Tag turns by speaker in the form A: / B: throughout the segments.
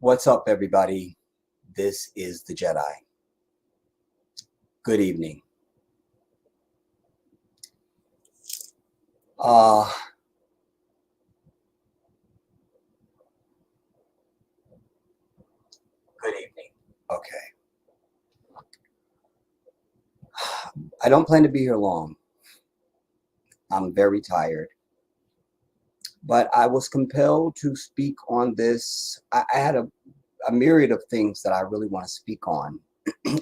A: What's up, everybody? This is the Jedi. Good evening. Uh, Good evening. Okay. I don't plan to be here long. I'm very tired. But I was compelled to speak on this. I had a myriad of things that I really want to speak on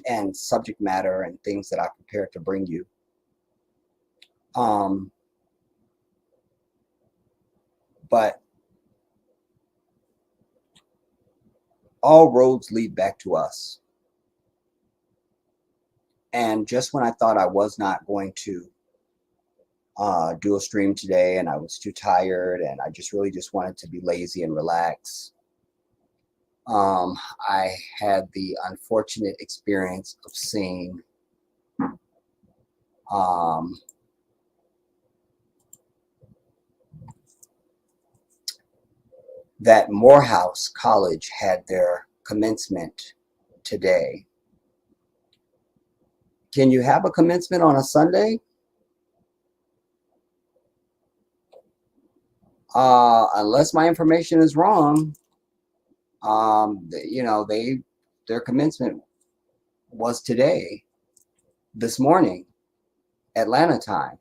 A: and subject matter and things that I prepared to bring you. Um, but all roads lead back to us. And just when I thought I was not going to do a stream today and I was too tired and I just really just wanted to be lazy and relax, I had the unfortunate experience of seeing um, that Morehouse College had their commencement today. Can you have a commencement on a Sunday? Unless my information is wrong, their commencement was today, this morning, Atlanta time.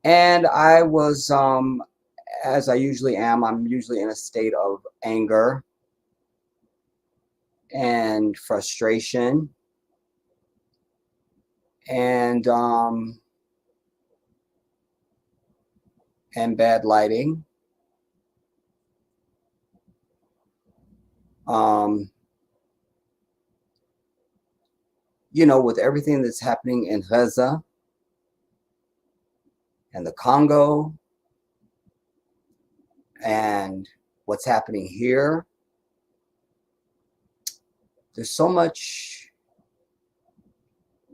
A: And I was, as I usually am, I'm usually in a state of anger and frustration and bad lighting. With everything that's happening in Gaza and the Congo and what's happening here, there's so much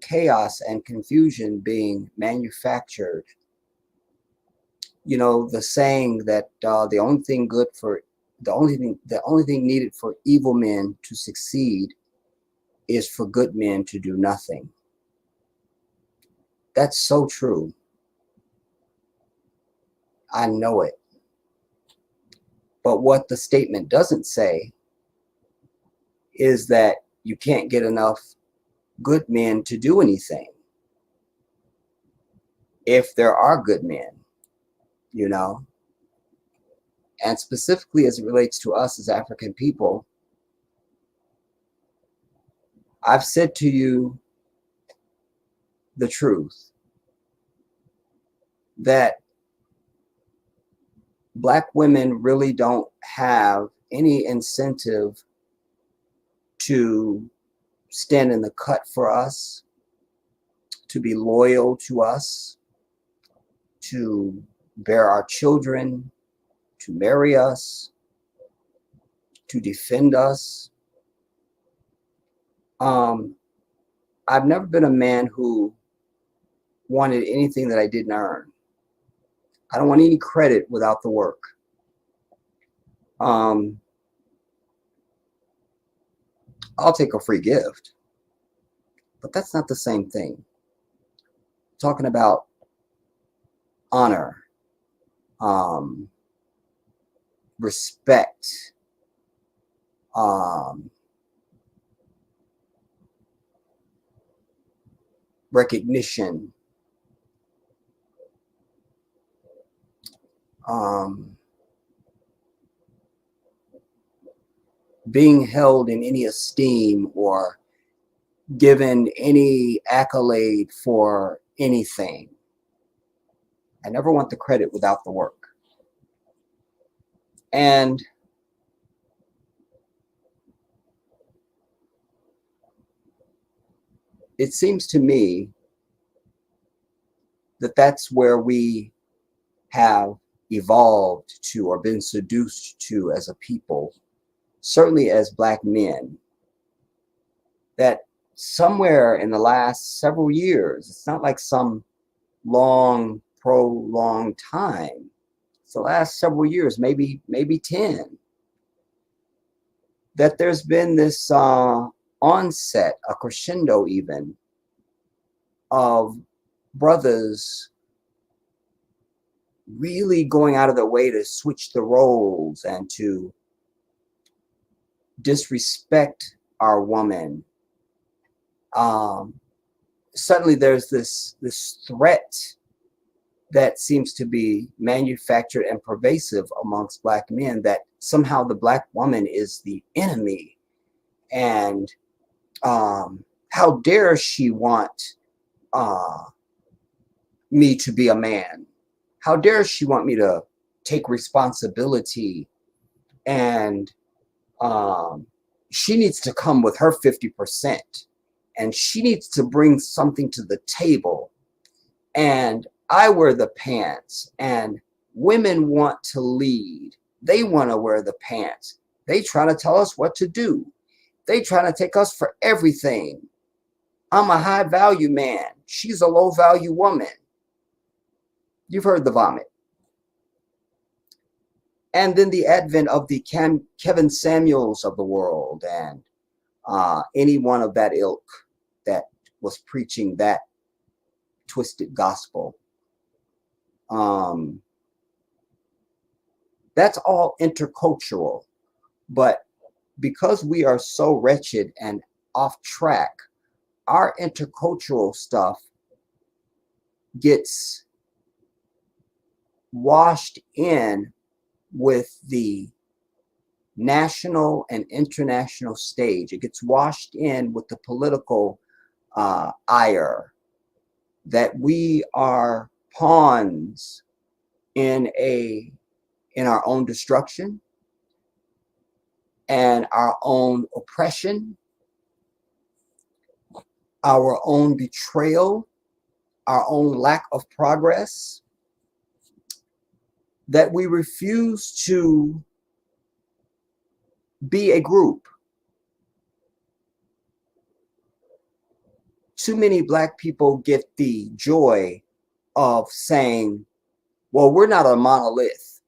A: chaos and confusion being manufactured. The saying that the only thing needed for evil men to succeed is for good men to do nothing. That's so true. I know it. But what the statement doesn't say is that you can't get enough good men to do anything. If there are good men, and specifically as it relates to us as African people, I've said to you the truth that Black women really don't have any incentive to stand in the cut for us, to be loyal to us, to bear our children, to marry us, to defend us. I've never been a man who wanted anything that I didn't earn. I don't want any credit without the work. I'll take a free gift, but that's not the same thing. Talking about honor, respect, recognition, being held in any esteem or given any accolade for anything. I never want the credit without the work. And it seems to me that that's where we have evolved to or been seduced to as a people, certainly as Black men, that somewhere in the last several years, it's not like some long, prolonged time, it's the last several years, maybe 10, that there's been this onset, a crescendo even, of brothers really going out of their way to switch the roles and to disrespect our woman. Suddenly there's this threat that seems to be manufactured and pervasive amongst Black men, that somehow the Black woman is the enemy, and how dare she want me to be a man? How dare she want me to take responsibility? And she needs to come with her 50%, and she needs to bring something to the table. And I wear the pants, and women want to lead. They want to wear the pants. They try to tell us what to do. They try to take us for everything. I'm a high value man. She's a low value woman. You've heard the vomit. And then the advent of the Kevin Samuels of the world, and any one of that ilk that was preaching that twisted gospel. That's all intercultural. But because we are so wretched and off track, our intercultural stuff gets washed in with the national and international stage. It gets washed in with the political ire, that we are pawns in our own destruction and our own oppression, our own betrayal, our own lack of progress, that we refuse to be a group. Too many Black people get the joy of saying, well, we're not a monolith.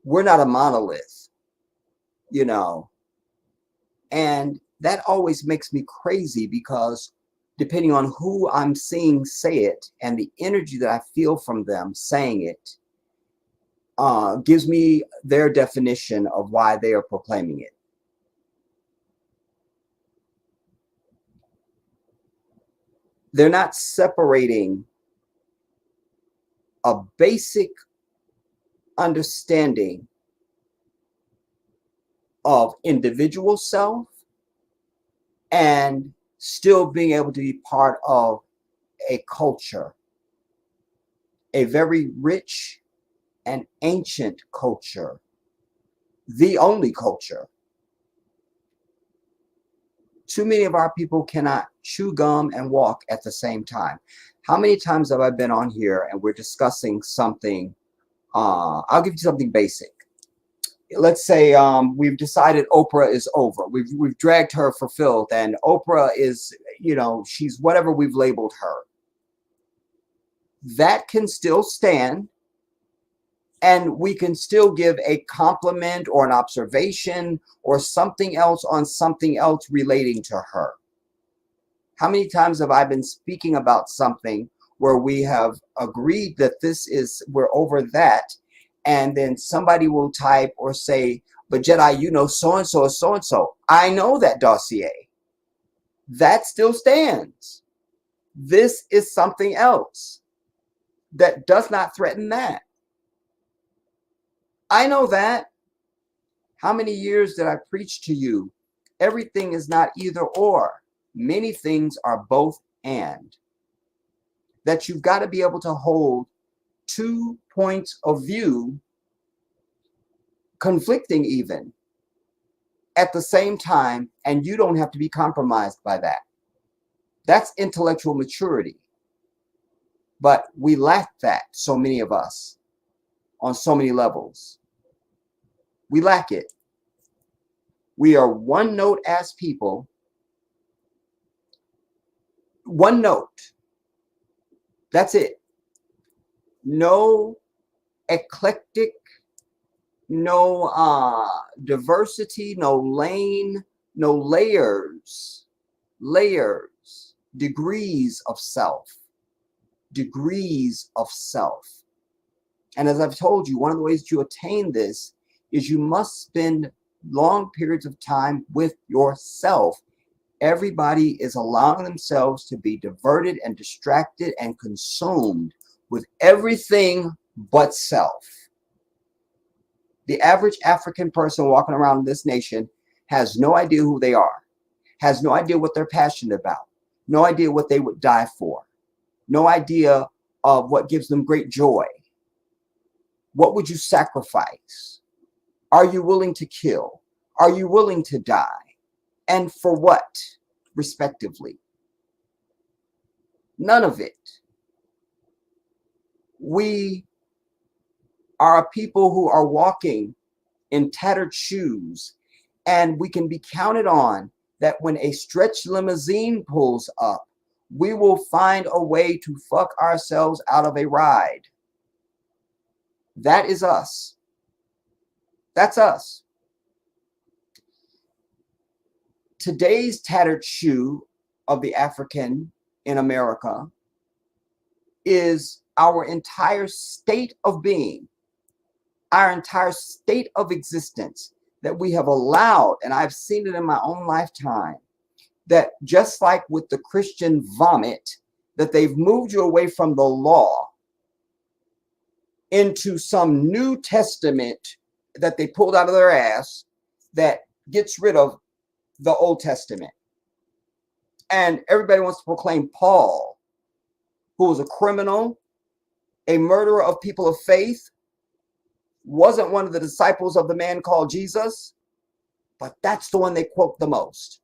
A: We're not a monolith, you know. And that always makes me crazy, because depending on who I'm seeing say it and the energy that I feel from them saying it, gives me their definition of why they are proclaiming it. They're not separating a basic understanding of individual self and still being able to be part of a culture, a very rich and ancient culture, the only culture. Too many of our people cannot chew gum and walk at the same time. How many times have I been on here and we're discussing something? I'll give you something basic. Let's say we've decided Oprah is over. We've dragged her for filth, and Oprah is, you know, she's whatever we've labeled her. That can still stand, and we can still give a compliment or an observation or something else on something else relating to her. How many times have I been speaking about something where we have agreed that we're over that, and then somebody will type or say, but Jedi, you know, so-and-so is so-and-so. I know that dossier. That still stands. This is something else that does not threaten that. I know that. How many years did I preach to you? Everything is not either or. Many things are both and. That you've got to be able to hold 2 points of view, conflicting even, at the same time, and you don't have to be compromised by that. That's intellectual maturity. But we lack that, so many of us, on so many levels. We lack it. We are one note ass people. One note. That's it. No eclectic, no diversity, no lane, no layers, degrees of self, degrees of self. And as I've told you, one of the ways to attain this is you must spend long periods of time with yourself. Everybody is allowing themselves to be diverted and distracted and consumed with everything but self. The average African person walking around this nation has no idea who they are, has no idea what they're passionate about, no idea what they would die for, no idea of what gives them great joy. What would you sacrifice? Are you willing to kill? Are you willing to die? And for what, respectively? None of it. We are a people who are walking in tattered shoes, and we can be counted on that when a stretch limousine pulls up, we will find a way to fuck ourselves out of a ride. That is us. That's us. Today's tattered shoe of the African in America is our entire state of being, our entire state of existence that we have allowed, and I've seen it in my own lifetime, that just like with the Christian vomit, that they've moved you away from the law into some New Testament that they pulled out of their ass that gets rid of the Old Testament. And everybody wants to proclaim Paul, who was a criminal, a murderer of people of faith, wasn't one of the disciples of the man called Jesus, but that's the one they quote the most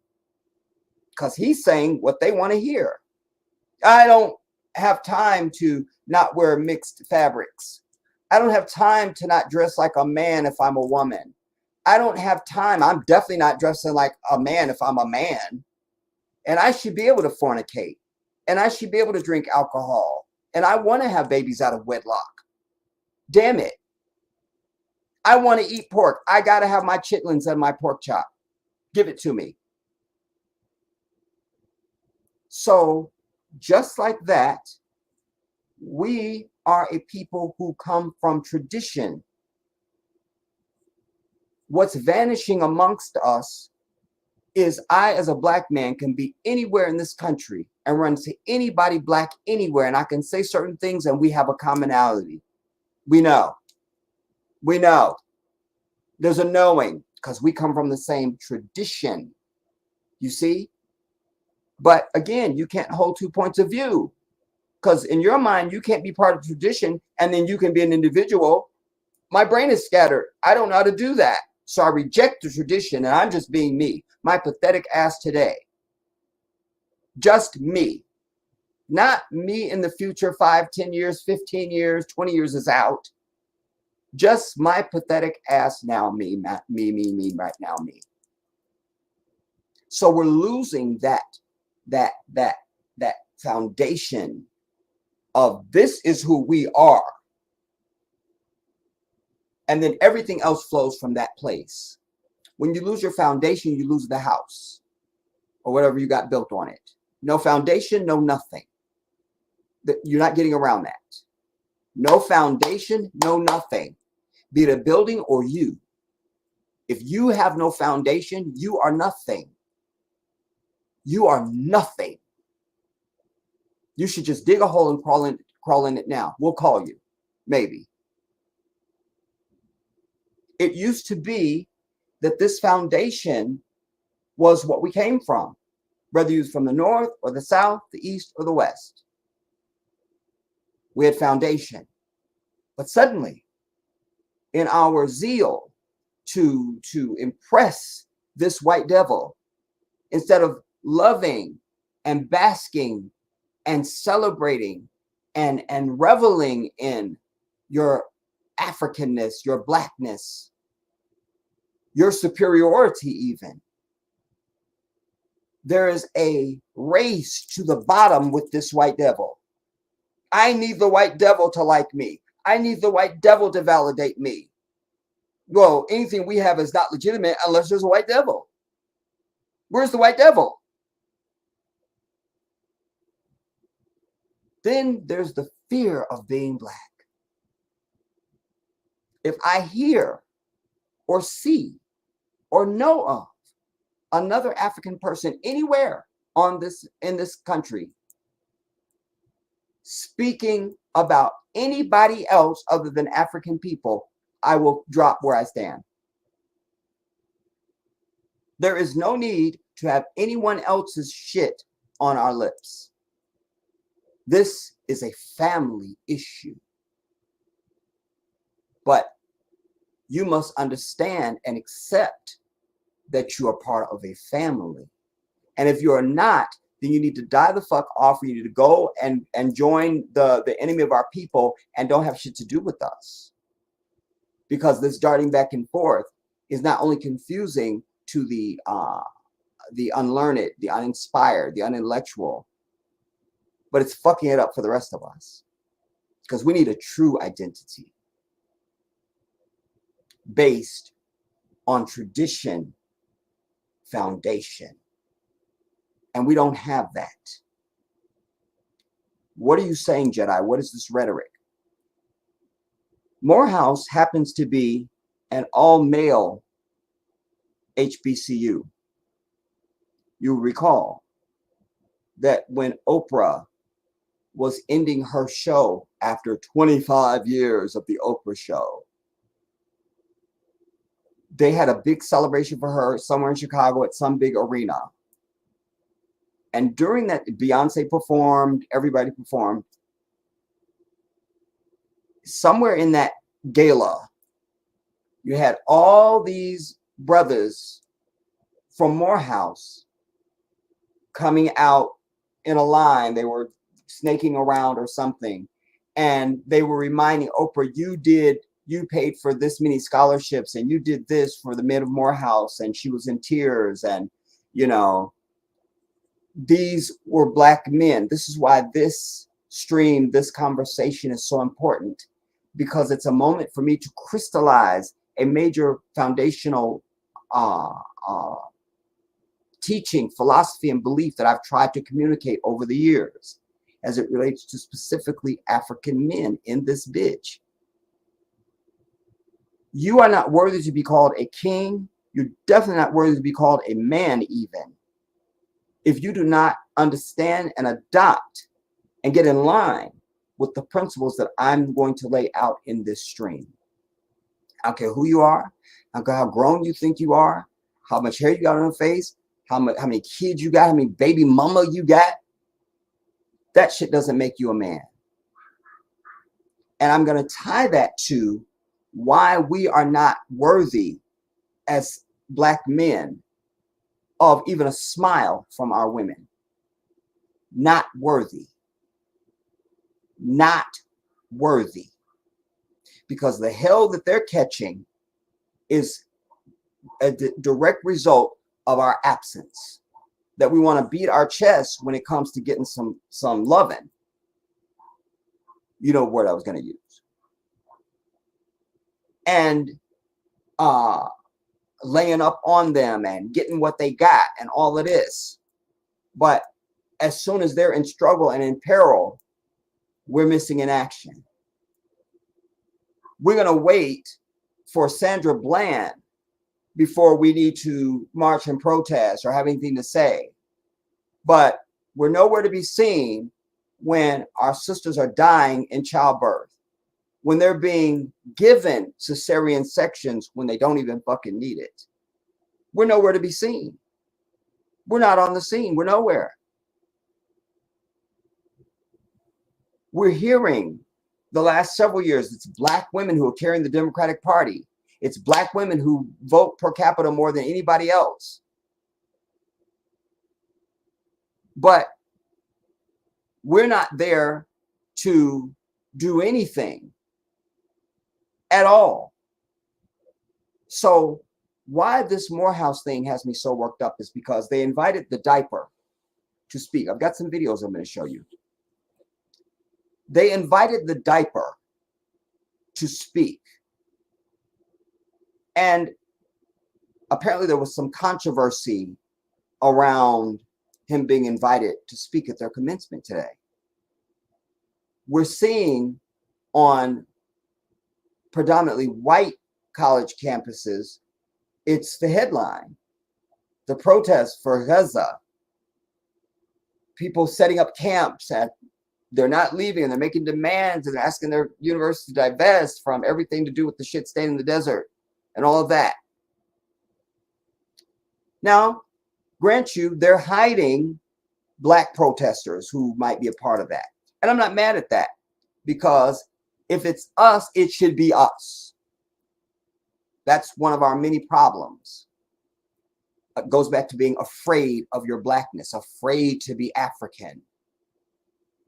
A: because he's saying what they want to hear. I don't have time to not wear mixed fabrics. I don't have time to not dress like a man if I'm a woman. I don't have time. I'm definitely not dressing like a man if I'm a man. And I should be able to fornicate. And I should be able to drink alcohol. And I want to have babies out of wedlock. Damn it. I want to eat pork. I got to have my chitlins and my pork chop. Give it to me. So just like that, we are a people who come from tradition. What's vanishing amongst us is I, as a black man, can be anywhere in this country and run to anybody black anywhere, and I can say certain things and we have a commonality. We know. We know. There's a knowing because we come from the same tradition. You see? But again, you can't hold 2 points of view because in your mind, you can't be part of tradition and then you can be an individual. My brain is scattered. I don't know how to do that. So I reject the tradition and I'm just being me. My pathetic ass today. Just me. Not me in the future, 5, 10 years, 15 years, 20 years is out. Just my pathetic ass now, me, right now, me. So we're losing that foundation of this is who we are. And then everything else flows from that place. When you lose your foundation, you lose the house or whatever you got built on it. No foundation, no nothing. You're not getting around that. No foundation, no nothing. Be it a building or you. If you have no foundation, you are nothing. You are nothing. You should just dig a hole and crawl in it now. We'll call you. Maybe. It used to be that this foundation was what we came from, whether you was from the north or the south, the east or the west. We had foundation. But suddenly, in our zeal to impress this white devil, instead of loving and basking and celebrating and reveling in your Africanness, your blackness, your superiority even, there is a race to the bottom with this white devil. I need the white devil to like me. I need the white devil to validate me. Well, anything we have is not legitimate unless there's a white devil. Where's the white devil? Then there's the fear of being black. If I hear or see or know of another African person anywhere in this country speaking about anybody else other than African people, I will drop where I stand. There is no need to have anyone else's shit on our lips. This is a family issue. But you must understand and accept that you are part of a family. And if you are not, then you need to die the fuck off. You need to go and join the enemy of our people and don't have shit to do with us. Because this darting back and forth is not only confusing to the unlearned, the uninspired, the unintellectual, but it's fucking it up for the rest of us. Because we need a true identity based on tradition, foundation. And we don't have that. What are you saying, Jedi? What is this rhetoric? Morehouse happens to be an all-male HBCU. You recall that when Oprah was ending her show after 25 years of the Oprah show, they had a big celebration for her somewhere in Chicago at some big arena. And during that, Beyonce performed, everybody performed. Somewhere in that gala, you had all these brothers from Morehouse coming out in a line. They were snaking around or something. And they were reminding Oprah, you paid for this many scholarships and you did this for the men of Morehouse. And she was in tears. And, you know, these were black men. This is why this stream, this conversation is so important, because it's a moment for me to crystallize a major foundational teaching, philosophy, and belief that I've tried to communicate over the years as it relates to specifically African men in this bitch. You are not worthy to be called a king. You're definitely not worthy to be called a man even, if you do not understand and adopt and get in line with the principles that I'm going to lay out in this stream. I don't care who you are, I don't care how grown you think you are, how much hair you got on your face, how many kids you got, how many baby mama you got. That shit doesn't make you a man. And I'm going to tie that to why we are not worthy as black men of even a smile from our women. Not worthy. Not worthy. Because the hell that they're catching is a direct result of our absence. That we want to beat our chest when it comes to getting some loving. You know what word I was going to use. And laying up on them and getting what they got and all of this. But as soon as they're in struggle and in peril, we're missing in action. We're going to wait for Sandra Bland before we need to march and protest or have anything to say. But we're nowhere to be seen when our sisters are dying in childbirth, when they're being given cesarean sections when they don't even fucking need it. We're nowhere to be seen. We're not on the scene. We're nowhere. We're hearing the last several years, it's black women who are carrying the Democratic Party. It's black women who vote per capita more than anybody else. But we're not there to do anything at all. So why this Morehouse thing has me so worked up is because they invited the diaper to speak. I've got some videos I'm going to show you. They invited the diaper to speak. And apparently there was some controversy around him being invited to speak at their commencement today. We're seeing on predominantly white college campuses, it's the headline, the protest for Gaza, people setting up camps, and they're not leaving, and they're making demands and asking their university to divest from everything to do with the shit staying in the desert and all of that. Now, grant you, they're hiding Black protesters who might be a part of that. And I'm not mad at that, because if it's us, it should be us. That's one of our many problems. It goes back to being afraid of your Blackness, afraid to be African,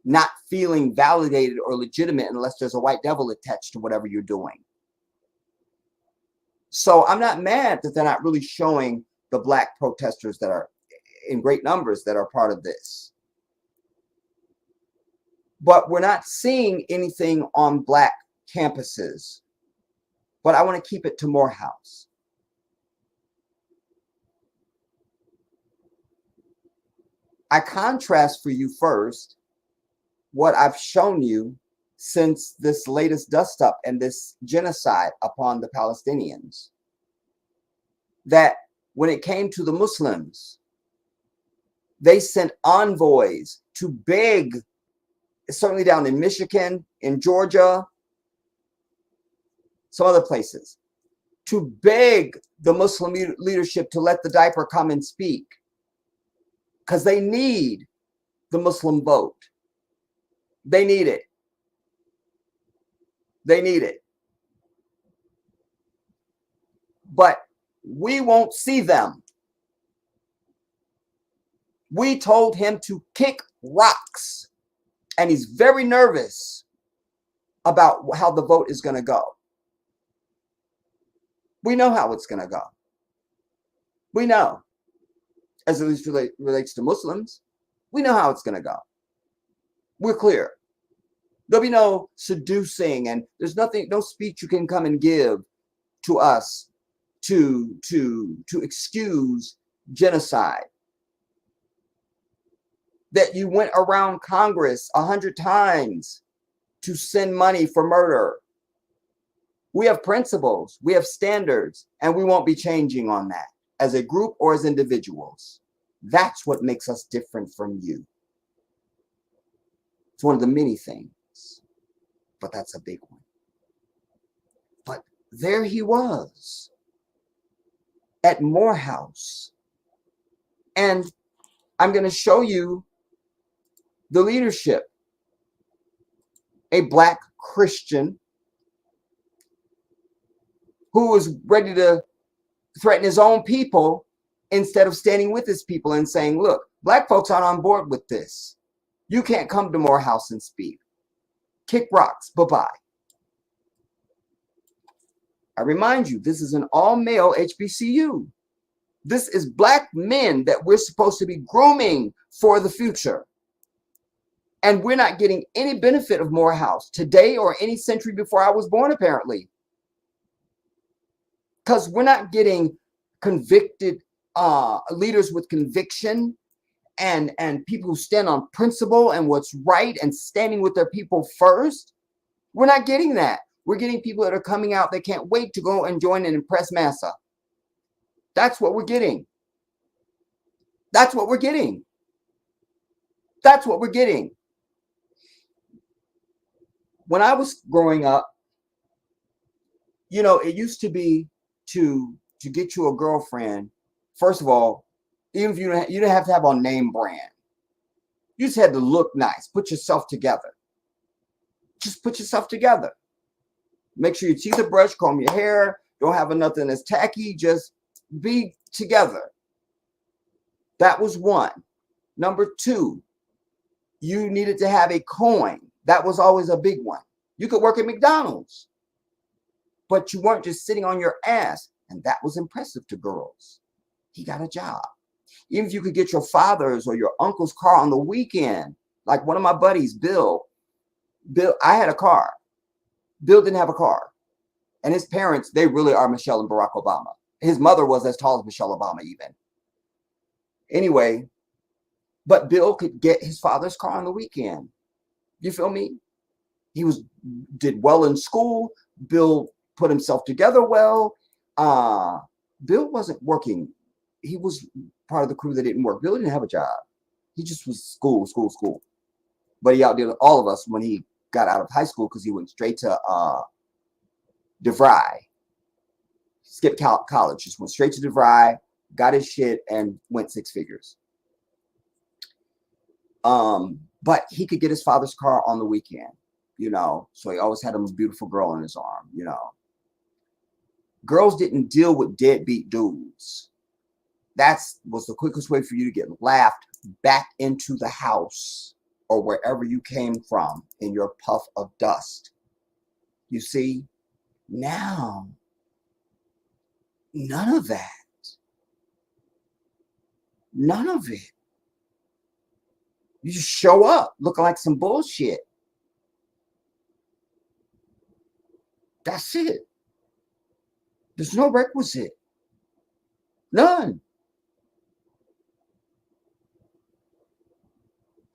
A: not feeling validated or legitimate unless there's a white devil attached to whatever you're doing. So I'm not mad that they're not really showing the Black protesters that are in great numbers that are part of this. But we're not seeing anything on Black campuses. But I want to keep it to Morehouse. I contrast for you first what I've shown you since this latest dust up and this genocide upon the Palestinians. That when it came to the Muslims, they sent envoys to beg, certainly down in Michigan, in Georgia, some other places, to beg the Muslim leadership to let the diaper come and speak, because they need the Muslim vote. They need it. They need it. But we won't see them. We told him to kick rocks, and he's very nervous about how the vote is going to go. We know how it's going to go. We know, as at least relates to Muslims, we know how it's going to go. We're clear. There'll be no seducing, and there's nothing, no speech you can come and give to us to excuse genocide. That you went around Congress 100 times to send money for murder. We have principles, we have standards, and we won't be changing on that as a group or as individuals. That's what makes us different from you. It's one of the many things, but that's a big one. But there he was at Morehouse. And I'm going to show you the leadership. A Black Christian who was ready to threaten his own people instead of standing with his people and saying, look, Black folks aren't on board with this. You can't come to Morehouse and speak. Kick rocks. Bye-bye. I remind you, this is an all-male HBCU. This is Black men that we're supposed to be grooming for the future. And we're not getting any benefit of Morehouse today or any century before I was born, apparently. Because we're not getting convicted leaders with conviction and people who stand on principle and what's right and standing with their people first. We're not getting that. We're getting people that are coming out that can't wait to go and join and impress massa. That's what we're getting. That's what we're getting. That's what we're getting. When I was growing up, you know, it used to be to get you a girlfriend. First of all, even if you didn't have to have a name brand. You just had to look nice. Put yourself together. Just put yourself together. Make sure your teeth are brushed, comb your hair. Don't have nothing that's tacky. Just be together. That was one. Number two, you needed to have a coin. That was always a big one. You could work at McDonald's, but you weren't just sitting on your ass. And that was impressive to girls. He got a job. Even if you could get your father's or your uncle's car on the weekend, like one of my buddies, Bill, I had a car. Bill didn't have a car. And his parents, they really are Michelle and Barack Obama. His mother was as tall as Michelle Obama even. Anyway, but Bill could get his father's car on the weekend. You feel me? He did well in school. Bill put himself together well. Bill wasn't working. He was part of the crew that didn't work. Bill didn't have a job. He just was school. But he outdid all of us when he got out of high school because he went straight to DeVry. Skipped college, just went straight to DeVry, got his shit, and went 6 figures. But he could get his father's car on the weekend, you know. So he always had a beautiful girl in his arm, you know. Girls didn't deal with deadbeat dudes. That was the quickest way for you to get laughed back into the house or wherever you came from in your puff of dust. You see, now, none of that. None of it. You just show up looking like some bullshit. That's it. There's no requisite. None.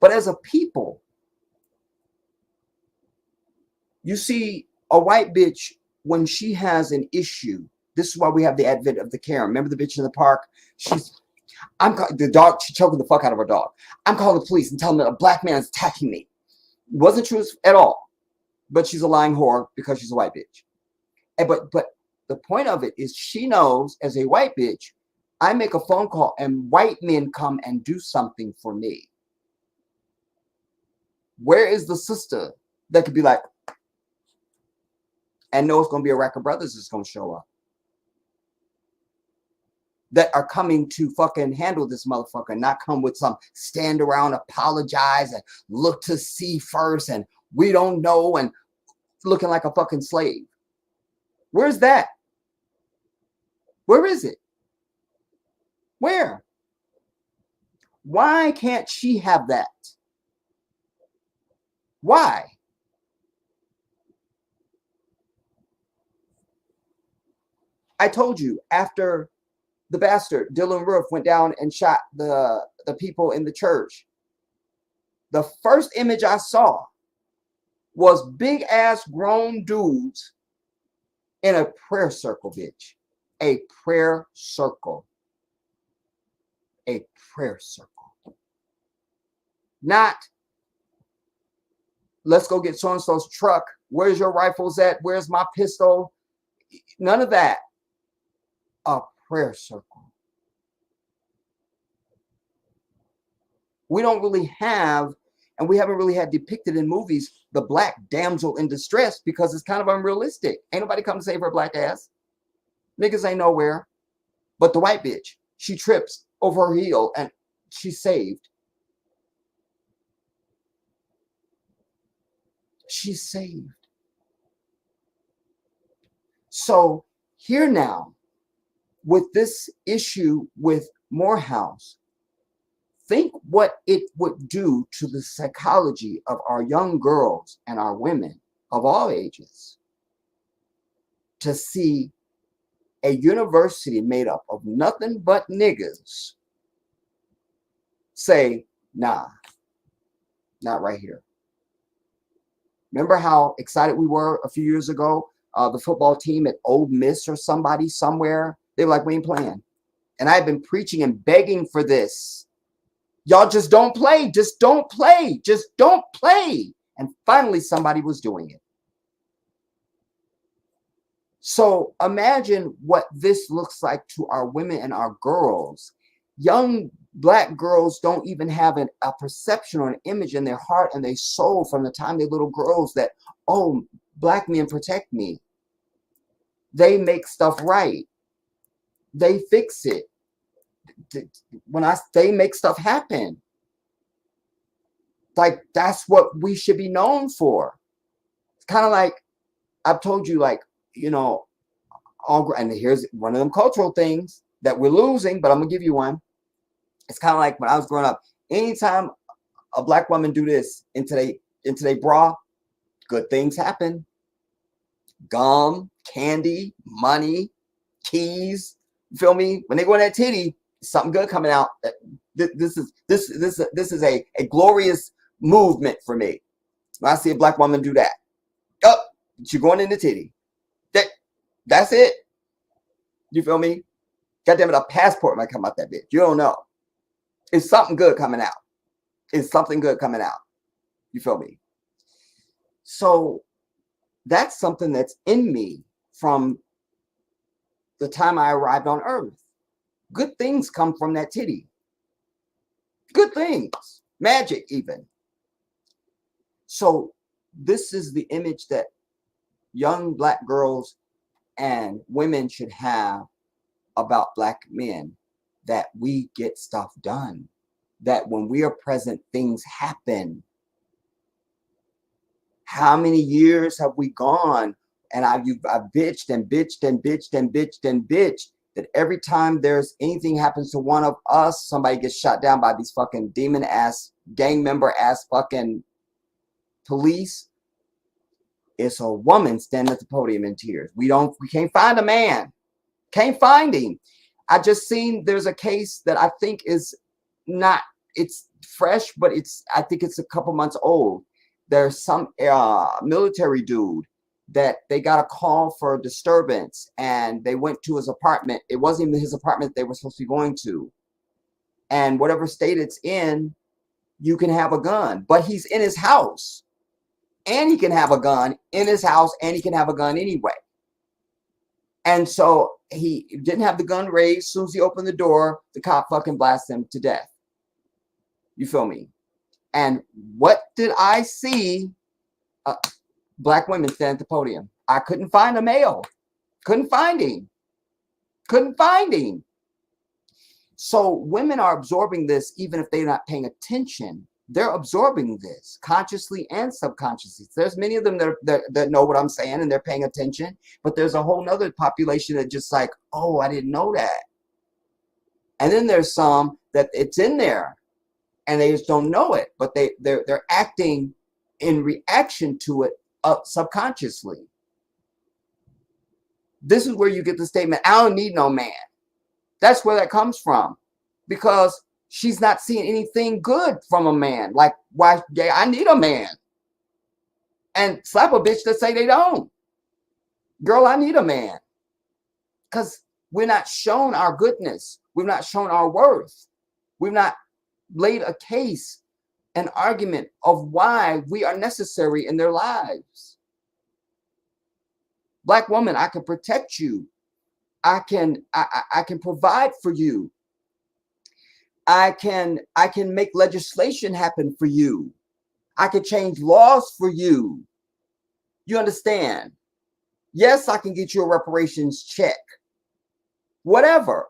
A: But as a people, you see a white bitch when she has an issue. This is why we have the advent of the Karen. Remember the bitch in the park? The dog, she's choking the fuck out of her dog. I'm calling the police and telling them a black man is attacking me. It wasn't true at all. But she's a lying whore because she's a white bitch. But the point of it is she knows as a white bitch, I make a phone call and white men come and do something for me. Where is the sister that could be like, and know it's going to be a rack of brothers that's going to show up that are coming to fucking handle this motherfucker, not come with some stand around, apologize, and look to see first, and we don't know, and looking like a fucking slave. Where's that? Where is it? Where? Why can't she have that? Why? I told you, after the bastard Dylan Roof went down and shot the people in the church, the first image I saw was big ass grown dudes in a prayer circle, bitch. A prayer circle. A prayer circle. Not, let's go get so-and-so's truck. Where's your rifles at? Where's my pistol? None of that. A prayer circle. We don't really have, and we haven't really had depicted in movies, the black damsel in distress because it's kind of unrealistic. Ain't nobody come to save her black ass. Niggas ain't nowhere. But the white bitch, she trips over her heel and she's saved. She's saved. So here now, with this issue with Morehouse, think what it would do to the psychology of our young girls and our women of all ages to see a university made up of nothing but niggas say, nah, not right here. Remember how excited we were a few years ago? The football team at Ole Miss or somebody somewhere, they were like, we ain't playing. And I've been preaching and begging for this. Y'all just don't play. Just don't play. Just don't play. And finally, somebody was doing it. So imagine what this looks like to our women and our girls. Young black girls don't even have a perception or an image in their heart and their soul from the time they're little girls that, oh, black men protect me. They make stuff right. They fix it. They make stuff happen. Like, that's what we should be known for. It's kind of like, I've told you, like, you know, and here's one of them cultural things that we're losing, but I'm gonna give you one. It's kind of like when I was growing up, anytime a black woman do this into they bra, good things happen. Gum, candy, money, keys. You feel me? When they go in that titty, something good coming out. This is a glorious movement for me. When I see a black woman do that, oh, you're going in the titty. That's it. You feel me? Goddamn it, a passport might come out that bitch. You don't know. It's something good coming out. It's something good coming out. You feel me? So that's something that's in me from the time I arrived on earth. Good things come from that titty. Good things. Magic even. So this is the image that young black girls and women should have about black men, that we get stuff done, that when we are present, things happen. How many years have we gone? And I've bitched and bitched and bitched and bitched and bitched that every time there's anything happens to one of us, somebody gets shot down by these fucking demon ass, gang member ass fucking police. It's a woman standing at the podium in tears. We can't find a man. Can't find him. I just seen there's a case that I think is not, it's fresh, but I think it's a couple months old. There's some military dude that they got a call for a disturbance and they went to his apartment. It wasn't even his apartment they were supposed to be going to. And whatever state it's in, you can have a gun, but he's in his house and he can have a gun in his house and he can have a gun anyway. And so he didn't have the gun raised. As soon as he opened the door, the cop fucking blasted him to death. You feel me? And what did I see? Black women stand at the podium. I couldn't find a male. Couldn't find him. Couldn't find him. So women are absorbing this even if they're not paying attention. They're absorbing this consciously and subconsciously. There's many of them that know what I'm saying and they're paying attention. But there's a whole nother population that just like, oh, I didn't know that. And then there's some that it's in there and they just don't know it. But they're acting in reaction to it subconsciously. This is where you get the statement, I don't need no man. That's where that comes from. Because she's not seeing anything good from a man. Like, why? Yeah, I need a man. And slap a bitch that say they don't. Girl, I need a man. Because we're not shown our goodness. We've not shown our worth. We've not laid a case, an argument of why we are necessary in their lives. Black woman, I can protect you. I can provide for you. I can make legislation happen for you. I can change laws for you. You understand? Yes, I can get you a reparations check. Whatever.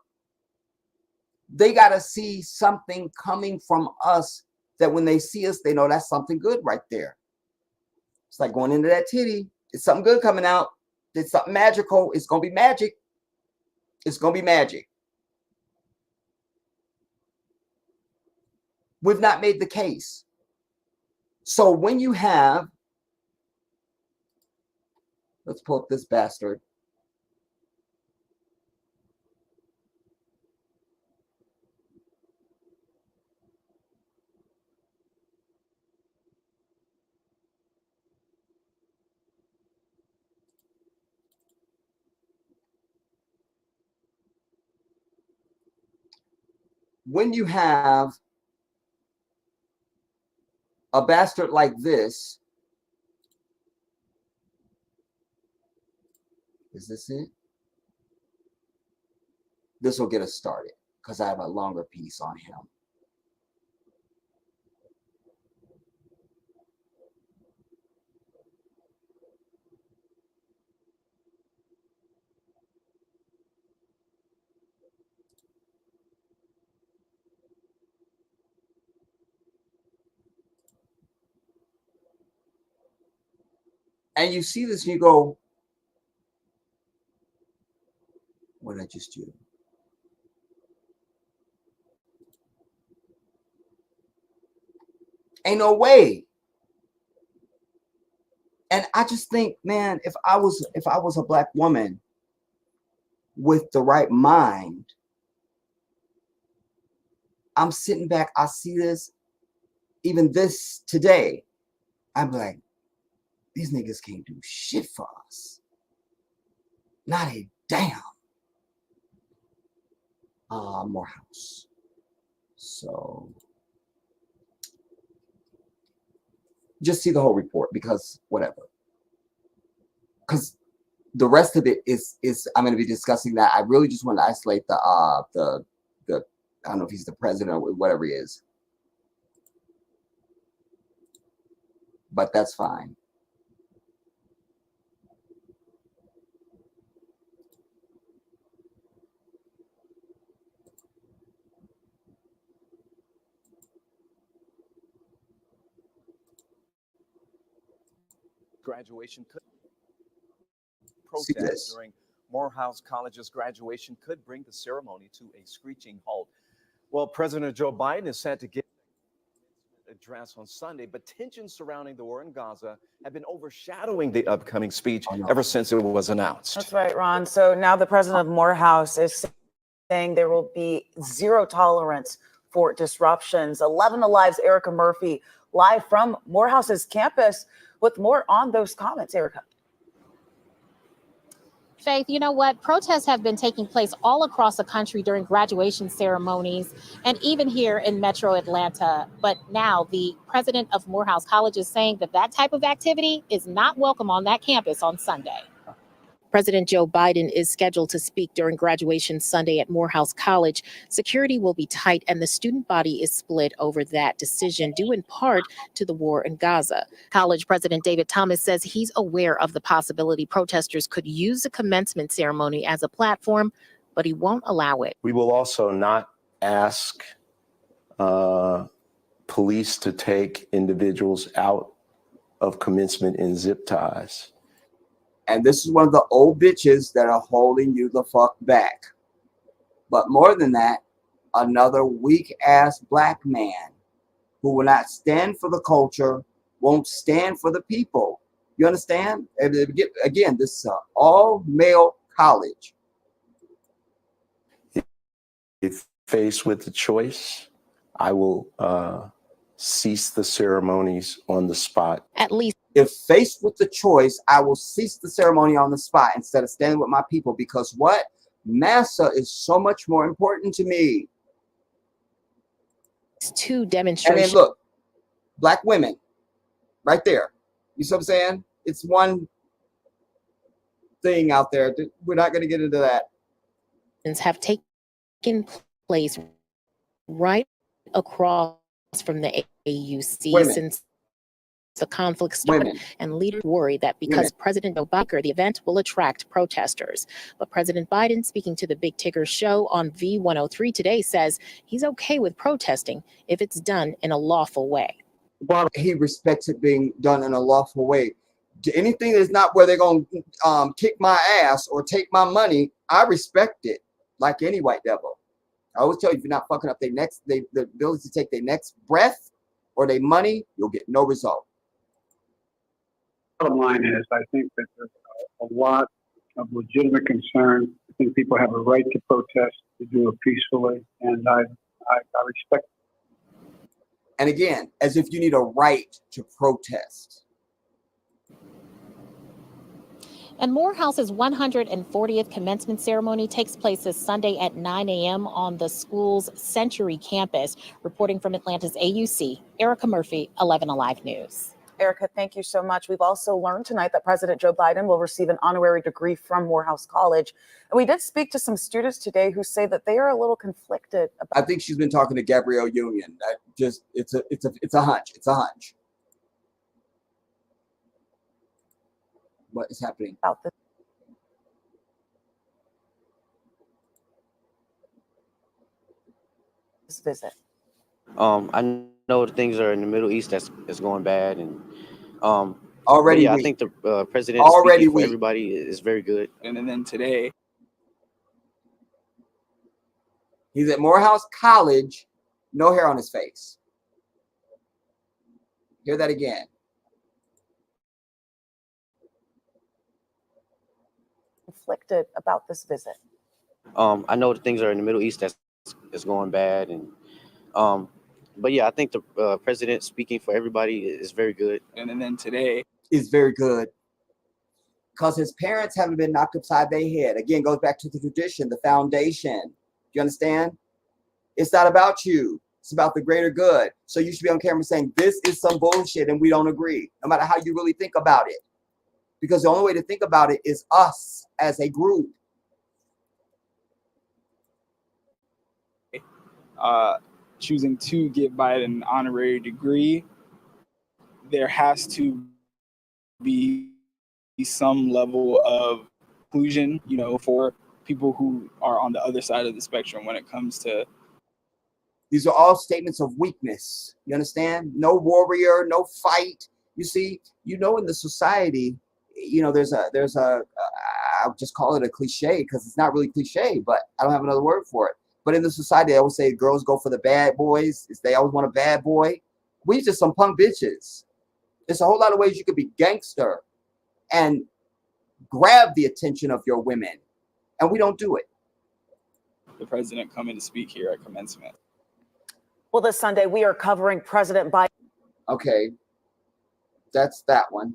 A: They got to see something coming from us that when they see us, they know that's something good right there. It's like going into that titty. It's something good coming out. It's something magical. It's going to be magic. It's going to be magic. We've not made the case. So when you have, let's pull up this bastard. When you have a bastard like this, is this it? This will get us started because I have a longer piece on him. And you see this and you go, what did I just do? Ain't no way. And I just think, man, if I was a black woman with the right mind, I'm sitting back, I see this, even this today, I'm like, these niggas can't do shit for us. Not a damn. Morehouse. So just see the whole report, because whatever. Because the rest of it is I'm going to be discussing that. I really just want to isolate the I don't know if he's the president or whatever he is, but that's fine.
B: Graduation could
A: See
B: protest
A: this.
B: during Morehouse College's graduation could bring the ceremony to a screeching halt. Well, President Joe Biden is set to give an address on Sunday, but tensions surrounding the war in Gaza have been overshadowing the upcoming speech ever since it was announced.
C: That's right, Ron. So now the president of Morehouse is saying there will be zero tolerance for disruptions. 11 Alive's Erica Murphy live from Morehouse's campus with more on those comments. Erica.
D: Faith, you know what? Protests have been taking place all across the country during graduation ceremonies and even here in Metro Atlanta. But now the president of Morehouse College is saying that that type of activity is not welcome on that campus on Sunday. President Joe Biden is scheduled to speak during graduation Sunday at Morehouse College. Security will be tight, and the student body is split over that decision, due in part to the war in Gaza. College President David Thomas says he's aware of the possibility protesters could use the commencement ceremony as a platform, but he won't allow it.
E: We will also not ask police to take individuals out of commencement in zip ties.
A: And this is one of the old bitches that are holding you the fuck back. But more than that, another weak ass black man who will not stand for the culture, won't stand for the people. You understand? Again, this is an all male college.
E: If faced with the choice, I will cease the ceremonies on the spot.
D: At least.
A: If faced with the choice, I will cease the ceremony on the spot instead of standing with my people, because what? Massa is so much more important to me.
D: Two demonstrations.
A: And then look, black women, right there. You see what I'm saying? It's one thing out there. We're not going to get into that.
D: Have taken place right across from the AUC since the conflict started, and leaders worry that because President Joe Biden, the event will attract protesters. But President Biden, speaking to the Big Ticker show on V103 today, says he's okay with protesting if it's done in a lawful way.
A: Well, he respects it being done in a lawful way. Anything that's not where they're going to kick my ass or take my money, I respect it like any white devil. I always tell you, if you're not fucking up the ability to take their next breath or their money, you'll get no result.
F: Bottom line is, I think that there's a lot of legitimate concern. I think people have a right to protest, to do it peacefully, and I respect it.
A: And again, as if you need a right to protest.
D: And Morehouse's 140th commencement ceremony takes place this Sunday at 9 a.m. on the school's Century campus. Reporting from Atlanta's AUC, Erica Murphy, 11 Alive News.
C: Erica, thank you so much. We've also learned tonight that President Joe Biden will receive an honorary degree from Morehouse College. And we did speak to some students today who say that they are a little conflicted about.
A: I think she's been talking to Gabrielle Union. It's a hunch. It's a hunch. What is happening?
C: About this visit.
G: I know things are in the Middle East that's going bad, and
A: already
G: yeah,
A: weak.
G: I think the president
A: Already
G: speaking for
A: weak.
G: everybody is very good.
B: And then today,
A: he's at Morehouse College, no hair on his face. Hear that again.
C: conflicted about this visit.
G: I know that things are in the Middle East that's going bad, and but yeah, I think the president speaking for everybody is very good.
H: And then today
A: is very good because his parents haven't been knocked upside their head. Again, goes back to the tradition, the foundation. Do you understand? It's not about you. It's about the greater good. So you should be on camera saying, this is some bullshit and we don't agree, no matter how you really think about it. Because the only way to think about it is us as a group.
H: choosing to give Biden an honorary degree, there has to be some level of inclusion, for people who are on the other side of the spectrum when it comes to.
A: These are all statements of weakness. You understand? No warrior, no fight. You see, in the society, there's a I'll just call it a cliche because it's not really cliche, but I don't have another word for it. But in the society, I always say girls go for the bad boys. They always want a bad boy. We just some punk bitches. There's a whole lot of ways you could be gangster and grab the attention of your women, and we don't do it.
H: The president coming to speak here at commencement.
C: Well, this Sunday, we are covering President Biden.
A: Okay, that's that one.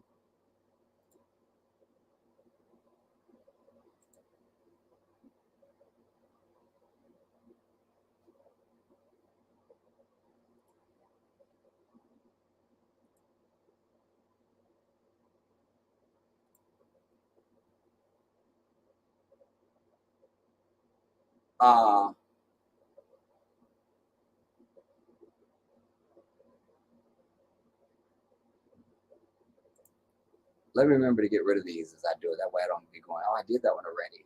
A: Let me remember to get rid of these as I do it. That way I don't be going, oh, I did that one already.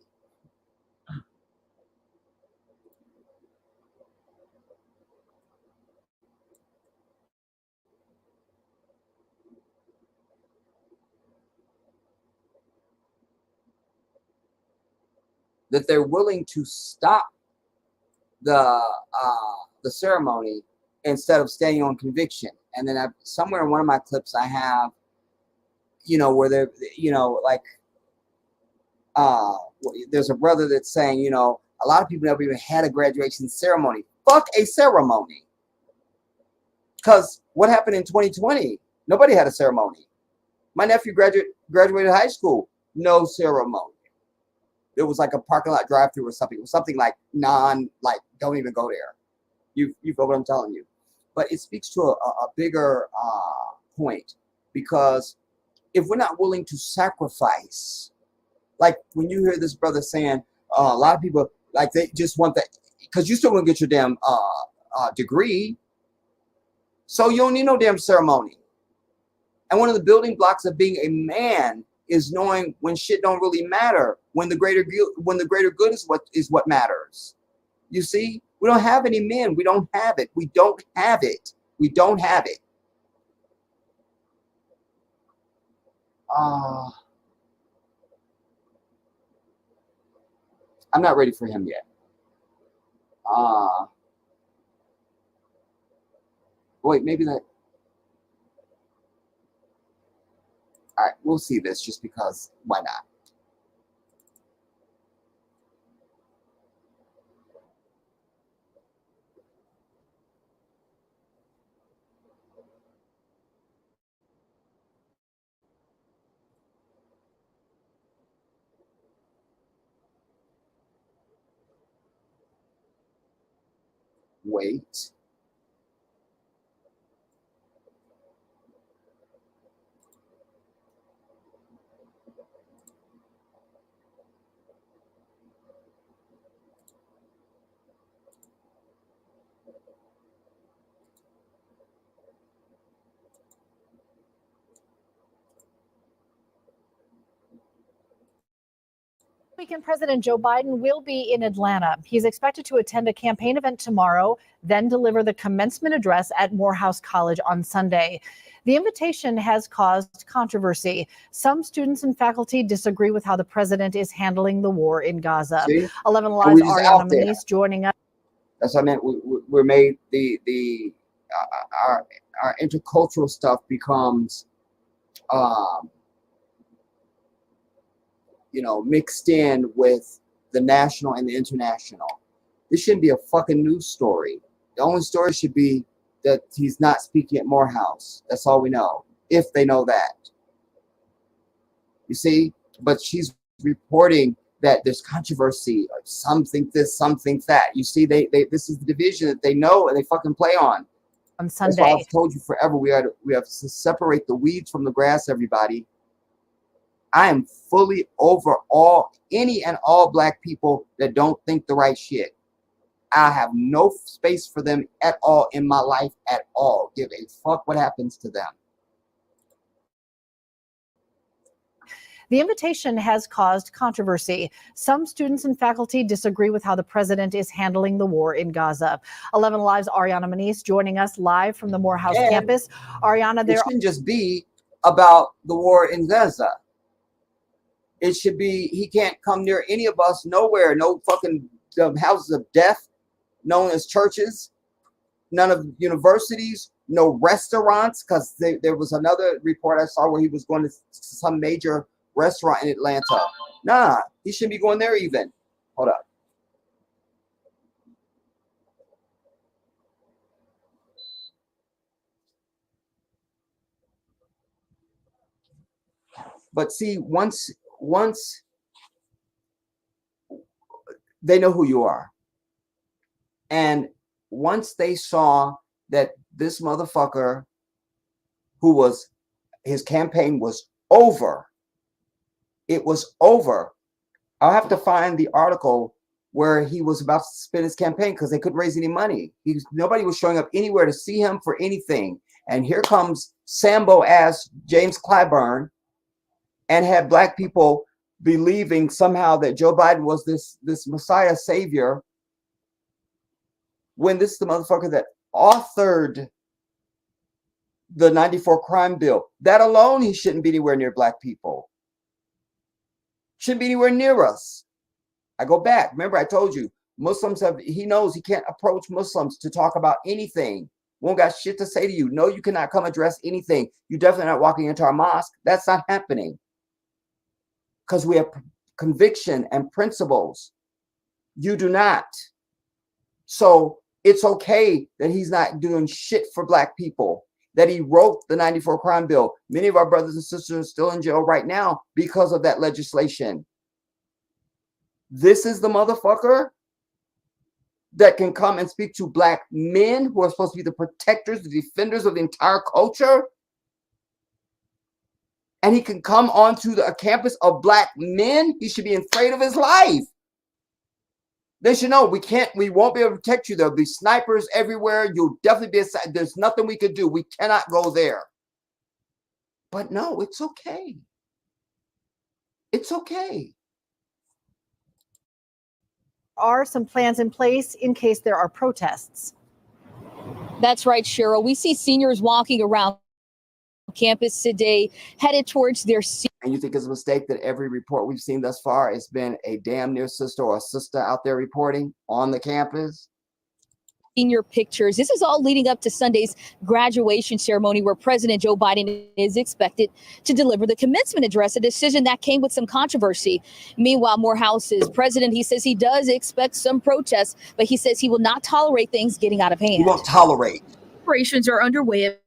A: That they're willing to stop the ceremony instead of staying on conviction. And then somewhere in one of my clips I have, where they're, like, there's a brother that's saying, a lot of people never even had a graduation ceremony. Fuck a ceremony. Because what happened in 2020? Nobody had a ceremony. My nephew graduated high school. No ceremony. It was like a parking lot drive-through or something. It was something like don't even go there. You know what I'm telling you. But it speaks to a bigger point, because if we're not willing to sacrifice, like when you hear this brother saying, a lot of people, like, they just want that, because you still gonna get your damn degree, so you don't need no damn ceremony. And one of the building blocks of being a man is knowing when shit don't really matter, when the greater good is what matters. You see, we don't have any men. We don't have it. We don't have it. We don't have it. I'm not ready for him yet. Wait, maybe that. All right, we'll see this just because. Why not? Wait.
I: Weekend, President Joe Biden will be in Atlanta. He's expected to attend a campaign event tomorrow, then deliver the commencement address at Morehouse College on Sunday. The invitation has caused controversy. Some students and faculty disagree with how the president is handling the war in Gaza.
A: See?
I: 11 Alive's Ariana
A: there.
I: Maniz joining us.
A: That's what I meant. We're made our intercultural stuff becomes you know, mixed in with the national and the international. This shouldn't be a fucking news story. The only story should be that he's not speaking at Morehouse. That's all we know, if they know that. You see? But she's reporting that there's controversy. Some think this, some think that. You see, this is the division that they know and they fucking play on.
I: Sunday.
A: That's why I've told you forever, we have to separate the weeds from the grass, everybody. I am fully over any and all black people that don't think the right shit. I have no space for them at all in my life at all. Give a fuck what happens to them.
I: The invitation has caused controversy. Some students and faculty disagree with how the president is handling the war in Gaza. 11 Alive's Ariana Manise joining us live from the Morehouse campus. Ariana,
A: it shouldn't just be about the war in Gaza. It should be, he can't come near any of us, nowhere, no fucking houses of death, known as churches, none of universities, no restaurants, because there was another report I saw where he was going to some major restaurant in Atlanta. Nah, he shouldn't be going there even. Hold up. But see, once they know who you are, and once they saw that this motherfucker, his campaign was over, it was over. I'll have to find the article where he was about to spend his campaign because they couldn't raise any money. Nobody was showing up anywhere to see him for anything. And here comes Sambo ass James Clyburn and had black people believing somehow that Joe Biden was this Messiah savior, when this is the motherfucker that authored the 94 crime bill. That alone, he shouldn't be anywhere near black people. Shouldn't be anywhere near us. I go back. Remember, I told you, he knows he can't approach Muslims to talk about anything. Won't got shit to say to you. No, you cannot come address anything. You're definitely not walking into our mosque. That's not happening. Because we have conviction and principles. You do not. So it's okay that he's not doing shit for black people, that he wrote the 94 crime bill. Many of our brothers and sisters are still in jail right now because of that legislation. This is the motherfucker that can come and speak to black men who are supposed to be the protectors, the defenders of the entire culture. And he can come onto a campus of black men. He should be afraid of his life. They should know we won't be able to protect you. There'll be snipers everywhere. You'll definitely be there's nothing we could do. We cannot go there. But no, it's okay. It's okay.
I: Are some plans in place in case there are protests?
J: That's right, Cheryl. We see seniors walking around campus today, headed towards their seat.
A: And you think it's a mistake that every report we've seen thus far has been a damn near sister or a sister out there reporting on the campus?
J: Senior pictures. This is all leading up to Sunday's graduation ceremony where President Joe Biden is expected to deliver the commencement address, a decision that came with some controversy. Meanwhile, Morehouse's president, he says he does expect some protests, but he says he will not tolerate things getting out of hand.
A: He won't tolerate.
J: Operations are underway at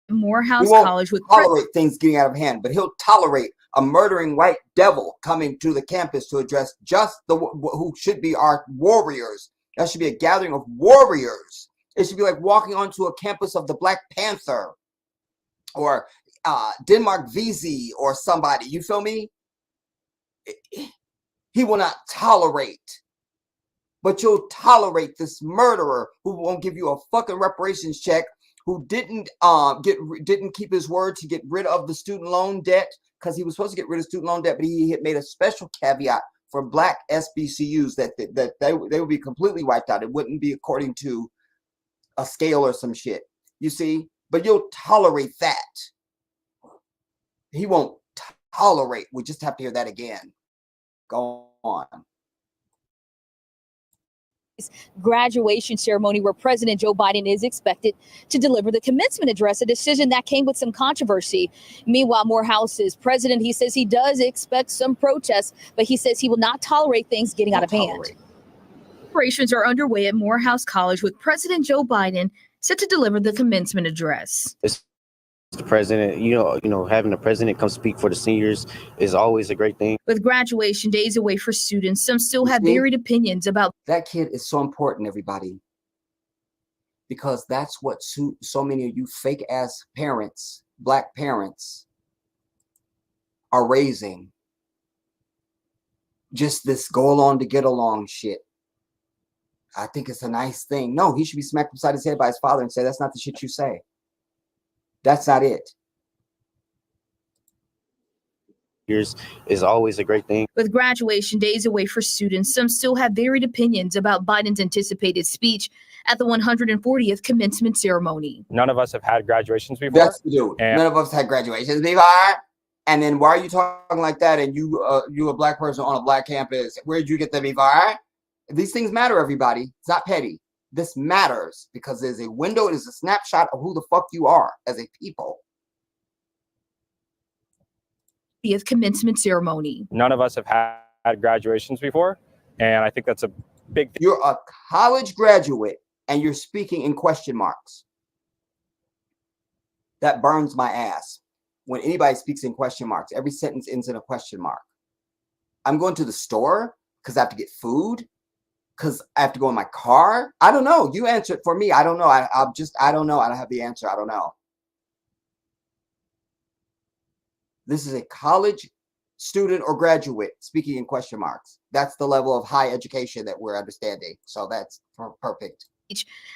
J: Morehouse
A: He won't
J: College with
A: tolerate things getting out of hand, but he'll tolerate a murdering white devil coming to the campus to address just who should be our warriors. That should be a gathering of warriors. It should be like walking onto a campus of the Black Panther or Denmark VZ or somebody. You feel me? He will not tolerate. But you'll tolerate this murderer who won't give you a fucking reparations check, who didn't keep his word to get rid of the student loan debt, because he was supposed to get rid of student loan debt, but he had made a special caveat for black SBCUs that they would be completely wiped out. It wouldn't be according to a scale or some shit. You see? But you'll tolerate that. He won't tolerate. We just have to hear that again. Go on.
J: graduation ceremony where President Joe Biden is expected to deliver the commencement address, a decision that came with some controversy. Meanwhile, Morehouse's president, he says he does expect some protests, but he says he will not tolerate things getting out of hand. Preparations are underway at Morehouse College with President Joe Biden set to deliver the commencement address.
G: The president, having the president come speak for the seniors is always a great thing.
J: With graduation days away for students, some still have varied opinions about
A: that kid. Is so important, everybody, because that's what so many of you fake ass parents, black parents, are raising. Just this go along to get along shit. I think it's a nice thing. No, he should be smacked upside his head by his father and say, that's not the shit you say. That's not it.
G: Years is always a great thing.
J: With graduation days away for students, some still have varied opinions about Biden's anticipated speech at the 140th commencement ceremony.
K: None of us have had graduations before.
A: That's the dude. None of us had graduations before. And then why are you talking like that? And you a black person on a black campus. Where did you get that before? These things matter, everybody. It's not petty. This matters because there's a window. It is a snapshot of who the fuck you are as a people.
J: The commencement ceremony.
K: None of us have had graduations before, and I think that's a big thing.
A: You're a college graduate and you're speaking in question marks. That burns my ass. When anybody speaks in question marks, every sentence ends in a question mark. I'm going to the store because I have to get food. Because I have to go in my car. I don't know. You answer it for me. I don't know. I don't know. I don't have the answer. I don't know. This is a college student or graduate speaking in question marks. That's the level of high education that we're understanding. So that's perfect.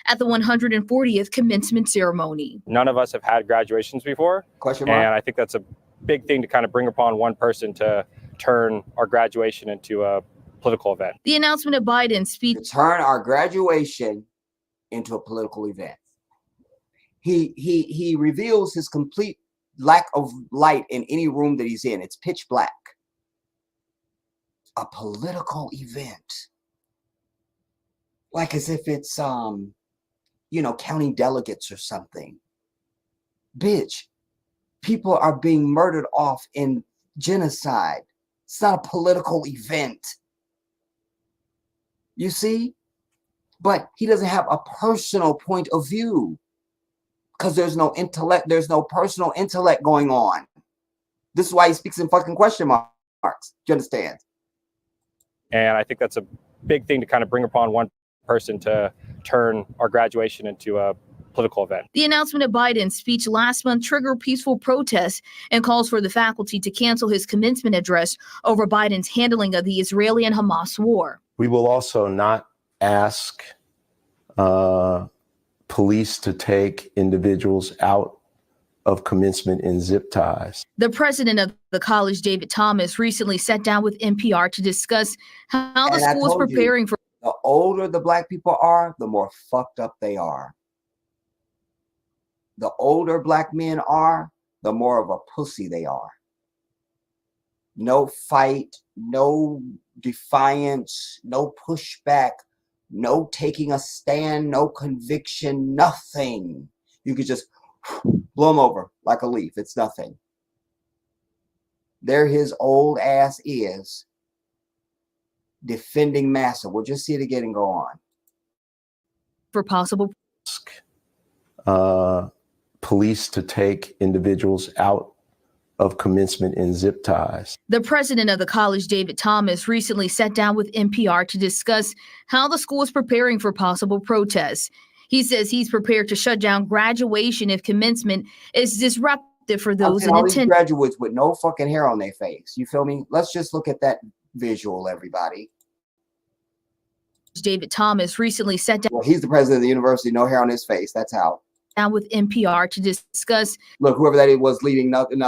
J: At the 140th commencement ceremony.
K: None of us have had graduations before.
A: Question mark.
K: And I think that's a big thing to kind of bring upon one person to turn our graduation into a political event.
J: The announcement of Biden's speech
A: to turn our graduation into a political event. He reveals his complete lack of light in any room that he's in. It's pitch black. A political event. Like as if it's counting delegates or something. Bitch, people are being murdered off in genocide. It's not a political event. You see? But he doesn't have a personal point of view because there's no intellect, there's no personal intellect going on. This is why he speaks in fucking question marks. Do you understand?
K: And I think that's a big thing to kind of bring upon one person to turn our graduation into a political event.
J: The announcement of Biden's speech last month triggered peaceful protests and calls for the faculty to cancel his commencement address over Biden's handling of the Israeli and Hamas war.
E: We will also not ask police to take individuals out of commencement in zip ties.
J: The president of the college, David Thomas, recently sat down with NPR to discuss how the school is preparing for.
A: The older the black people are, the more fucked up they are. The older black men are, the more of a pussy they are. No fight, no defiance, no pushback, no taking a stand, no conviction, nothing. You could just blow them over like a leaf. It's nothing. There his old ass is defending Massa. We'll just see it again and go on.
J: For possible
E: police to take individuals out of commencement in zip ties.
J: The president of the college, David Thomas, recently sat down with NPR to discuss how the school is preparing for possible protests. He says he's prepared to shut down graduation if commencement is disruptive for those in attendance.
A: Graduates with no fucking hair on their face. You feel me? Let's just look at that visual, everybody.
J: David Thomas recently sat down.
A: Well, he's the president of the university, no hair on his face. That's how.
J: Down with NPR to discuss.
A: Look, whoever that was leading nothing.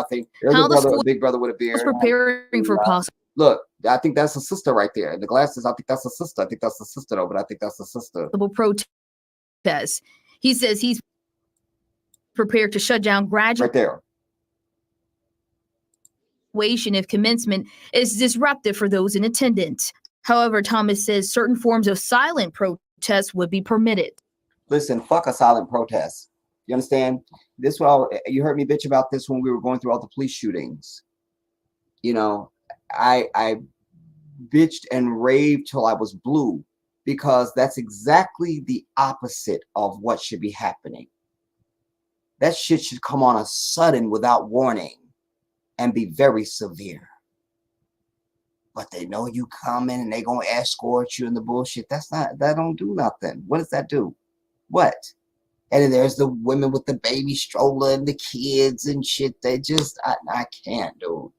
A: There's
J: how the
A: school, big brother with a beard.
J: Preparing for possible.
A: Look, I think that's a sister right there. The glasses, I think that's a sister. I think that's a sister though, but I think that's a sister.
J: Protest. He says he's prepared to shut down
A: right there.
J: If commencement is disruptive for those in attendance. However, Thomas says certain forms of silent protest protests would be permitted.
A: Listen, fuck a silent protest. You understand? This you heard me bitch about this when we were going through all the police shootings. You know, I bitched and raved till I was blue, because that's exactly the opposite of what should be happening. That shit should come on a sudden without warning and be very severe. But they know you coming and they gonna escort you in the bullshit. That don't do nothing. What does that do? What? And then there's the women with the baby stroller and the kids and shit. They just, I can't, dude.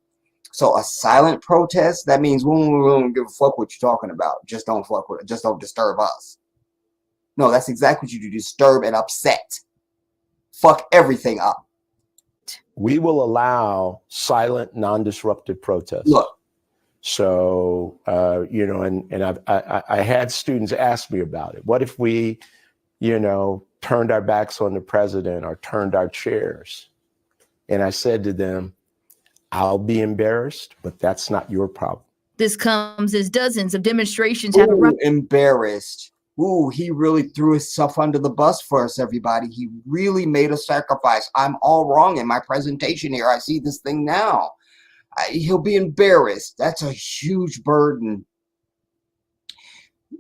A: So a silent protest, that means we don't give a fuck what you're talking about. Just don't fuck with it. Just don't disturb us. No, that's exactly what you do. Disturb and upset. Fuck everything up.
E: We will allow silent, non-disruptive protests.
A: Look.
E: So, you know, and I had students ask me about it. What if we, you know, turned our backs on the president or turned our chairs? And I said to them, I'll be embarrassed, but that's not your problem.
J: This comes as dozens of demonstrations have erupted.
A: Embarrassed. Ooh, he really threw himself under the bus for us, everybody. He really made a sacrifice. I'm all wrong in my presentation here. I see this thing now. He'll be embarrassed. That's a huge burden.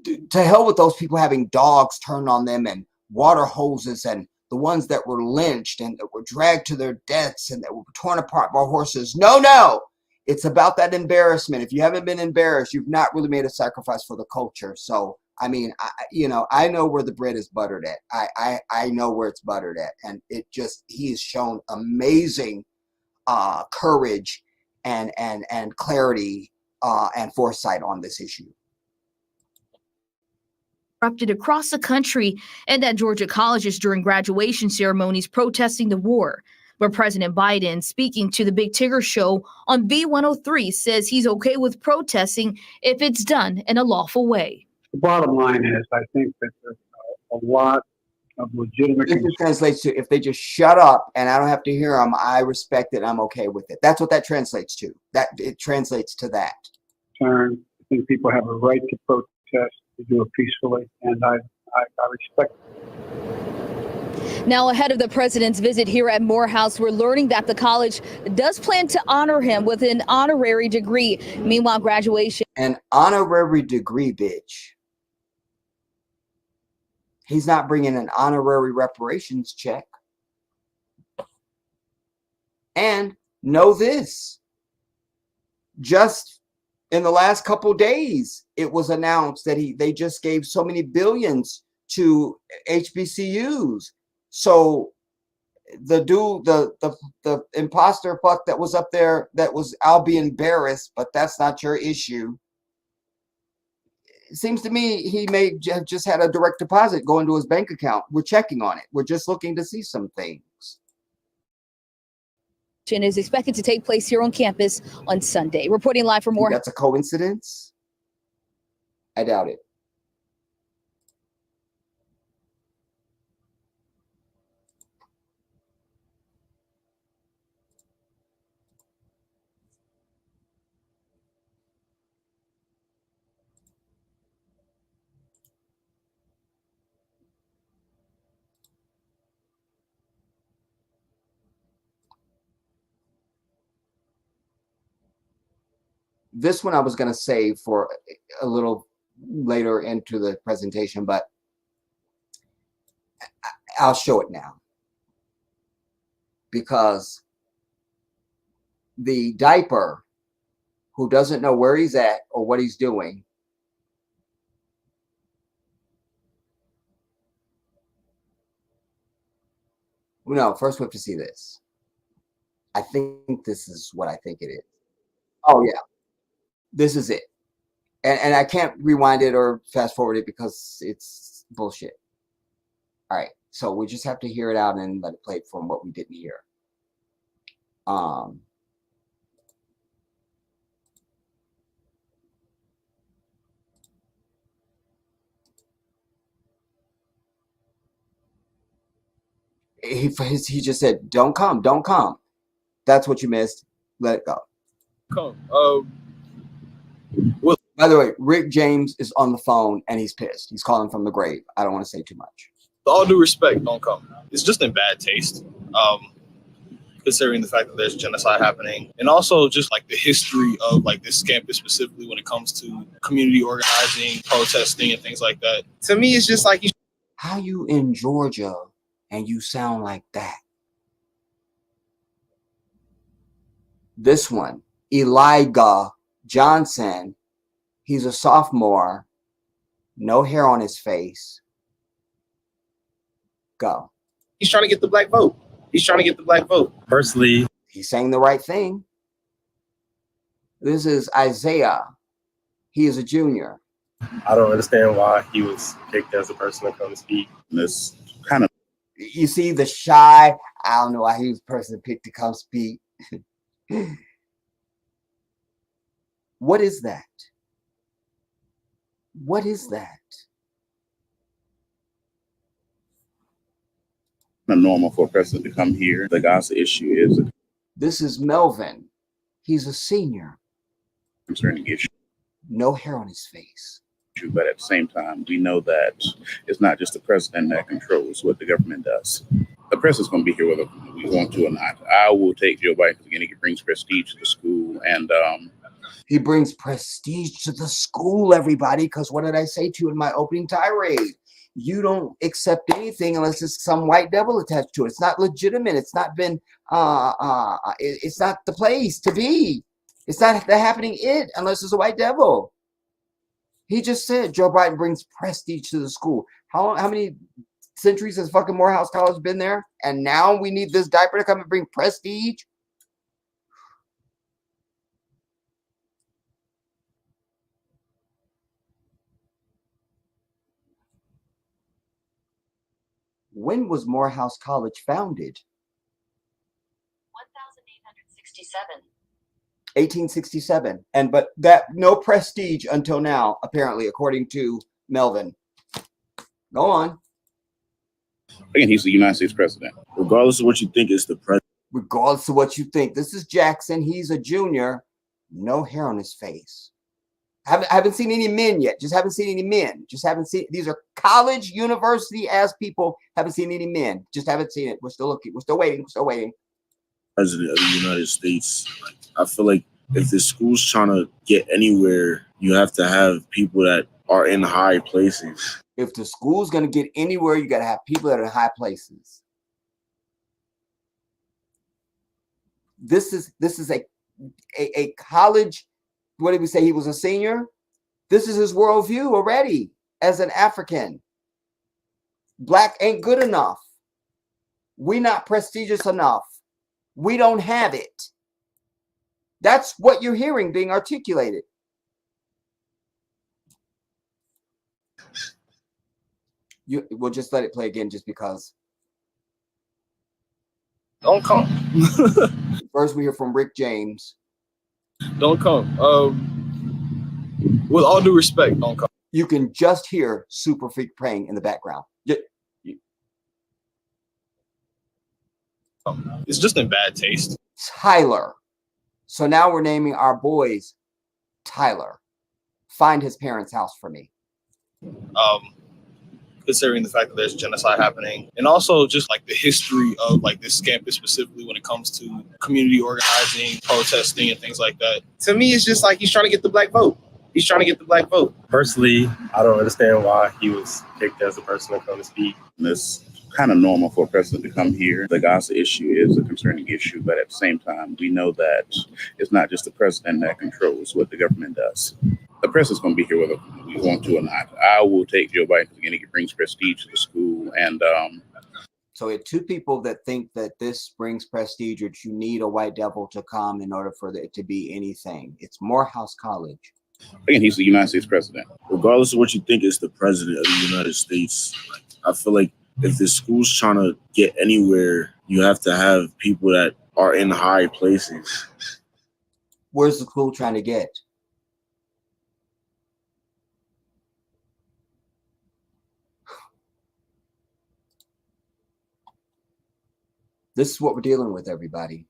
A: To hell with those people having dogs turned on them and water hoses, and the ones that were lynched and that were dragged to their deaths and that were torn apart by horses. No. It's about that embarrassment. If you haven't been embarrassed, you've not really made a sacrifice for the culture. So, I mean, I know where the bread is buttered at. I know where it's buttered at. And he has shown amazing courage and clarity and foresight on this issue.
J: Erupted across the country and at Georgia colleges during graduation ceremonies protesting the war. But President Biden, speaking to the Big Tigger Show on B103, says he's okay with protesting if it's done in a lawful way.
F: The bottom line is, I think that there's a lot of legitimate.
A: This translates to, if they just shut up and I don't have to hear them, I respect it. I'm okay with it. That's what that translates to. That it translates to that.
F: I think people have a right to protest, to do it peacefully, and I respect it.
J: Now, ahead of the president's visit here at Morehouse, we're learning that the college does plan to honor him with an honorary degree. Meanwhile, graduation.
A: An honorary degree, bitch. He's not bringing an honorary reparations check. And know this. Just in the last couple of days, it was announced that they just gave so many billions to HBCUs. So the dude, the imposter fuck that was up there, I'll be embarrassed, but that's not your issue. It seems to me he may have just had a direct deposit go into his bank account. We're checking on it. We're just looking to see some things.
J: Is expected to take place here on campus on Sunday. Reporting live for more.
A: That's a coincidence? I doubt it. This one I was going to save for a little later into the presentation, but I'll show it now. Because the diaper who doesn't know where he's at or what he's doing no, first we have to see this. I think this is what I think it is. Oh yeah. This is it. And I can't rewind it or fast forward it because it's bullshit. All right. So we just have to hear it out and let it play from what we didn't hear. He just said, don't come. That's what you missed. Let it go.
L: Come.
A: By the way, Rick James is on the phone and he's pissed. He's calling from the grave. I don't want to say too much.
L: With all due respect, don't come. It's just in bad taste. Considering the fact that there's genocide happening, and also just like the history of like this campus specifically when it comes to community organizing, protesting, and things like that. To me, it's just like
A: how you in Georgia and you sound like that. This one, Elijah Johnson, he's a sophomore, no hair on his face. Go.
L: He's trying to get the black vote. He's trying to get the black vote.
M: Personally,
A: he's saying the right thing. This is Isaiah. He is a junior.
M: I don't understand why he was picked as a person to come speak.
N: This kind of,
A: you see the shy, I don't know why he was the person picked to come speak. What is that? What is that?
N: not normal for a president to come here. The Gaza issue is a
A: This is Melvin. He's a senior.
N: concerning issue,
A: No hair on his face.
N: but at the same time, we know that it's not just the president that controls what the government does. The president's going to be here whether we want to or not. I will take Joe Biden because, again, he brings prestige to the school. And
A: he brings prestige to the school, everybody, because what did I say to you in my opening tirade? You don't accept anything unless it's some white devil attached to it. It's not legitimate. It's not been, it's not the place to be. It's not the happening unless it's a white devil. He just said Joe Biden brings prestige to the school. How many centuries has fucking Morehouse College been there? And now we need this diaper to come and bring prestige? When was Morehouse College founded?
O: 1867.
A: 1867. But that no prestige until now, apparently, according to Melvin. Go on.
N: again, he's the United States president.
M: Regardless of what you think is the president.
A: Regardless of what you think. This is Jackson. He's a junior. No hair on his face. I haven't seen any men yet. Just haven't seen any men. Just haven't seen. These are college, university ass people. Haven't seen any men. Just haven't seen it. We're still looking. We're still waiting. We're still waiting.
M: President of the United States. I feel like if the school's trying to get anywhere, you have to have people that are in high places.
A: If the school's going to get anywhere, you got to have people that are in high places. This is a college. What did we say? He was a senior. This is his worldview already as an African. Black ain't good enough. We not prestigious enough. We don't have it. That's what you're hearing being articulated. We'll just let it play again just because.
L: Don't come.
A: First, we hear from Rick James.
L: Don't come. With all due respect, don't come.
A: You can just hear Super Freak praying in the background.
L: It's just in bad taste.
A: Tyler. So now we're naming our boys Tyler. Find his parents' house for me.
L: Considering the fact that there's genocide happening, and also just like the history of like this campus specifically when it comes to community organizing, protesting, and things like that. To me, it's just like he's trying to get the black vote. He's trying to get the black vote.
M: Personally, I don't understand why he was picked as a person to come speak.
N: It's kind of normal for a president to come here. The Gaza issue is a concerning issue, but at the same time, we know that it's not just the president that controls what the government does. The president's going to be here whether we want to or not. I will take Joe Biden because, again, he brings prestige to the school. And
A: so we had two people that think that this brings prestige, or you need a white devil to come in order for it to be anything. It's Morehouse College.
N: Again, he's the United States president.
M: Regardless of what you think is the president of the United States, I feel like if the school's trying to get anywhere, you have to have people that are in high places.
A: Where's the school trying to get? This is what we're dealing with, everybody.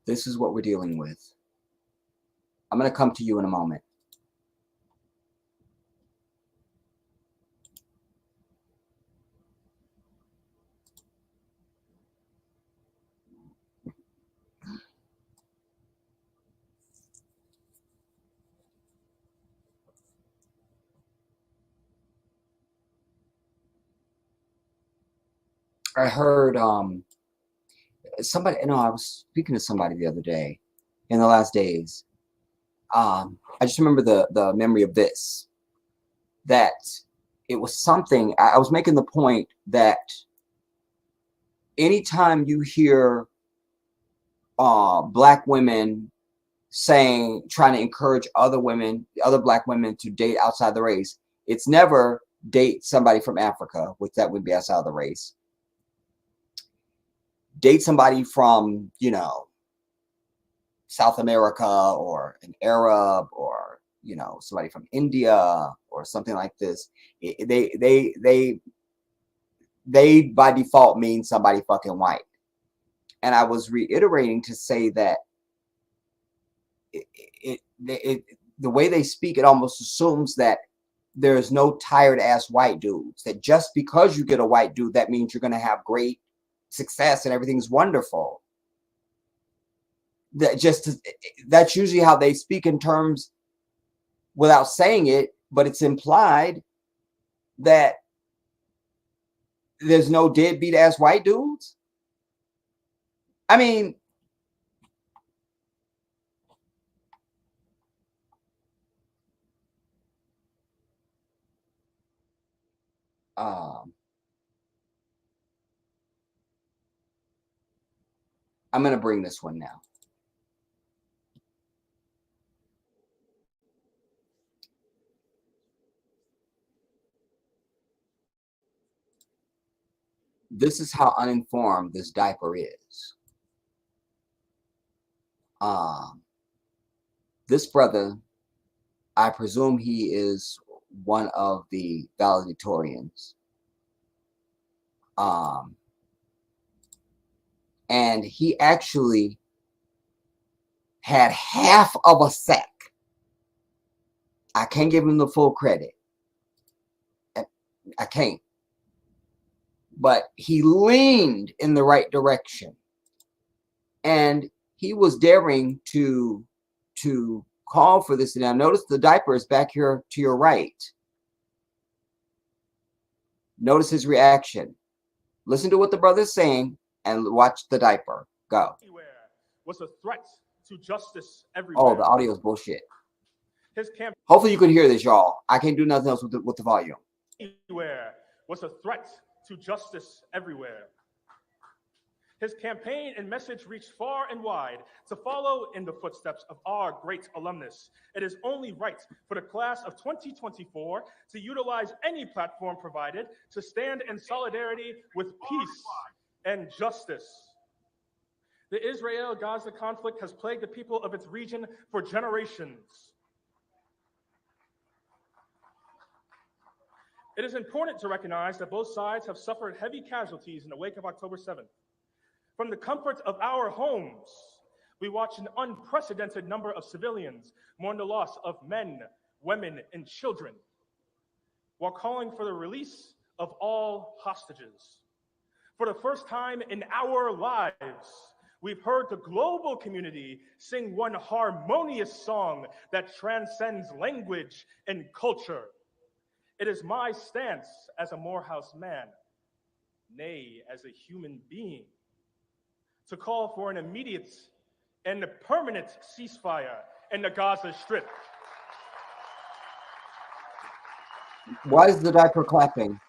A: This is what we're dealing with. I'm going to come to you in a moment. I heard somebody, no, I was speaking to somebody the other day in the last days. I just remember the memory of this, that it was something, I was making the point that anytime you hear black women trying to encourage other black women to date outside the race, it's never date somebody from Africa, which that would be outside of the race. Date somebody from, you know, South America, or an Arab, or, you know, somebody from India or something like this. They by default mean somebody fucking white. And I was reiterating to say that the way they speak, it almost assumes that there's no tired ass white dudes, that just because you get a white dude, that means you're going to have great success and everything's wonderful. That's usually how they speak in terms, without saying it, but it's implied that there's no deadbeat ass white dudes. I mean, I'm going to bring this one now. This is how uninformed this diaper is. This brother, I presume he is one of the valedictorians. And he actually had half of a sack. I can't give him the full credit. I can't. But he leaned in the right direction. And he was daring to call for this. Now notice the diaper is back here to your right. Notice his reaction. Listen to what the brother's saying and watch the diaper. Go.
O: Was a threat to justice everywhere.
A: Oh, the audio is bullshit.
O: His campaign
A: Hopefully you can hear this, y'all. I can't do nothing else with the volume.
O: Was a threat to justice everywhere. His campaign and message reached far and wide to follow in the footsteps of our great alumnus. It is only right for the class of 2024 to utilize any platform provided to stand in solidarity with peace and justice. The Israel-Gaza conflict has plagued the people of its region for generations. It is important to recognize that both sides have suffered heavy casualties in the wake of October 7th. From the comfort of our homes, we watch an unprecedented number of civilians mourn the loss of men, women, and children, while calling for the release of all hostages. For the first time in our lives, we've heard the global community sing one harmonious song that transcends language and culture. It is my stance as a Morehouse man, nay, as a human being, to call for an immediate and permanent ceasefire in the Gaza Strip.
A: Why is the diaper clapping?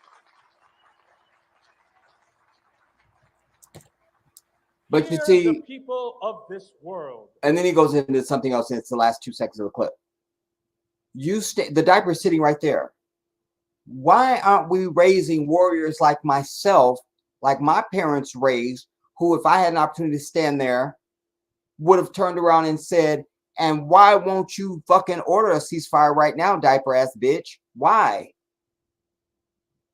A: But you see,
O: the people of this world.
A: And then he goes into something else, and it's the last 2 seconds of the clip. The diaper is sitting right there. Why aren't we raising warriors like myself, like my parents raised, who, if I had an opportunity to stand there, would have turned around and said, and why won't you fucking order a ceasefire right now, diaper ass bitch? Why?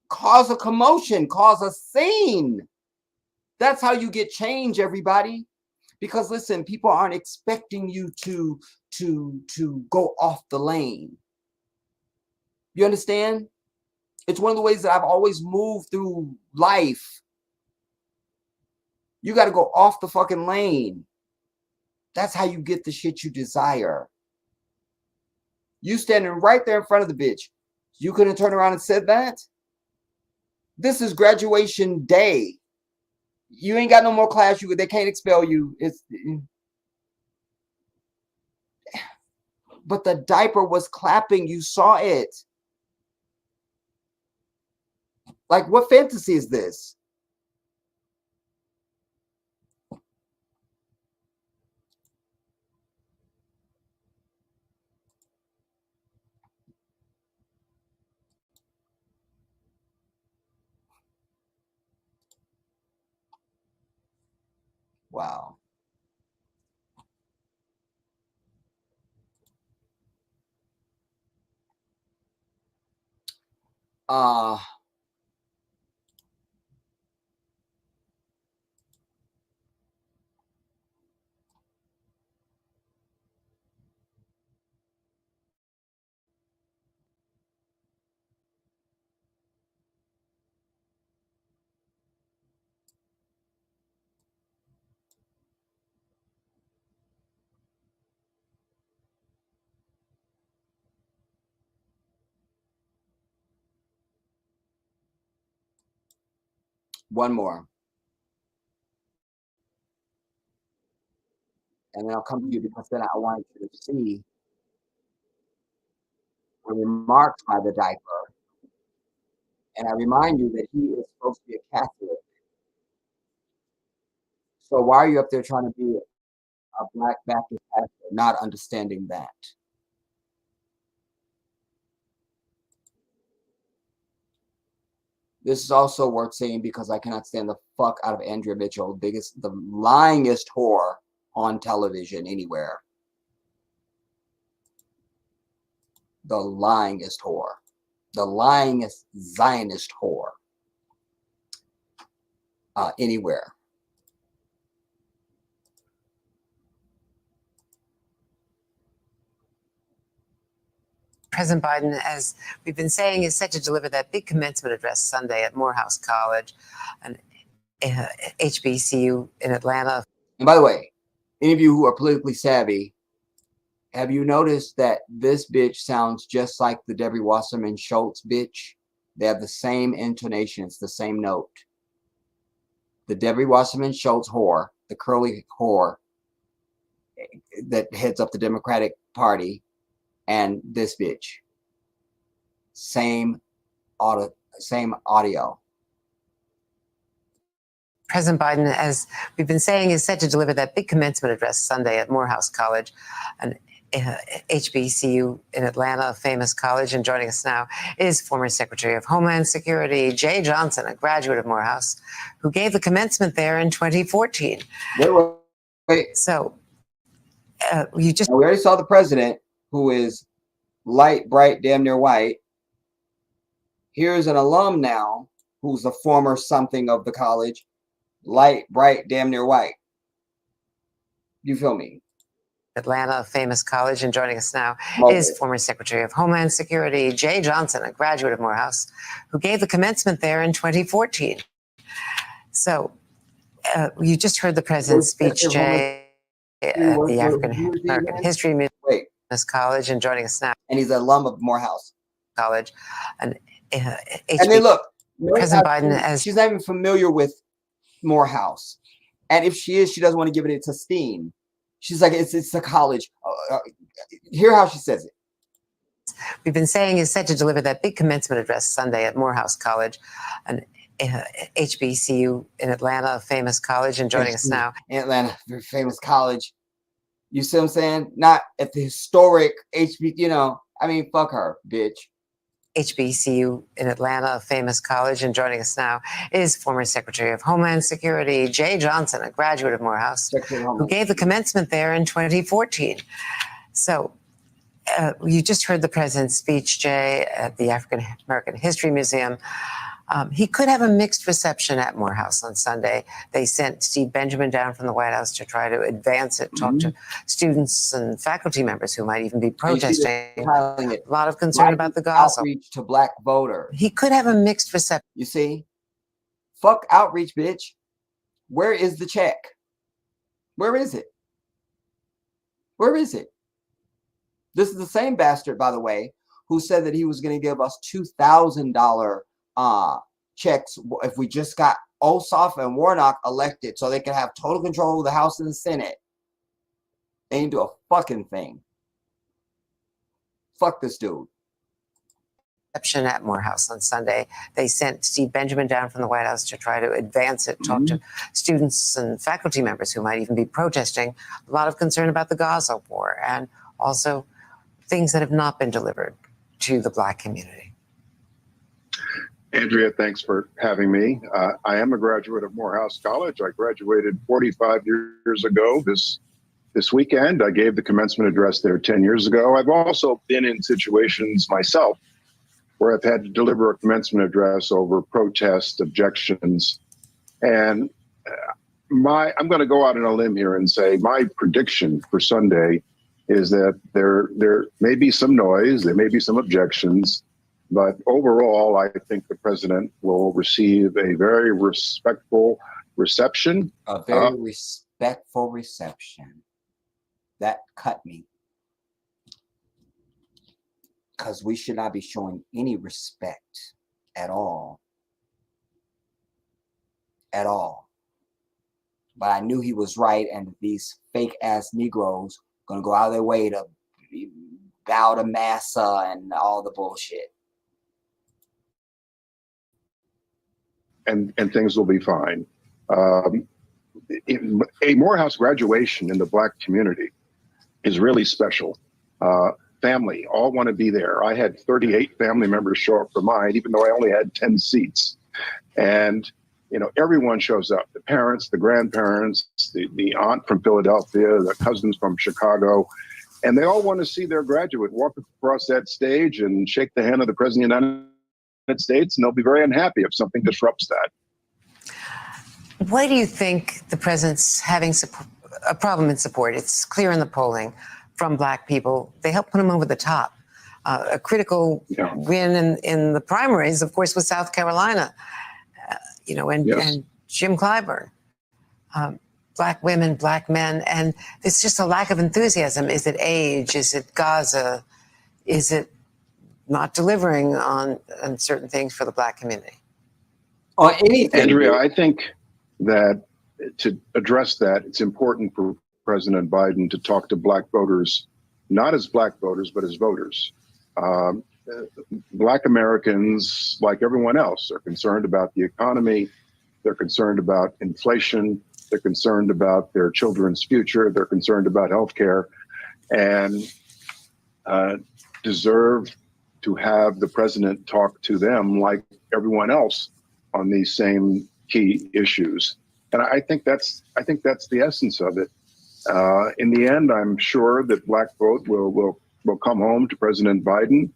A: Cause a commotion, cause a scene. That's how you get change, everybody. Because listen, people aren't expecting you to go off the lane. You understand? It's one of the ways that I've always moved through life. You got to go off the fucking lane. That's how you get the shit you desire. You standing right there in front of the bitch. You couldn't turn around and said that? This is graduation day. You ain't got no more class. They can't expel you. But the diaper was clapping. You saw it. Like, what fantasy is this? Wow. One more. And then I'll come to you because then I want you to see the remarks by the diaper. And I remind you that he is supposed to be a Catholic. So why are you up there trying to be a Black Baptist pastor, not understanding that? This is also worth saying because I cannot stand the fuck out of Andrea Mitchell, the lyingest whore on television anywhere. The lyingest whore. The lyingest Zionist whore. Anywhere.
P: President Biden, as we've been saying, is set to deliver that big commencement address Sunday at Morehouse College, an HBCU in Atlanta.
A: And by the way, any of you who are politically savvy, have you noticed that this bitch sounds just like the Debbie Wasserman Schultz bitch? They have the same intonation. It's the same note. The Debbie Wasserman Schultz whore, the curly whore that heads up the Democratic Party, and this bitch. Same audio.
P: President Biden, as we've been saying, is set to deliver that big commencement address Sunday at Morehouse College, an HBCU in Atlanta, a famous college. And joining us now is former Secretary of Homeland Security, Jay Johnson, a graduate of Morehouse, who gave the commencement there in 2014.
A: Wait.
P: So
A: we already saw the president, who is light, bright, damn near white. Here's an alum now, who's a former something of the college, light, bright, damn near white. You feel me?
P: Atlanta, a famous college. And joining us now is former Secretary of Homeland Security, Jay Johnson, a graduate of Morehouse, who gave the commencement there in 2014. So you just heard the president's speech, Jay, at the African American History Museum College. And joining us now.
A: And he's an alum of Morehouse
P: College. And
A: then look,
P: President Biden, as
A: she's not even familiar with Morehouse. And if she is, she doesn't want to give it to Steen. She's like, it's a college. Hear how she says it.
P: We've been saying is set to deliver that big commencement address Sunday at Morehouse College, an HBCU in Atlanta, a famous college. And joining us now.
A: In Atlanta, very famous college. You see what I'm saying? Not at the historic fuck her, bitch.
P: HBCU in Atlanta, a famous college. And joining us now is former Secretary of Homeland Security, Jay Johnson, a graduate of Morehouse, who gave the commencement there in 2014. So you just heard the president's speech, Jay, at the African American History Museum He could have a mixed reception at Morehouse on Sunday. They sent Steve Benjamin down from the White House to try to advance it, talk to students and faculty members who might even be protesting. A lot of concern about the Gaza.
A: Outreach to black voters.
P: He could have a mixed reception.
A: You see? Fuck outreach, bitch. Where is the check? Where is it? Where is it? This is the same bastard, by the way, who said that he was going to give us $2,000 checks if we just got Ossoff and Warnock elected so they can have total control of the House and the Senate. They ain't do a fucking thing. Fuck this dude.
P: At Morehouse on Sunday. They sent Steve Benjamin down from the White House to try to advance it, talk to students and faculty members who might even be protesting. A lot of concern about the Gaza war and also things that have not been delivered to the Black community.
Q: Andrea, thanks for having me. I am a graduate of Morehouse College. I graduated 45 years ago this weekend. I gave the commencement address there 10 years ago. I've also been in situations myself where I've had to deliver a commencement address over protest, objections. And I'm going to go out on a limb here and say my prediction for Sunday is that there may be some noise, there may be some objections, but overall, I think the president will receive a very respectful reception.
A: A very respectful reception. That cut me. Because we should not be showing any respect at all. At all. But I knew he was right, and these fake ass Negroes going to go out of their way to bow to massa and all the bullshit.
Q: And things will be fine. A Morehouse graduation in the Black community is really special. Family all want to be there. I had 38 family members show up for mine, even though I only had 10 seats. And, you know, everyone shows up, the parents, the grandparents, the aunt from Philadelphia, the cousins from Chicago, and they all want to see their graduate walk across that stage and shake the hand of the president of the United States, and they'll be very unhappy if something disrupts that.
P: Why do you think the president's having a problem in support? It's clear in the polling from Black people. They helped put him over the top. A critical win in the primaries, of course, with South Carolina, and Jim Clyburn. Black women, Black men, and it's just a lack of enthusiasm. Is it age? Is it Gaza? Is it not delivering on certain things for the Black community?
A: Or anything.
Q: Andrea, I think that to address that, it's important for President Biden to talk to Black voters, not as Black voters, but as voters. Black Americans, like everyone else, are concerned about the economy. They're concerned about inflation. They're concerned about their children's future. They're concerned about healthcare, and deserve to have the president talk to them like everyone else on these same key issues. And I think that's the essence of it. In the end, I'm sure that Black vote will come home to President Biden.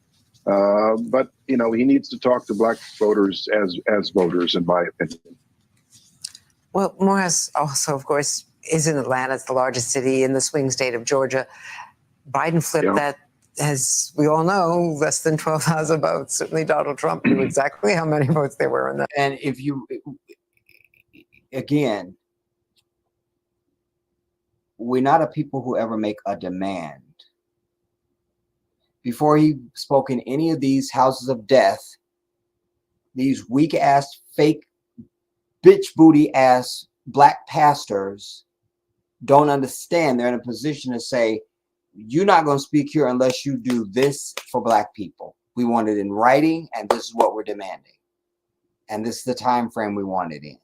Q: But he needs to talk to Black voters as voters, in my opinion.
P: Well, Morehouse also, of course, is in Atlanta. It's the largest city in the swing state of Georgia. Biden flipped that, as we all know, less than 12,000 votes. Certainly Donald Trump knew exactly how many votes there were in that.
A: And if you, again, we're not a people who ever make a demand. Before he spoke in any of these houses of death, these weak-ass, fake, bitch booty-ass Black pastors don't understand. They're in a position to say, you're not going to speak here unless you do this for Black people. We want it in writing, and this is what we're demanding. And this is the time frame we want it in.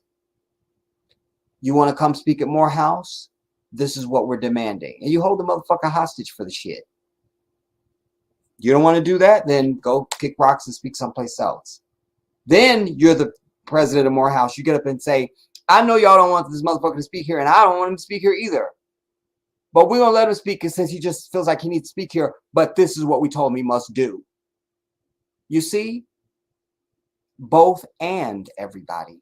A: You want to come speak at Morehouse? This is what we're demanding. And you hold the motherfucker hostage for the shit. You don't want to do that? Then go kick rocks and speak someplace else. Then you're the president of Morehouse. You get up and say, I know y'all don't want this motherfucker to speak here, and I don't want him to speak here either. But we're going to let him speak since he just feels like he needs to speak here. But this is what we told him he must do. You see? both and everybody.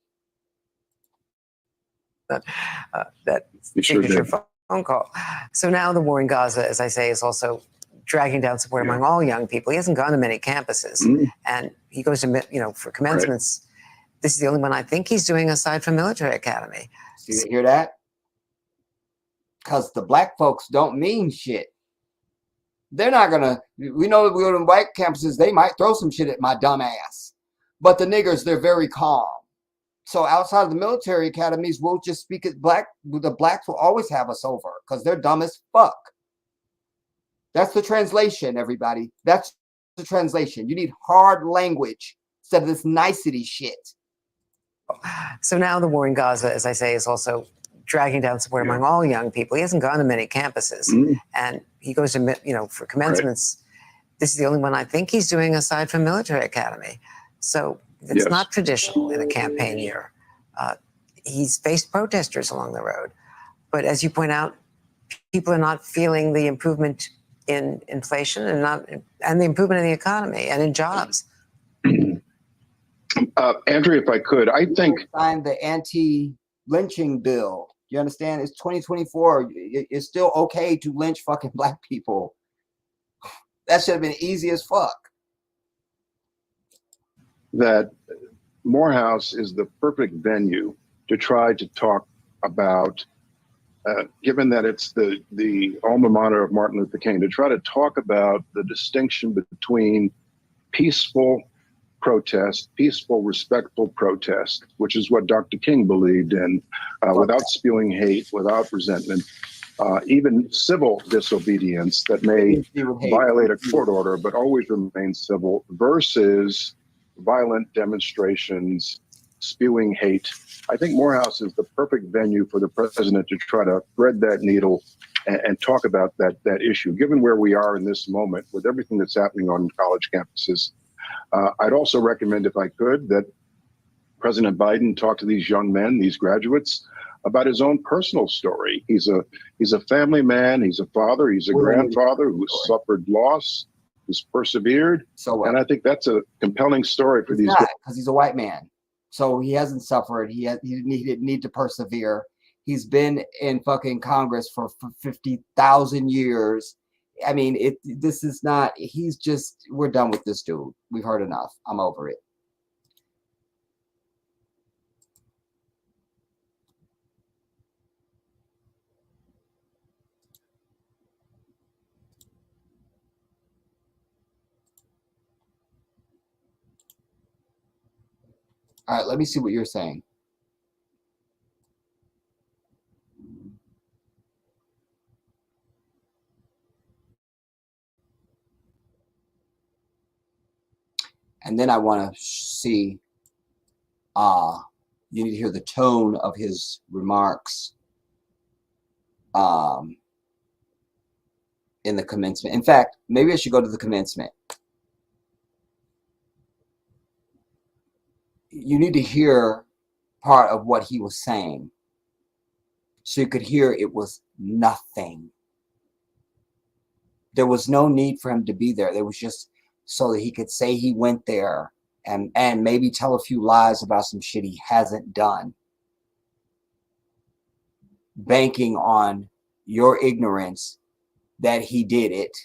P: That signature phone call. So now the war in Gaza, as I say, is also dragging down support among all young people. He hasn't gone to many campuses, and he goes to, for commencements. Right. This is the only one I think he's doing aside from military academy.
A: You hear that? Because the black folks don't mean shit. They're not gonna. We know that we go to white campuses, they might throw some shit at my dumb ass, but the niggers, they're very calm. So outside of the military academies, we'll just speak at black. The blacks will always have us over because they're dumb as fuck. That's the translation, everybody. That's the translation. You need hard language instead of this nicety shit.
P: So now the war in Gaza, as I say, is also dragging down support among all young people. He hasn't gone to many campuses, and he goes to, for commencements. Right. This is the only one I think he's doing aside from military academy. So it's not traditional in a campaign year. He's faced protesters along the road, but as you point out, people are not feeling the improvement in inflation and the improvement in the economy and in jobs.
Q: Andrea, if I could, I think
A: signed the anti-lynching bill. You understand? It's 2024. It's still okay to lynch fucking black people. That should have been easy as fuck.
Q: That Morehouse is the perfect venue to try to talk about, given that it's the alma mater of Martin Luther King, to try to talk about the distinction between peaceful protest, peaceful, respectful protest, which is what Dr. King believed in, without spewing hate, without resentment, even civil disobedience that may violate a court order, but always remain civil, versus violent demonstrations, spewing hate. I think Morehouse is the perfect venue for the president to try to thread that needle and talk about that issue. Given where we are in this moment with everything that's happening on college campuses, I'd also recommend, if I could, that President Biden talk to these young men, these graduates, about his own personal story. He's a family man. He's a father. He's a grandfather who suffered loss, who's persevered. And I think that's a compelling story for these guys.
A: Because he's a white man. So he hasn't suffered. He didn't need to persevere. He's been in fucking Congress for 50,000 years. I mean, this is not, we're done with this dude. We've heard enough. I'm over it. All right, let me see what you're saying. And then I want to see, you need to hear the tone of his remarks in the commencement. In fact, maybe I should go to the commencement. You need to hear part of what he was saying. So you could hear it was nothing. There was no need for him to be there. There was just so that he could say he went there and maybe tell a few lies about some shit he hasn't done. Banking on your ignorance that he did it,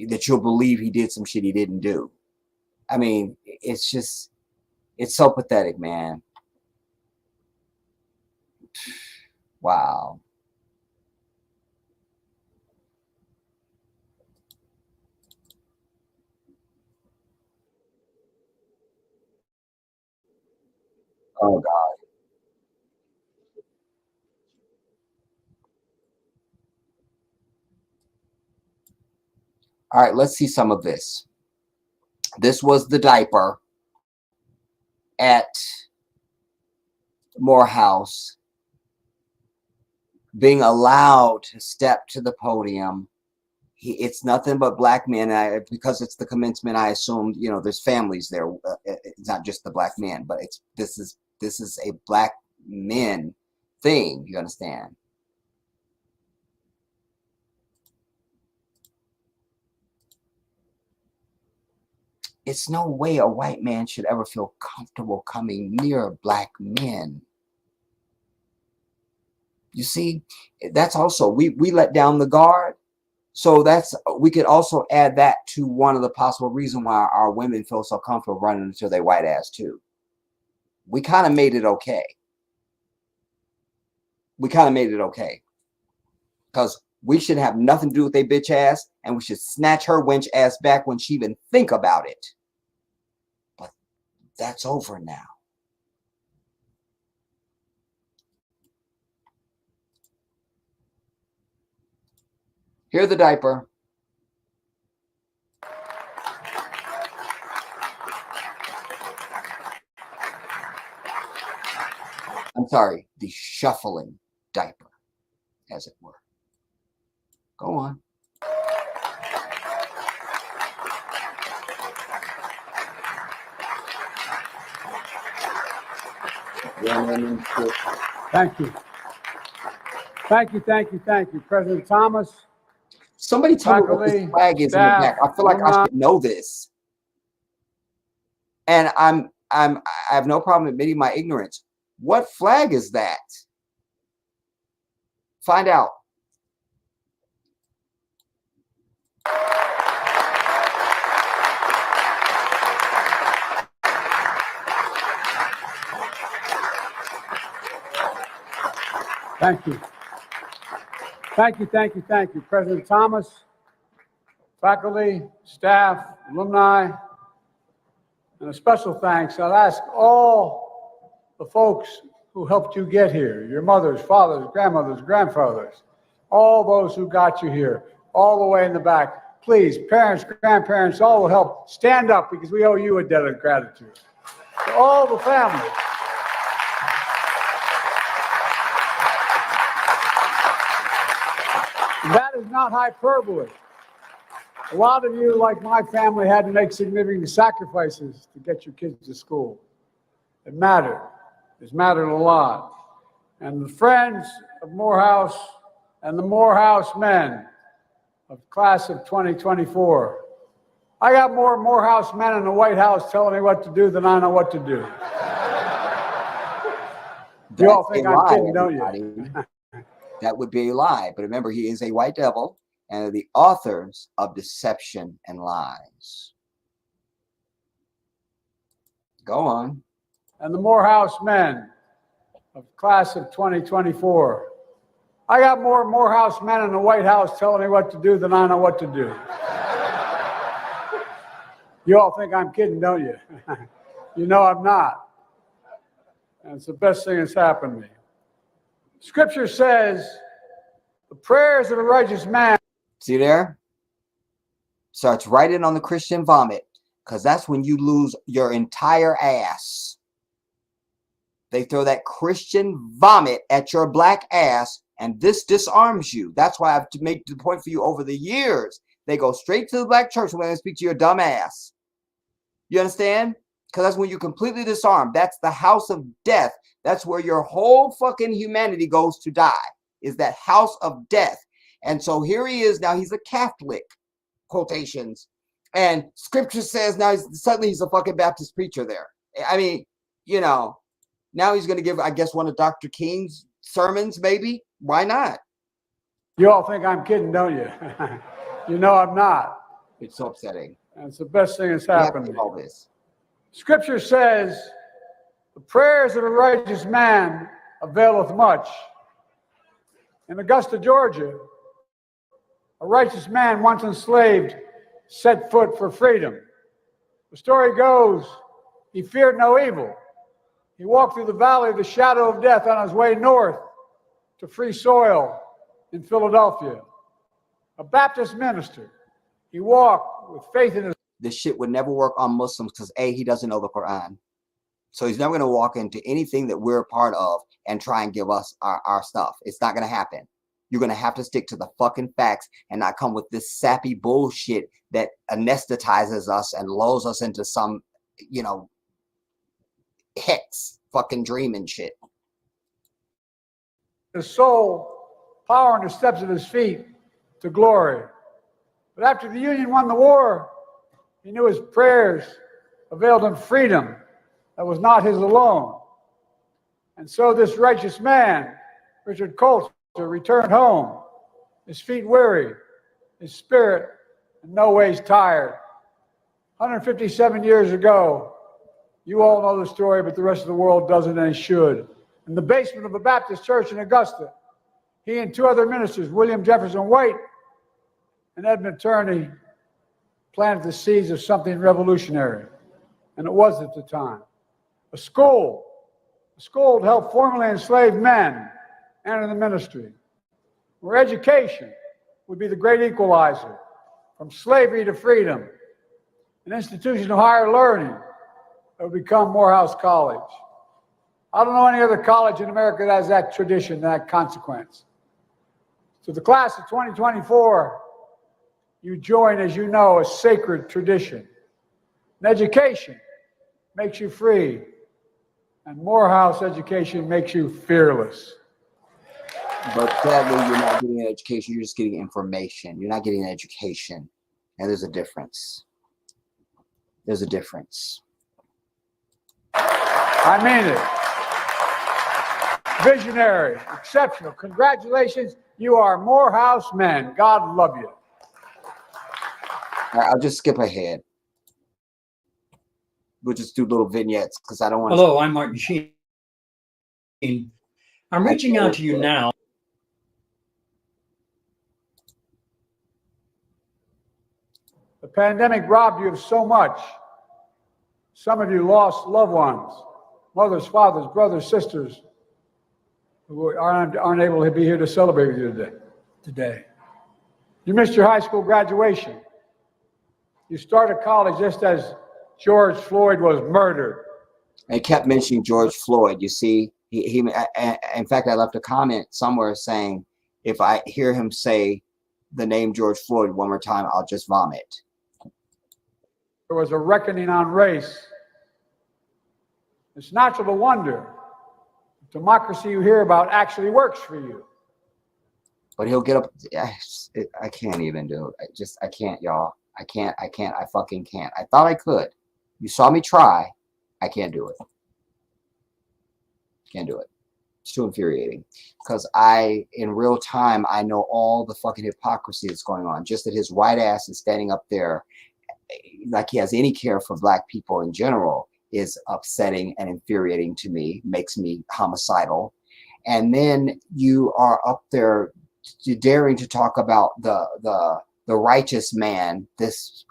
A: that you'll believe he did some shit he didn't do. I mean, it's so pathetic, man. Wow. Oh, God. All right, let's see some of this. This was the diaper at Morehouse being allowed to step to the podium. It's nothing but black men. Because it's the commencement, I assumed, there's families there. It's not just the black men, but this is a black men thing. You understand? It's no way a white man should ever feel comfortable coming near black men. You see, that's also, we let down the guard. So we could also add that to one of the possible reasons why our women feel so comfortable running into their white ass too. We kind of made it okay. Because we should have nothing to do with their bitch ass, and we should snatch her wench ass back when she even think about it. But that's over now. Here's the diaper. I'm sorry, the shuffling diaper, as it were. Go on.
R: Thank you. Thank you, President Thomas.
A: Somebody tell me what this flag is in the back. I feel like I should know this. And I have no problem admitting my ignorance. What flag is that? Find out.
R: Thank you. Thank you, President Thomas, faculty, staff, alumni, and a special thanks. I'll ask all the folks who helped you get here, your mothers, fathers, grandmothers, grandfathers, all those who got you here, all the way in the back. Please, parents, grandparents, all will help. Stand up because we owe you a debt of gratitude. To all the families. That is not hyperbole. A lot of you, like my family, had to make significant sacrifices to get your kids to school. It mattered. It's mattered a lot. And the friends of Morehouse and the Morehouse men of class of 2024, I got more Morehouse men in the White House telling me what to do than I know what to do. You all think I'm kidding, don't you?
A: That would be a lie. But remember, he is a white devil and the authors of deception and lies. Go on.
R: And the Morehouse men of class of 2024. I got more Morehouse men in the White House telling me what to do than I know what to do. You all think I'm kidding, don't you? You know I'm not. And it's the best thing that's happened to me. Scripture says, the prayers of a righteous man.
A: See there? Starts right in on the Christian vomit, because that's when you lose your entire ass. They throw that Christian vomit at your black ass, and this disarms you. That's why I've made the point for you over the years. They go straight to the black church when they speak to your dumb ass. You understand? Because that's when you completely disarmed. That's the house of death. That's where your whole fucking humanity goes to die, is that house of death. And so here he is now. He's a Catholic, quotations. And scripture says now suddenly he's a fucking Baptist preacher there. I mean, you know, now he's going to give, I guess, one of Dr. King's sermons, maybe. Why not?
R: You all think I'm kidding, don't you? You know I'm not.
A: It's so upsetting.
R: And it's the best thing that's happened to me.
A: All this.
R: Scripture says, the prayers of a righteous man availeth much. In Augusta, Georgia, a righteous man once enslaved set foot for freedom. The story goes, he feared no evil. He walked through the valley of the shadow of death on his way north to free soil in Philadelphia. A Baptist minister, he walked with faith in his.
A: This shit would never work on Muslims because A, he doesn't know the Quran. So he's never going to walk into anything that we're a part of and try and give us our stuff. It's not going to happen. You're going to have to stick to the fucking facts and not come with this sappy bullshit that anesthetizes us and lulls us into some, you know, hex fucking dream and shit.
R: His soul, power in the steps of his feet to glory. But after the Union won the war, He knew his prayers availed him freedom that was not his alone. And so this righteous man, Richard Coulter, returned home, his feet weary, his spirit in no ways tired. 157 years ago, you all know the story, but the rest of the world doesn't and should. In the basement of a Baptist church in Augusta, he and two other ministers, William Jefferson White and Edmund Turney, planted the seeds of something revolutionary. And it was at the time. A school to help formerly enslaved men enter the ministry, where education would be the great equalizer from slavery to freedom, an institution of higher learning that would become Morehouse College. I don't know any other college in America that has that tradition, that consequence. So the class of 2024, you join, as you know, a sacred tradition. And education makes you free, and Morehouse education makes you fearless.
A: But sadly, you're not getting an education, you're just getting information. You're not getting an education. And there's a difference. There's a difference.
R: I mean it. Visionary, exceptional. Congratulations. You are Morehouse men. God love you.
A: All right, I'll just skip ahead. We'll just do little vignettes because I don't want to.
S: Hello, I'm Martin Sheen. I'm reaching out to you now.
R: The pandemic robbed you of so much. Some of you lost loved ones, mothers, fathers, brothers, sisters, who aren't able to be here to celebrate with you today. You missed your high school graduation. You started college just as George Floyd was murdered.
A: I kept mentioning George Floyd. You see, in fact, I left a comment somewhere saying, if I hear him say the name George Floyd one more time, I'll just vomit.
R: There was a reckoning on race. It's natural to wonder if democracy you hear about actually works for you.
A: But he'll get up. I can't even do it. I can't, y'all. I can't. I fucking can't. I thought I could. You saw me try. I can't do it. Can't do it. It's too infuriating. Because in real time, I know all the fucking hypocrisy that's going on. Just that his white ass is standing up there like he has any care for black people in general is upsetting and infuriating to me, makes me homicidal. And then you are up there daring to talk about the righteous man, this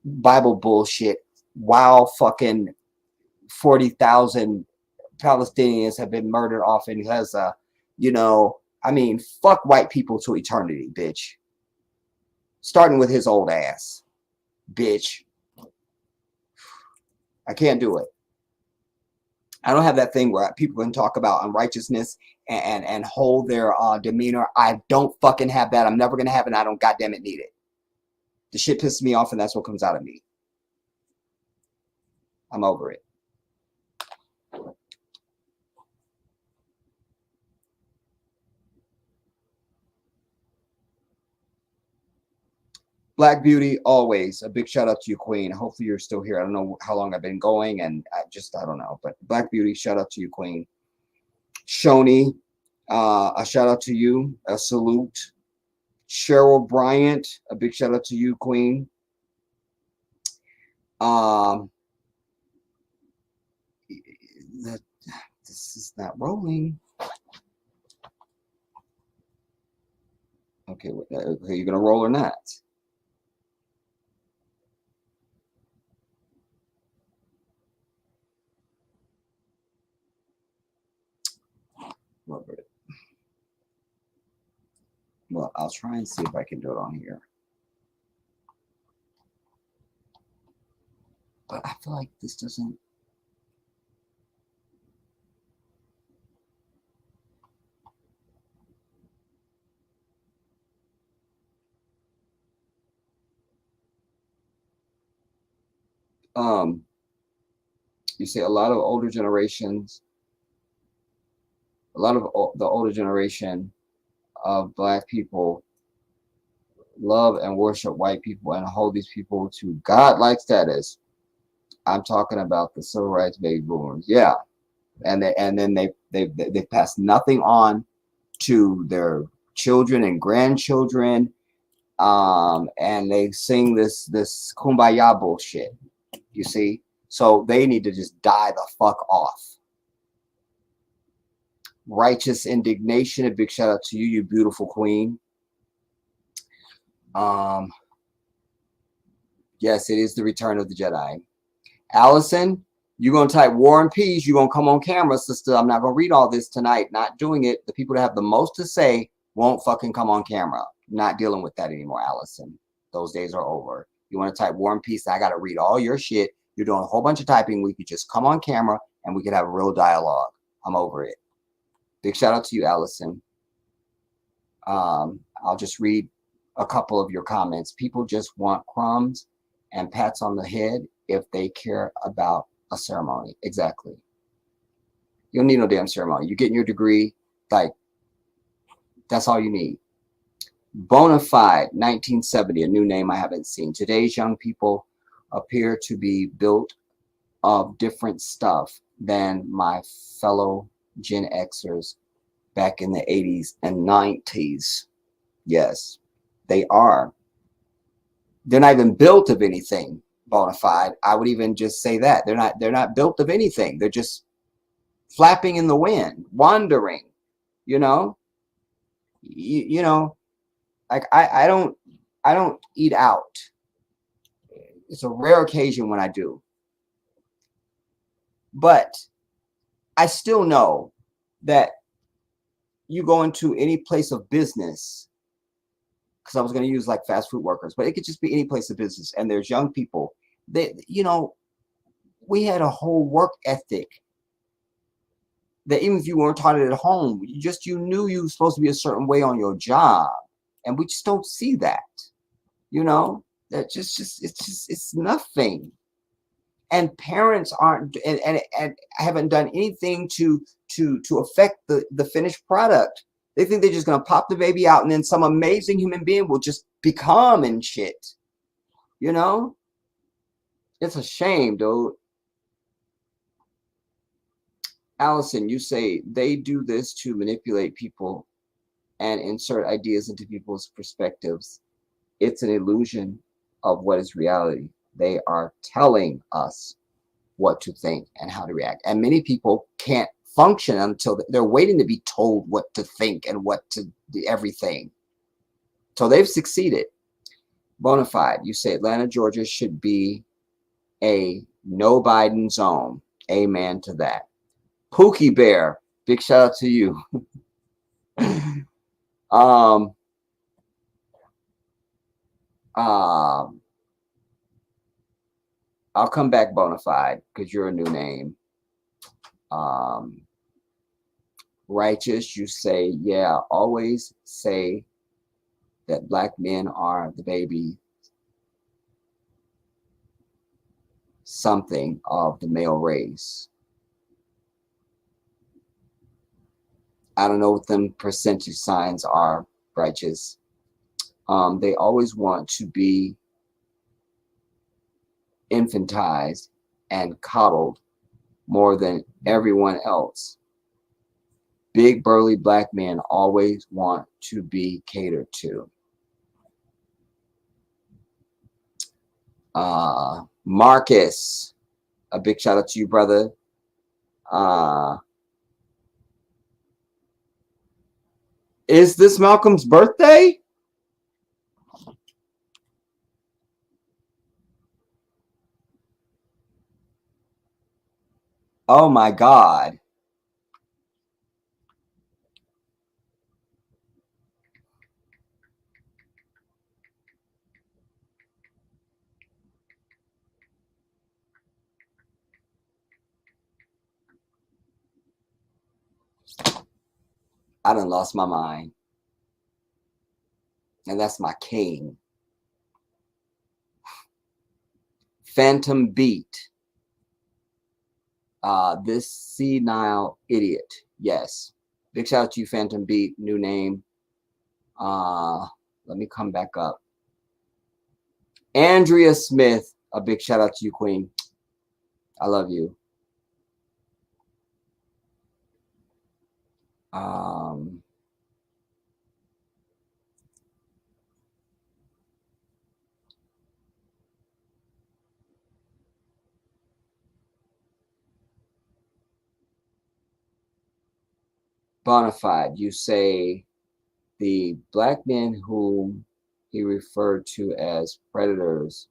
A: Bible bullshit, while fucking 40,000 Palestinians have been murdered off in Gaza. I mean, fuck white people to eternity, bitch. Starting with his old ass, bitch. I can't do it. I don't have that thing where people can talk about unrighteousness and hold their demeanor. I don't fucking have that. I'm never going to have it. And I don't goddamn it need it. The shit pisses me off and that's what comes out of me. I'm over it. Black Beauty, always a big shout out to you, Queen. Hopefully you're still here. I don't know how long I've been going, and I don't know. But Black Beauty, shout out to you, Queen. Shoni, a shout out to you. A salute. Cheryl Bryant, a big shout out to you, Queen. This is not rolling. Okay, are you gonna roll or not? Well, I'll try and see if I can do it on here. But I feel like this doesn't. You see a lot of older generations, the older generation of black people love and worship white people and hold these people to godlike status. I'm talking about the civil rights baby boomers. Yeah. And then they pass nothing on to their children and grandchildren. And they sing this kumbaya bullshit. You see? So they need to just die the fuck off. Righteous indignation. A big shout out to you, you beautiful queen. Yes, it is the return of the Jedi. Allison, you're going to type War and Peace. You're going to come on camera, sister. I'm not going to read all this tonight. Not doing it. The people that have the most to say won't fucking come on camera. Not dealing with that anymore, Allison. Those days are over. You want to type War and Peace, I got to read all your shit. You're doing a whole bunch of typing. We could just come on camera and we could have a real dialogue. I'm over it. Big shout out to you, Allison. I'll just read a couple of your comments. People just want crumbs and pats on the head if they care about a ceremony. Exactly. You don't need no damn ceremony. You're getting your degree. Like, that's all you need. Bonafide 1970, a new name I haven't seen. Today's young people appear to be built of different stuff than my fellow Gen Xers back in the 80s and 90s. Yes, they are. They're not even built of anything, Bonafide. I would even just say that. They're not built of anything. They're just flapping in the wind, wandering, you know? You know, like I don't eat out. It's a rare occasion when I do. But I still know that you go into any place of business, because I was going to use like fast food workers, but it could just be any place of business. And there's young people. You know, we had a whole work ethic that even if you weren't taught it at home, you knew you were supposed to be a certain way on your job. And we just don't see that. You know, that it's nothing. And parents aren't and haven't done anything to affect the finished product. They think they're just gonna pop the baby out and then some amazing human being will just become and shit. You know? It's a shame, dude. Allison, you say they do this to manipulate people and insert ideas into people's perspectives. It's an illusion of what is reality. They are telling us what to think and how to react. And many people can't function until they're waiting to be told what to think and what to do everything. So they've succeeded. Bonafide, you say Atlanta, Georgia should be a no Biden zone. Amen to that. Pookie Bear, big shout out to you. I'll come back, Bonafide, because you're a new name. Righteous, you say, yeah, always say that black men are the baby something of the male race. I don't know what them percentage signs are, Righteous. They always want to be infantized and coddled more than everyone else. Big burly black men always want to be catered to. Marcus, a big shout out to you, brother. Is this Malcolm's birthday? Oh my God. I done lost my mind. And that's my king. Phantom Beat. This senile idiot. Yes. Big shout out to you, Phantom Beat. New name. Let me come back up. Andrea Smith, a big shout out to you, Queen. I love you. Bonafide, you say the black men whom he referred to as predators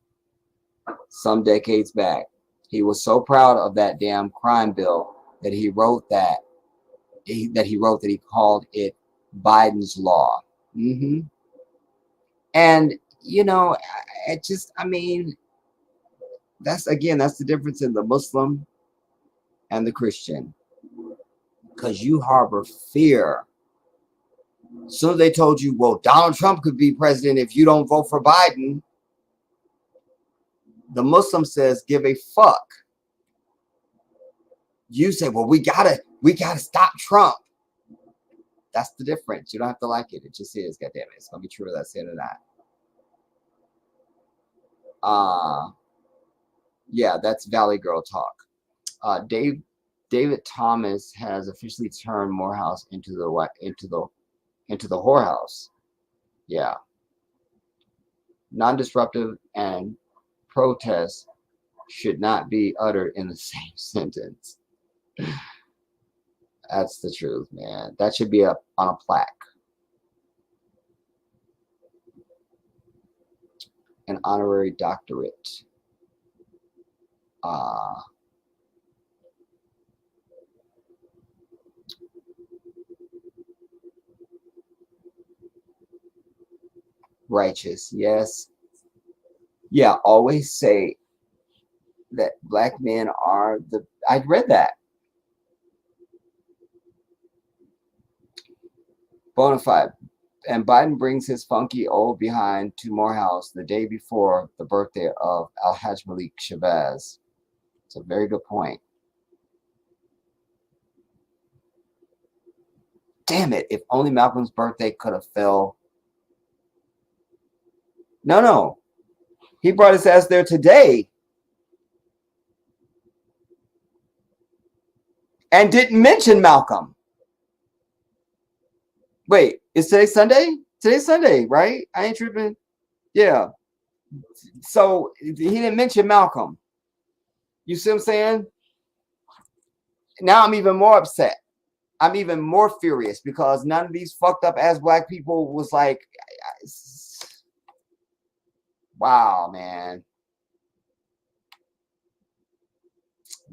A: some decades back. He was so proud of that damn crime bill that he wrote that he called it Biden's law. And you know, I mean, that's the difference in the Muslim and the Christian, because you harbor fear. As soon as they told you, well, Donald Trump could be president if you don't vote for Biden, the Muslim says, give a fuck. You say, well, we gotta stop Trump. That's the difference. You don't have to like it. It just is, goddammit. It's gonna be true whether I say it or not. Yeah, that's Valley Girl talk. David Thomas has officially turned Morehouse into the whorehouse. Yeah. Non-disruptive and protest should not be uttered in the same sentence. That's the truth, man. That should be up on a plaque. An honorary doctorate. Righteous, yes. Yeah, always say that black men are the... I read that. Bonafide. And Biden brings his funky old behind to Morehouse the day before the birthday of Al-Hajj Malik Shabazz. It's a very good point. Damn it, if only Malcolm's birthday could have fell. No. He brought his ass there today. And didn't mention Malcolm. Wait, is today Sunday? Today's Sunday, right? I ain't tripping. Yeah. So he didn't mention Malcolm. You see what I'm saying? Now I'm even more upset. I'm even more furious because none of these fucked up ass black people was like, wow, man.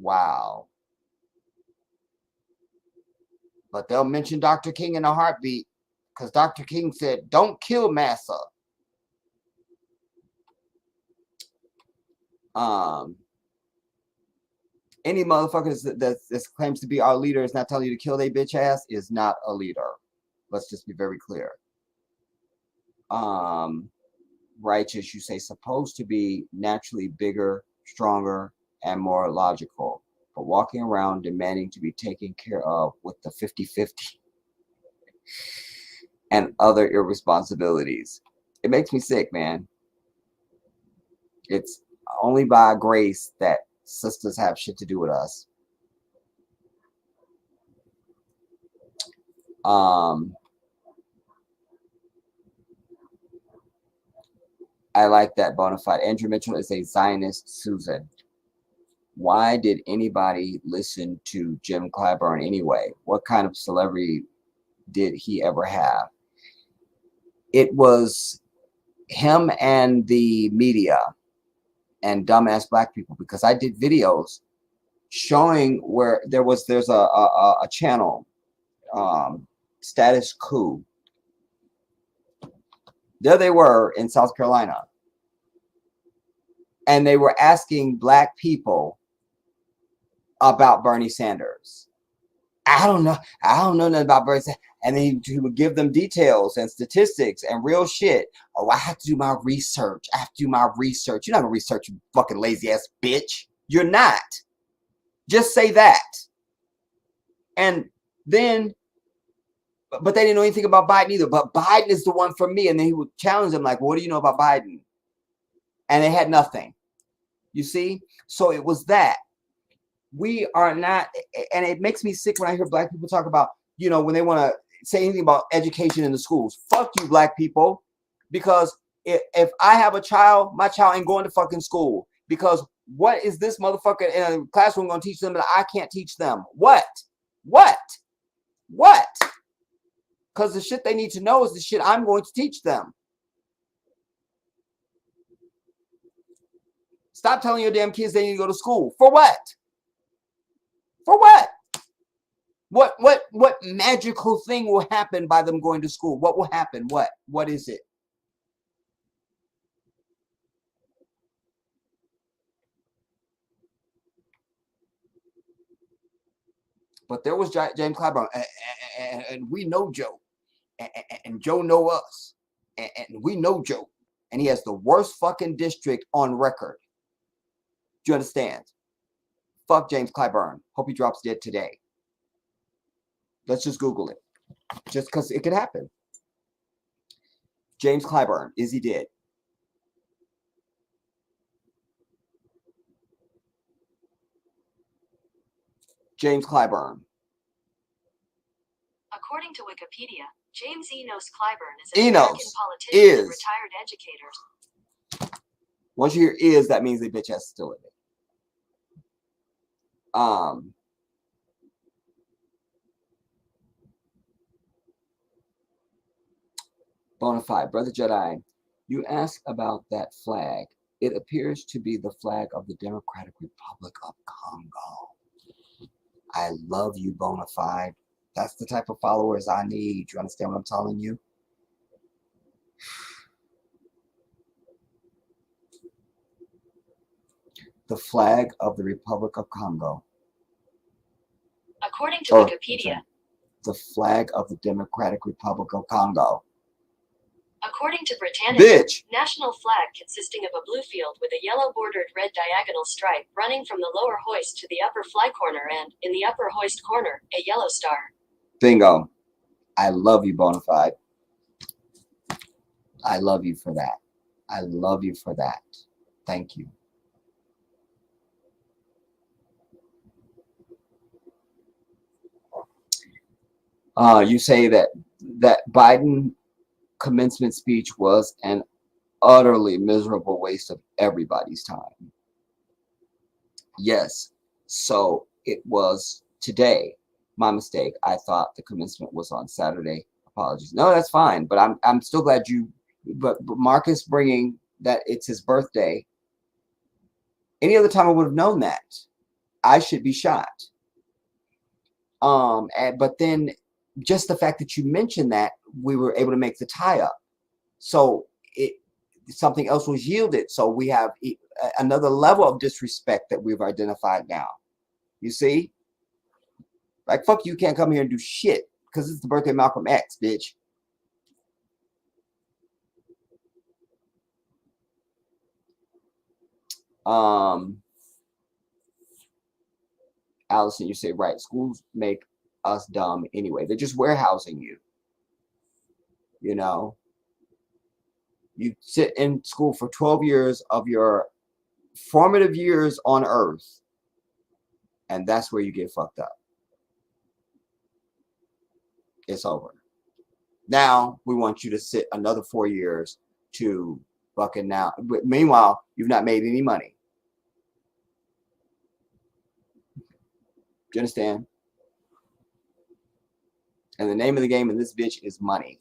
A: Wow. But they'll mention Dr. King in a heartbeat because Dr. King said, don't kill Massa. Any motherfuckers that claims to be our leader is not telling you to kill their bitch ass is not a leader. Let's just be very clear. Righteous, you say, supposed to be naturally bigger, stronger, and more logical, but walking around demanding to be taken care of with the 50-50 and other irresponsibilities. It makes me sick, man. It's only by grace that sisters have shit to do with us. I like that Bonafide. Andrew Mitchell is a Zionist, Susan. Why did anybody listen to Jim Clyburn anyway? What kind of celebrity did he ever have? It was him and the media and dumbass black people, because I did videos showing where there's a channel, Status Coup. There they were in South Carolina. And they were asking black people about Bernie Sanders. I don't know nothing about Bernie Sanders. And then he would give them details and statistics and real shit. Oh, I have to do my research. You're not going to research, you fucking lazy ass bitch. You're not. Just say that. And then, but they didn't know anything about Biden either. But Biden is the one for me. And then he would challenge them like, what do you know about Biden? and they had nothing. You see? So it was that. We are not, and it makes me sick when I hear black people talk about, you know, when they want to say anything about education in the schools. Fuck you, black people. Because if I have a child, my child ain't going to fucking school. Because what is this motherfucker in a classroom going to teach them that I can't teach them? What? Because the shit they need to know is the shit I'm going to teach them. Stop telling your damn kids they need to go to school. For what? For what? What magical thing will happen by them going to school? What will happen? What is it? But there was James Clyburn, and we know Joe, and Joe know us, and we know Joe, and he has the worst fucking district on record. Do you understand? Fuck James Clyburn. Hope he drops dead today. Let's just Google it, just because it could happen. James Clyburn, is he dead? James Clyburn.
T: According to Wikipedia, James Enos Clyburn is an American politician and retired educator.
A: Once you hear is, that means the bitch has to still live it. Bonafide, Brother Jedi, you asked about that flag. It appears to be the flag of the Democratic Republic of Congo. I love you, Bonafide. That's the type of followers I need. You understand what I'm telling you? The flag of the Republic of Congo.
T: According to Wikipedia.
A: The flag of the Democratic Republic of Congo.
T: According to Britannica,
A: Bitch.
T: National flag consisting of a blue field with a yellow bordered red diagonal stripe running from the lower hoist to the upper fly corner and, in the upper hoist corner, a yellow star.
A: Bingo. I love you, Bonafide. I love you for that. I love you for that. Thank you. You say that Biden commencement speech was an utterly miserable waste of everybody's time. Yes. So it was today. My mistake. I thought the commencement was on Saturday. Apologies. No, that's fine. But I'm still glad you. But Marcus bringing that it's his birthday. Any other time I would have known that. I should be shot. But then just the fact that you mentioned that, we were able to make the tie up. So something else was yielded. So we have another level of disrespect that we've identified now. You see? Like, fuck you, can't come here and do shit because it's the birthday of Malcolm X, bitch. Allison, you say, right, schools make us dumb anyway. They're just warehousing you. You know? You sit in school for 12 years of your formative years on Earth, and that's where you get fucked up. It's over. Now we want you to sit another 4 years to fucking now. But meanwhile, you've not made any money. Do you understand? And the name of the game in this bitch is money.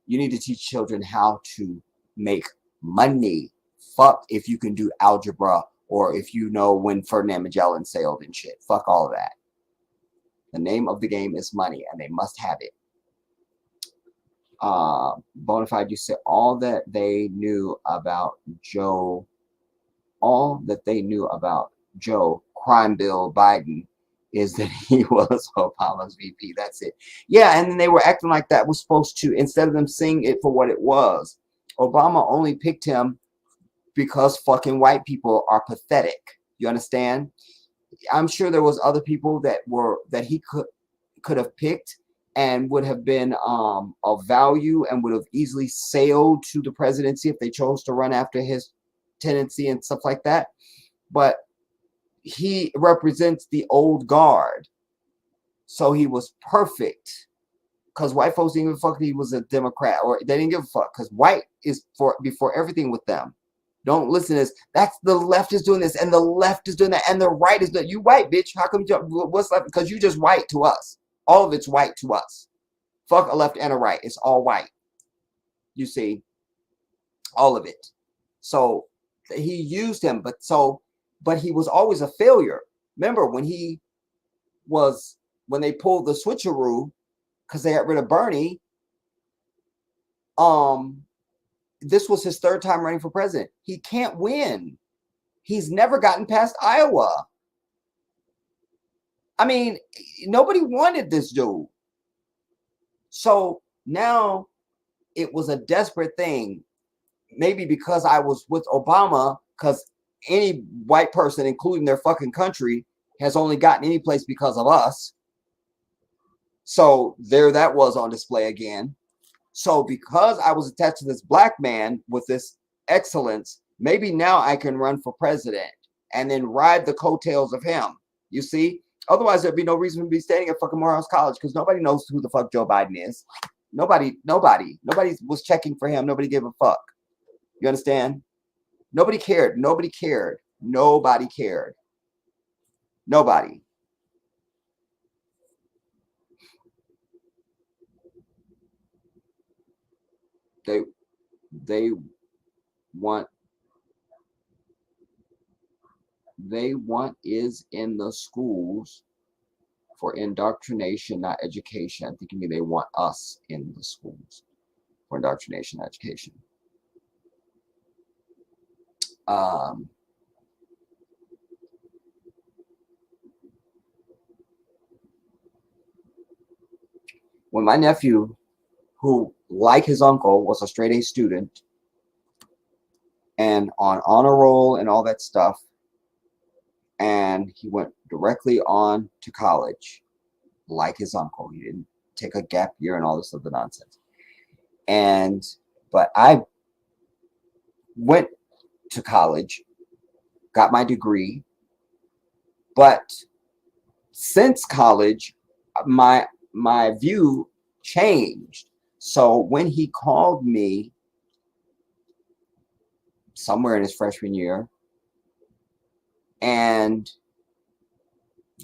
A: You need to teach children how to make money. Fuck if you can do algebra or if you know when Ferdinand Magellan sailed and shit. Fuck all of that. The name of the game is money, and they must have it. Bonafide, you said all that they knew about Joe, Crime Bill Biden, is that he was Obama's VP. That's it. Yeah, and they were acting like that was supposed to, instead of them seeing it for what it was. Obama only picked him because fucking white people are pathetic. You understand? I'm sure there was other people that he could have picked, and would have been of value and would have easily sailed to the presidency if they chose to run after his tendency and stuff like that. But he represents the old guard. So he was perfect. Because white folks didn't give a fuck if he was a Democrat, or they didn't give a fuck. Because white is before everything with them. Don't listen to this. That's the left is doing this, and the left is doing that, and the right is doing. You white bitch. How come you? What's left? Because you just white to us. All of it's white to us. Fuck a left and a right. It's all white. You see, all of it. So he used him, but he was always a failure. Remember when they pulled the switcheroo because they got rid of Bernie. This was his third time running for president. He can't win. He's never gotten past Iowa. I mean, nobody wanted this dude. So now it was a desperate thing. Maybe because I was with Obama, because any white person, including their fucking country, has only gotten any place because of us. So there that was on display again. So because I was attached to this black man with this excellence, maybe now I can run for president and then ride the coattails of him. You see? Otherwise, there'd be no reason to be standing at fucking Morehouse College because nobody knows who the fuck Joe Biden is. Nobody was checking for him. Nobody gave a fuck. You understand? Nobody cared. Nobody cared. Nobody cared. Nobody. They want is in the schools for indoctrination, not education. I think you mean they want us in the schools for indoctrination, not education. When my nephew, who, like his uncle, was a straight A student and on honor roll and all that stuff, and he went directly on to college, like his uncle. He didn't take a gap year and all this other nonsense. But I went to college, got my degree, but since college, my view changed. So when he called me somewhere in his freshman year and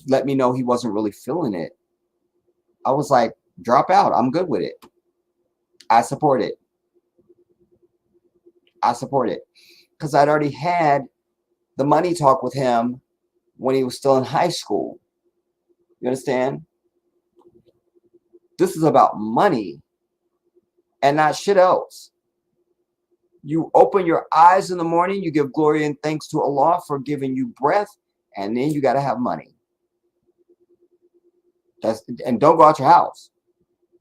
A: let me know he wasn't really feeling it, I was like, drop out. I'm good with it. I support it. Because I'd already had the money talk with him when he was still in high school. You understand? This is about money and not shit else. You open your eyes in the morning, you give glory and thanks to Allah for giving you breath, and then you got to have money. And don't go out your house.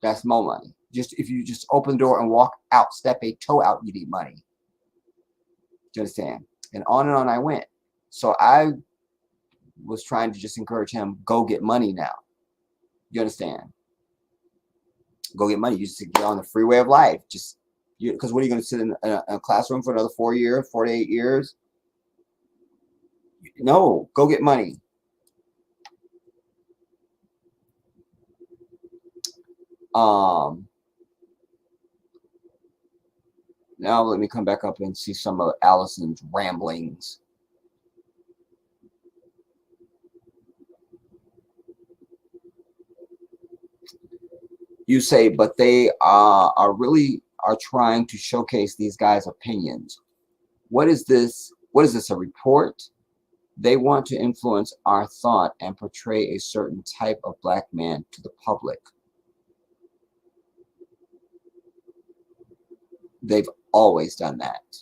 A: That's more money. Just if you just open the door and walk out, step a toe out, you need money. Do you understand? And on I went. So I was trying to just encourage him, go get money now. You understand? Go get money. You just get on the freeway of life. Just because what are you going to sit in a classroom for another 4 years, 4 to 8 years? No, go get money. Now let me come back up and see some of Allison's ramblings. You say, but they are trying to showcase these guys' opinions. What is this? What is this, a report? They want to influence our thought and portray a certain type of black man to the public. They've always done that.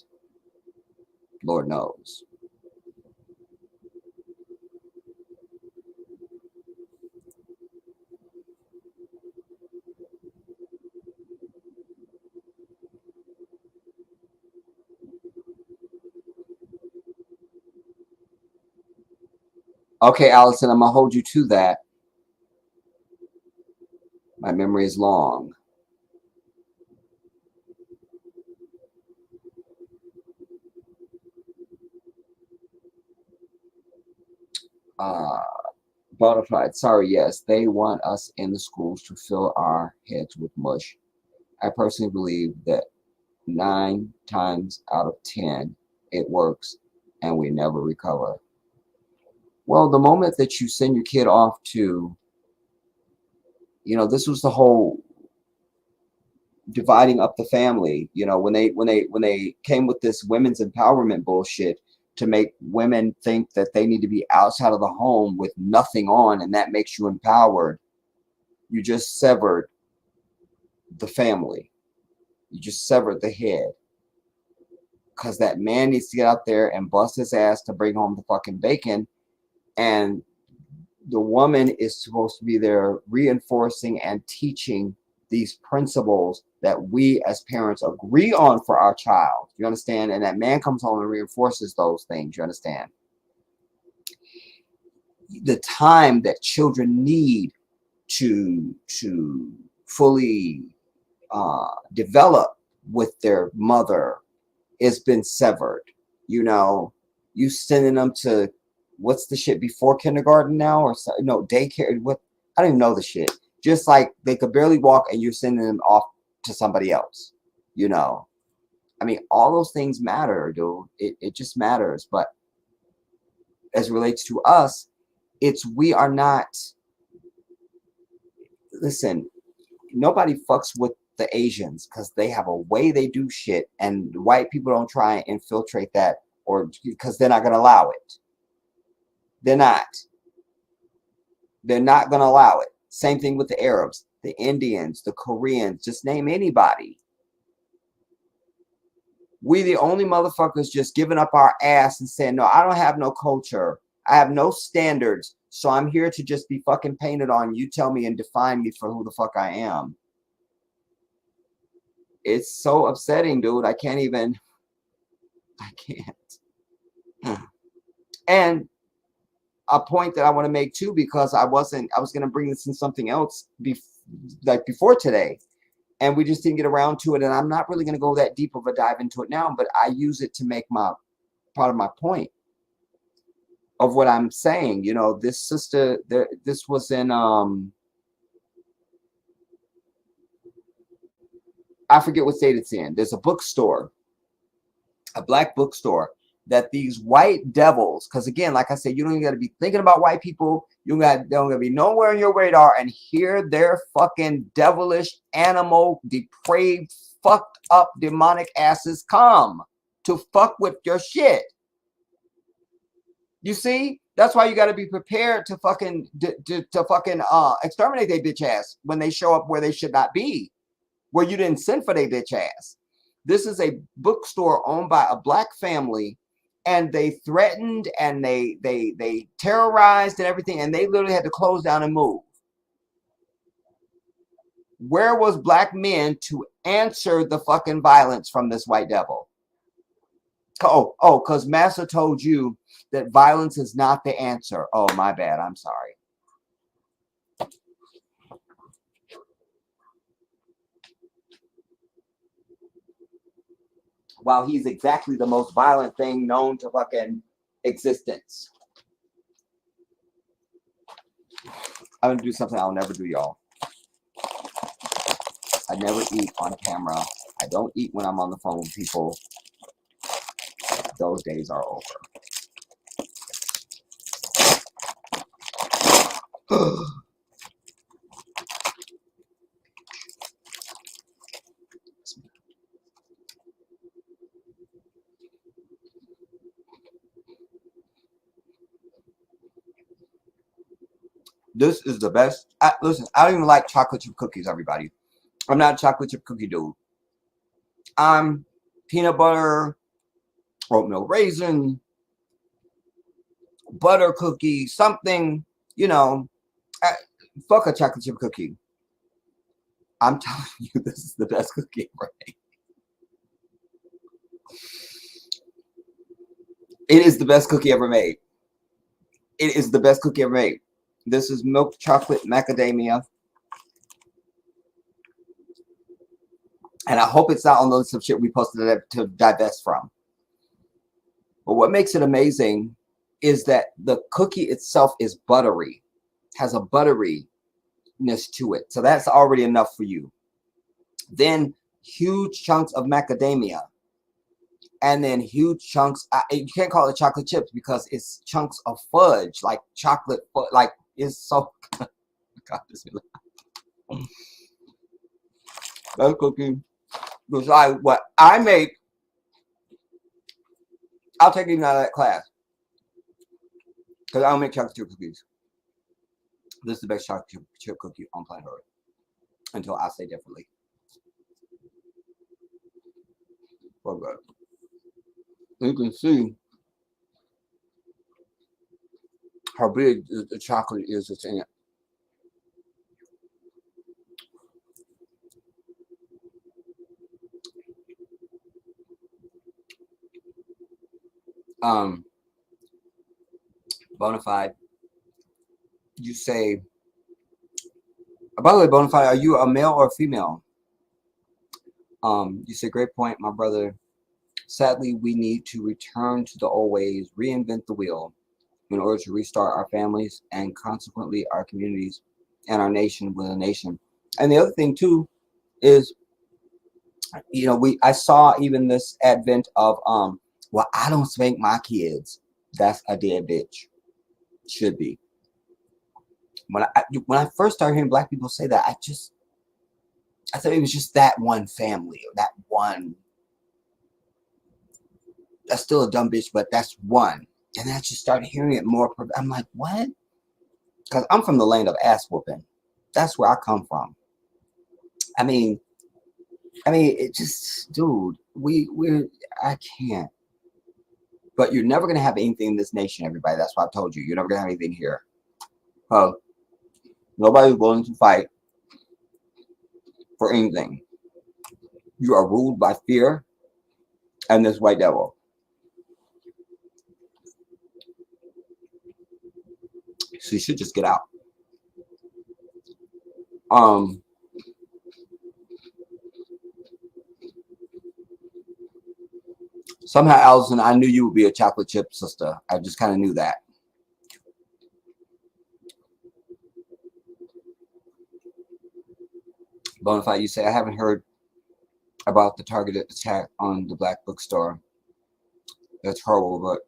A: Lord knows. Okay, Allison, I'm going to hold you to that. My memory is long. Bonafide, sorry, yes, they want us in the schools to fill our heads with mush. I personally believe that 9 times out of 10 it works and we never recover. Well, the moment that you send your kid off to, this was the whole dividing up the family, when they came with this women's empowerment bullshit to make women think that they need to be outside of the home with nothing on, and that makes you empowered. You just severed the family. You just severed the head. Because that man needs to get out there and bust his ass to bring home the fucking bacon. And the woman is supposed to be there reinforcing and teaching these principles that we as parents agree on for our child. You understand? And that man comes home and reinforces those things. You understand? The time that children need to fully develop with their mother has been severed. You sending them to, what's the shit before kindergarten now, or no, daycare? What? I don't even know the shit. Just like they could barely walk, and you're sending them off to somebody else. I mean, all those things matter, dude. It just matters. But as it relates to us, we are not. Listen, nobody fucks with the Asians because they have a way they do shit, and white people don't try and infiltrate that, or because they're not going to allow it. They're not going to allow it. Same thing with the Arabs, the Indians, the Koreans, just name anybody. We the only motherfuckers just giving up our ass and saying, no, I don't have no culture. I have no standards. So I'm here to just be fucking painted on. You tell me and define me for who the fuck I am. It's so upsetting, dude. I can't. And a point that I want to make too, because I was going to bring this in something else before today, and we just didn't get around to it. And I'm not really going to go that deep of a dive into it now, but I use it to make part of my point of what I'm saying. This sister, this was in, I forget what state it's in. There's a bookstore, a black bookstore, that these white devils, because again, like I said, you don't even got to be thinking about white people. They don't got to be nowhere on your radar, and hear their fucking devilish, animal, depraved, fucked up, demonic asses come to fuck with your shit. You see, that's why you got to be prepared to fucking exterminate their bitch ass when they show up where they should not be, where you didn't send for their bitch ass. This is a bookstore owned by a black family, and they threatened and they terrorized and everything, and they literally had to close down and move. Where was black men to answer the fucking violence from this white devil? Because Massa told you that violence is not the answer. Oh, my bad. I'm sorry. While he's exactly the most violent thing known to fucking existence. I'm going to do something I'll never do, y'all. I never eat on camera. I don't eat when I'm on the phone with people. Those days are over. This is the best. Listen, I don't even like chocolate chip cookies, everybody. I'm not a chocolate chip cookie dude. I'm peanut butter, oatmeal raisin, butter cookie, something, fuck a chocolate chip cookie. I'm telling you, this is the best cookie ever made. It is the best cookie ever made. It is the best cookie ever made. This is milk chocolate macadamia. And I hope it's not on the list of shit we posted to divest from. But what makes it amazing is that the cookie itself is buttery, has a butteriness to it. So that's already enough for you. Then huge chunks of macadamia. And then huge chunks, you can't call it chocolate chips because it's chunks of fudge, like chocolate, like it's so, God, this is that cookie was like what I make. I'll take even out of that class because I don't make chocolate chip cookies. This is the best chocolate chip cookie on planet Earth until I say differently. Oh, God. You can see how big the chocolate is that's in it. Bonafide, you say, by the way, Bonafide, are you a male or a female? You say, great point, my brother. Sadly, we need to return to the old ways, reinvent the wheel in order to restart our families and consequently our communities and our nation with a nation. And the other thing too is, you know, I saw even this advent of, well, I don't spank my kids. That's a dead bitch. Should be. When I first started hearing black people say that, I thought it was just that one family or that one. That's still a dumb bitch, but that's one. And then I just started hearing it more. I'm like, what? Because I'm from the land of ass whooping. That's where I come from. I mean, it just, dude, I can't. But you're never gonna have anything in this nation, everybody. That's what I've told you. You're never gonna have anything here. Nobody's willing to fight for anything. You are ruled by fear and this white devil. So you should just get out. Somehow, Allison, I knew you would be a chocolate chip sister. I just kind of knew that. Bonafide, you say, I haven't heard about the targeted attack on the black bookstore. That's horrible, but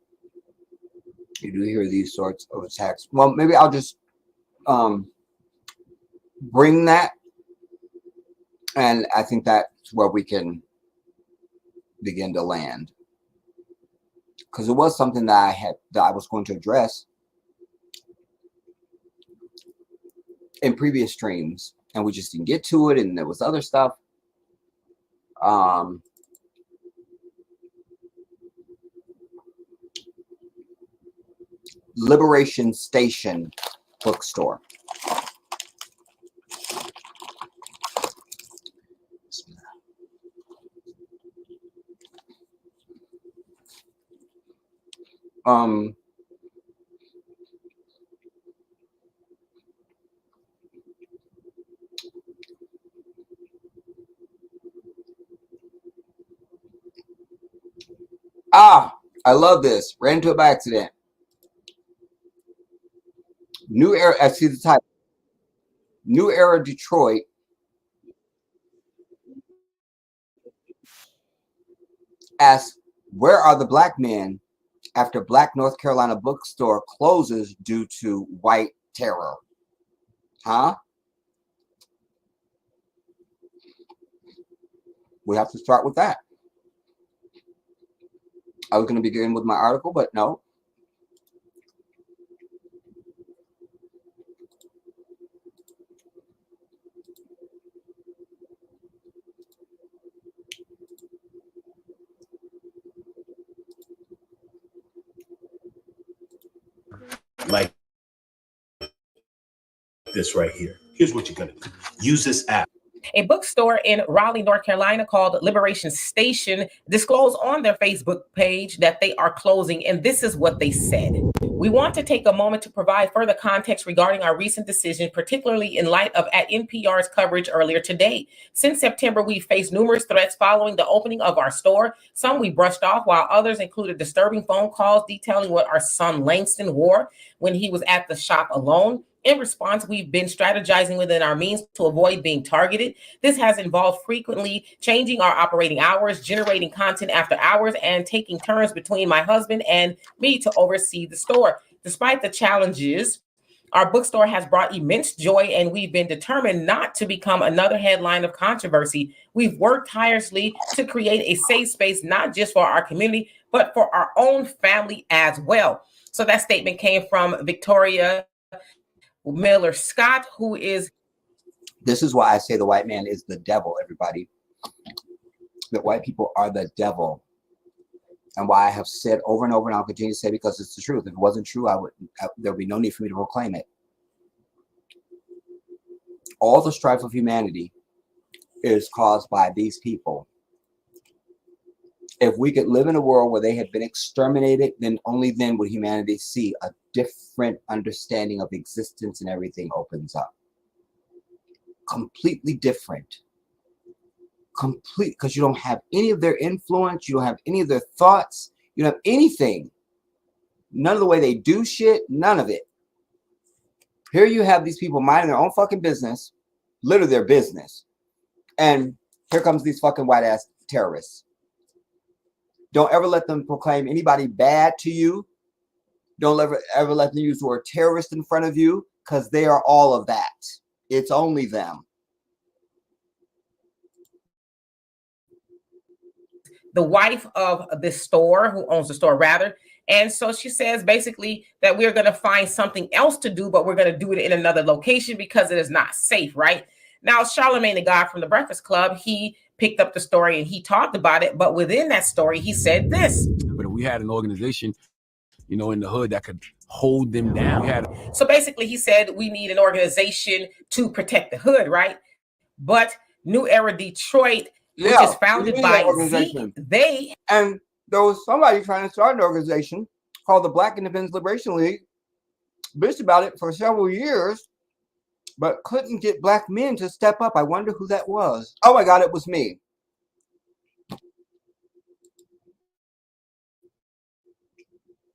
A: you do hear these sorts of attacks. Well, maybe I'll just bring that, and I think that's where we can begin to land. Because it was something that I was going to address in previous streams, and we just didn't get to it, and there was other stuff. Liberation Station bookstore. I love this. Ran into it by accident. New Era, I see the title. New Era Detroit asks, where are the black men after Black North Carolina bookstore closes due to white terror? Huh? We have to start with that. I was going to begin with my article, but no.
U: Like this right here. Here's what you're going to do. Use this app.
V: A bookstore in Raleigh, North Carolina called Liberation Station disclosed on their Facebook page that they are closing, and this is what they said. We want to take a moment to provide further context regarding our recent decision, particularly in light of at NPR's coverage earlier today. Since September, we've faced numerous threats following the opening of our store. Some we brushed off, while others included disturbing phone calls detailing what our son Langston wore when he was at the shop alone. In response, we've been strategizing within our means to avoid being targeted. This has involved frequently changing our operating hours, generating content after hours, and taking turns between my husband and me to oversee the store. Despite the challenges, our bookstore has brought immense joy, and we've been determined not to become another headline of controversy. We've worked tirelessly to create a safe space, not just for our community, but for our own family as well. So that statement came from Victoria Miller Scott, who is.
A: This is why I say the white man is the devil, everybody. That white people are the devil. And why I have said over and over, and I'll continue to say because it's the truth. If it wasn't true, there would be no need for me to proclaim it. All the strife of humanity is caused by these people. If we could live in a world where they had been exterminated, then only then would humanity see a different understanding of existence, and everything opens up. Completely different. Complete, because you don't have any of their influence, you don't have any of their thoughts, you don't have anything. None of the way they do shit, none of it. Here you have these people minding their own fucking business, literally their business. And here comes these fucking white ass terrorists. Don't ever let them proclaim anybody bad to you. Don't ever let them use the word terrorist in front of you, because they are all of that. It's only them.
V: The wife of the store, who owns the store rather. And so she says basically that we're going to find something else to do, but we're going to do it in another location because it is not safe, right? Now, Charlemagne the God from the Breakfast Club, he picked up the story and he talked about it. But within that story, he said this.
B: But if we had an organization, you know, in the hood that could hold them down.
V: So basically, he said we need an organization to protect the hood, right? But New Era Detroit, which is founded by Zeke,
A: and there was somebody trying to start an organization called the Black Independence Liberation League. Bitched about it for several years, but couldn't get black men to step up. I wonder who that was. Oh my God, it was me.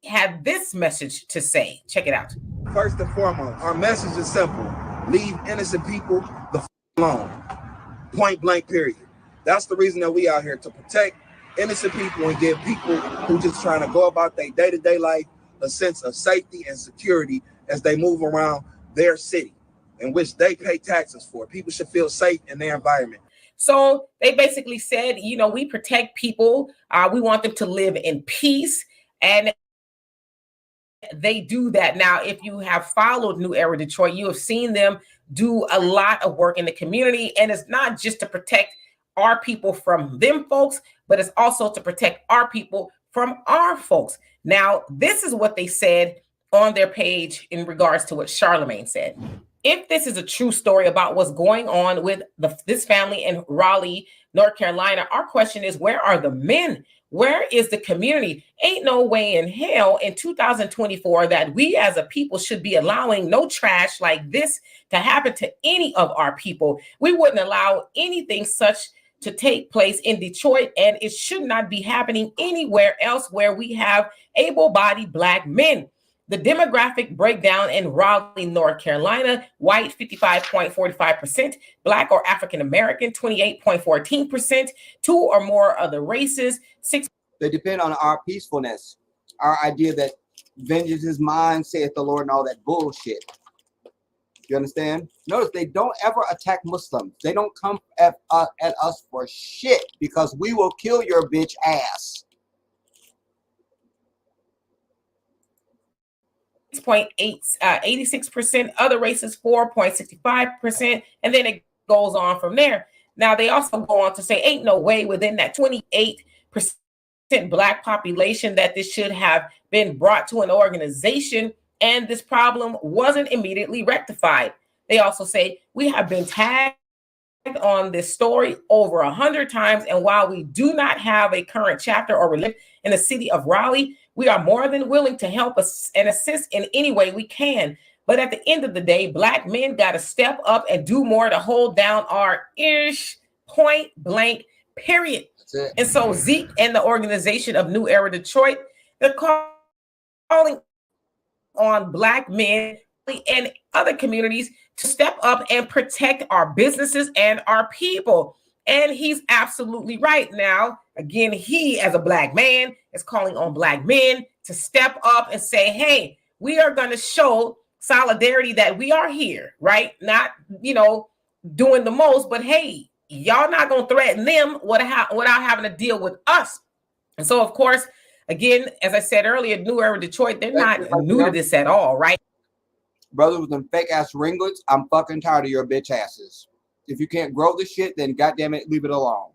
V: Had this message to say. Check it out.
D: First and foremost, our message is simple. Leave innocent people the alone. Point blank, period. That's the reason that we out here, to protect innocent people and give people who just trying to go about their day-to-day life a sense of safety and security as they move around their city in which they pay taxes for. People should feel safe in their environment.
V: So they basically said, you know, we protect people. We want them to live in peace. And they do that. Now, if you have followed New Era Detroit, you have seen them do a lot of work in the community. And it's not just to protect our people from them folks, but it's also to protect our people from our folks. Now, this is what they said on their page in regards to what Charlemagne said. If this is a true story about what's going on with this family in Raleigh, North Carolina, our question is, where are the men? Where is the community? Ain't no way in hell in 2024 that we as a people should be allowing no trash like this to happen to any of our people. We wouldn't allow anything such to take place in Detroit, and it should not be happening anywhere else where we have able-bodied Black men. The demographic breakdown in Raleigh, North Carolina: white 55.45%, Black or African American 28.14%, two or more other races 6.
A: They depend on our peacefulness, our idea that vengeance is mine, saith the Lord, and all that bullshit. You understand? Notice they don't ever attack Muslims. They don't come at us for shit, because we will kill your bitch ass.
V: 86%, other races 4.65%, and then it goes on from there. Now they also go on to say, ain't no way within that 28% Black population that this should have been brought to an organization and this problem wasn't immediately rectified. They also say, we have been tagged on this story over 100 times, and while we do not have a current chapter or relief in the city of Raleigh, We are more than willing to help us and assist in any way we can. But at the end of the day, Black men got to step up and do more to hold down our ish, point blank, period. And so Zeke and the organization of New Era Detroit, they're calling on Black men and other communities to step up and protect our businesses and our people. And he's absolutely right. Now, again, he as a Black man is calling on Black men to step up and say, hey, we are going to show solidarity that we are here, right? Not, doing the most, but hey, y'all not going to threaten them without having to deal with us. And so, of course, again, as I said earlier, New Era Detroit, they're not new to this at all, right?
A: Brothers with them fake ass ringlets, I'm fucking tired of your bitch asses. If you can't grow the shit, then goddamn it, leave it alone.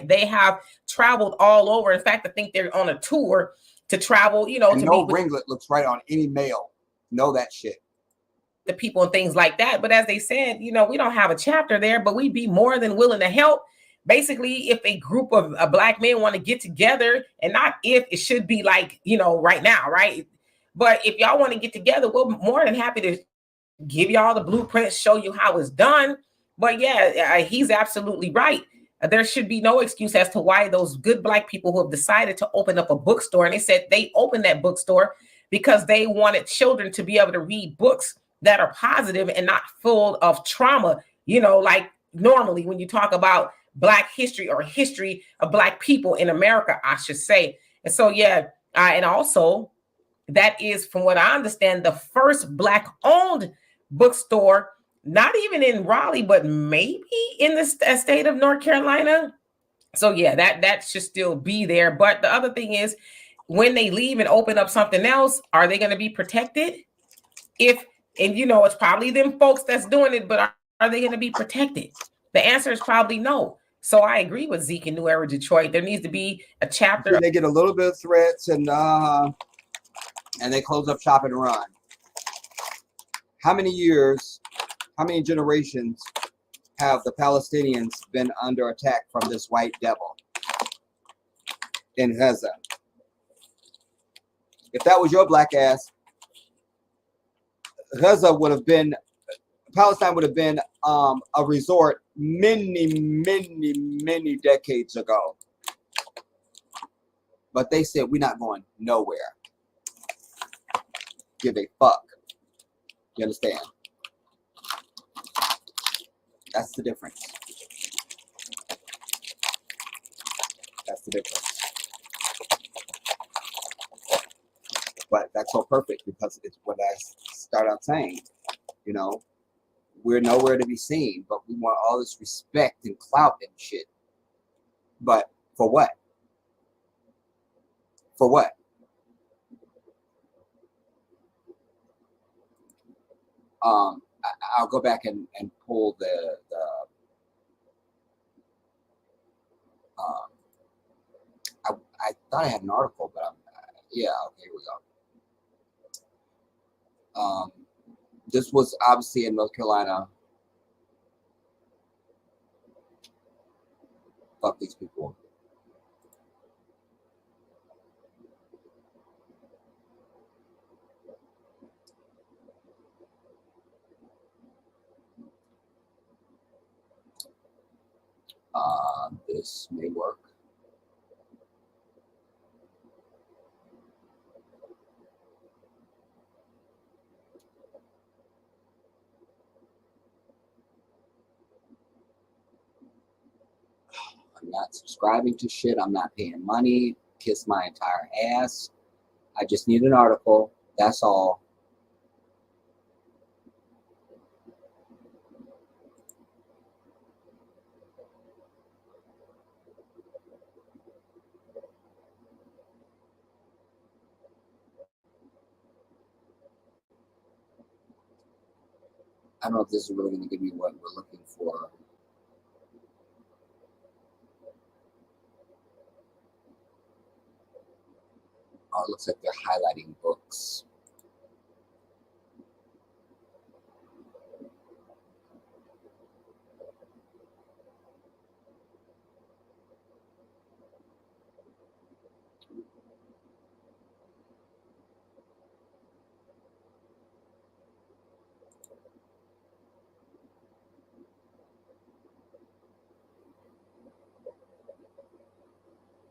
V: They have traveled all over. In fact, I think they're on a tour to travel,
A: And
V: to
A: no
V: meet with
A: ringlet looks right on any male. Know that shit.
V: the people and things like that. But as they said, we don't have a chapter there, but we'd be more than willing to help. Basically, if a group of Black men want to get together, and not if, it should be like, right now, right? But if y'all want to get together, we're more than happy to give y'all the blueprint, show you how it's done. But yeah, he's absolutely right. There should be no excuse as to why those good Black people who have decided to open up a bookstore, and they said they opened that bookstore because they wanted children to be able to read books that are positive and not full of trauma, like normally when you talk about Black history or history of Black people in America, I should say. And so, and also that is, from what I understand, the first Black owned bookstore, not even in Raleigh, but maybe in the state of North Carolina. So that should still be there. But the other thing is, when they leave and open up something else, are they going to be protected? It's probably them folks that's doing it, but are they going to be protected? The answer is probably no. So I agree with Zeke in New Era Detroit. There needs to be a chapter.
A: They get a little bit of threats and they close up shop and run. How many years, how many generations have the Palestinians been under attack from this white devil in Gaza? If that was your Black ass, Palestine would have been a resort many decades ago. But they said, we're not going nowhere. Give a fuck. You understand? That's the difference. That's the difference. But that's so perfect because it's what I start out saying. We're nowhere to be seen, but we want all this respect and clout and shit. But for what? For what? I'll go back and pull the I thought I had an article, but okay, here we go. This was obviously in North Carolina. Fuck these people. This may work. I'm not subscribing to shit. I'm not paying money. Kiss my entire ass. I just need an article. That's all. I don't know if this is really going to give me what we're looking for. Oh, it looks like they're highlighting books.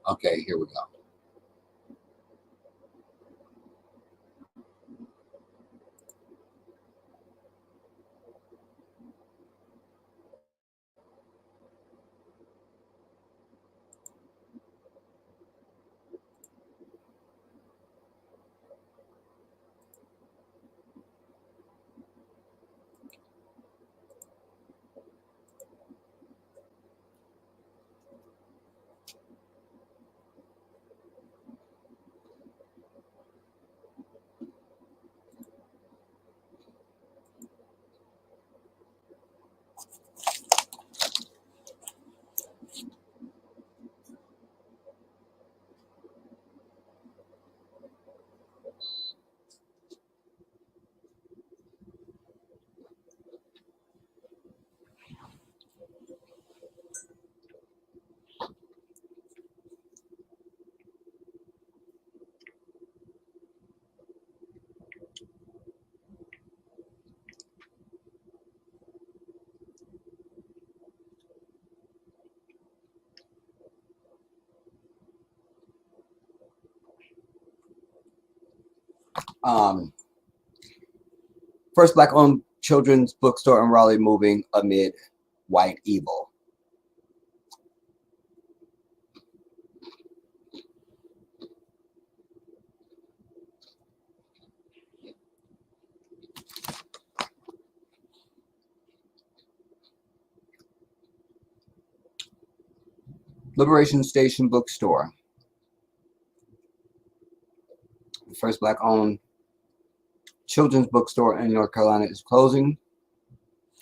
A: Okay, here we go. First black-owned children's bookstore in Raleigh moving amid white evil. Liberation Station Bookstore, the first black-owned children's bookstore in North Carolina, is closing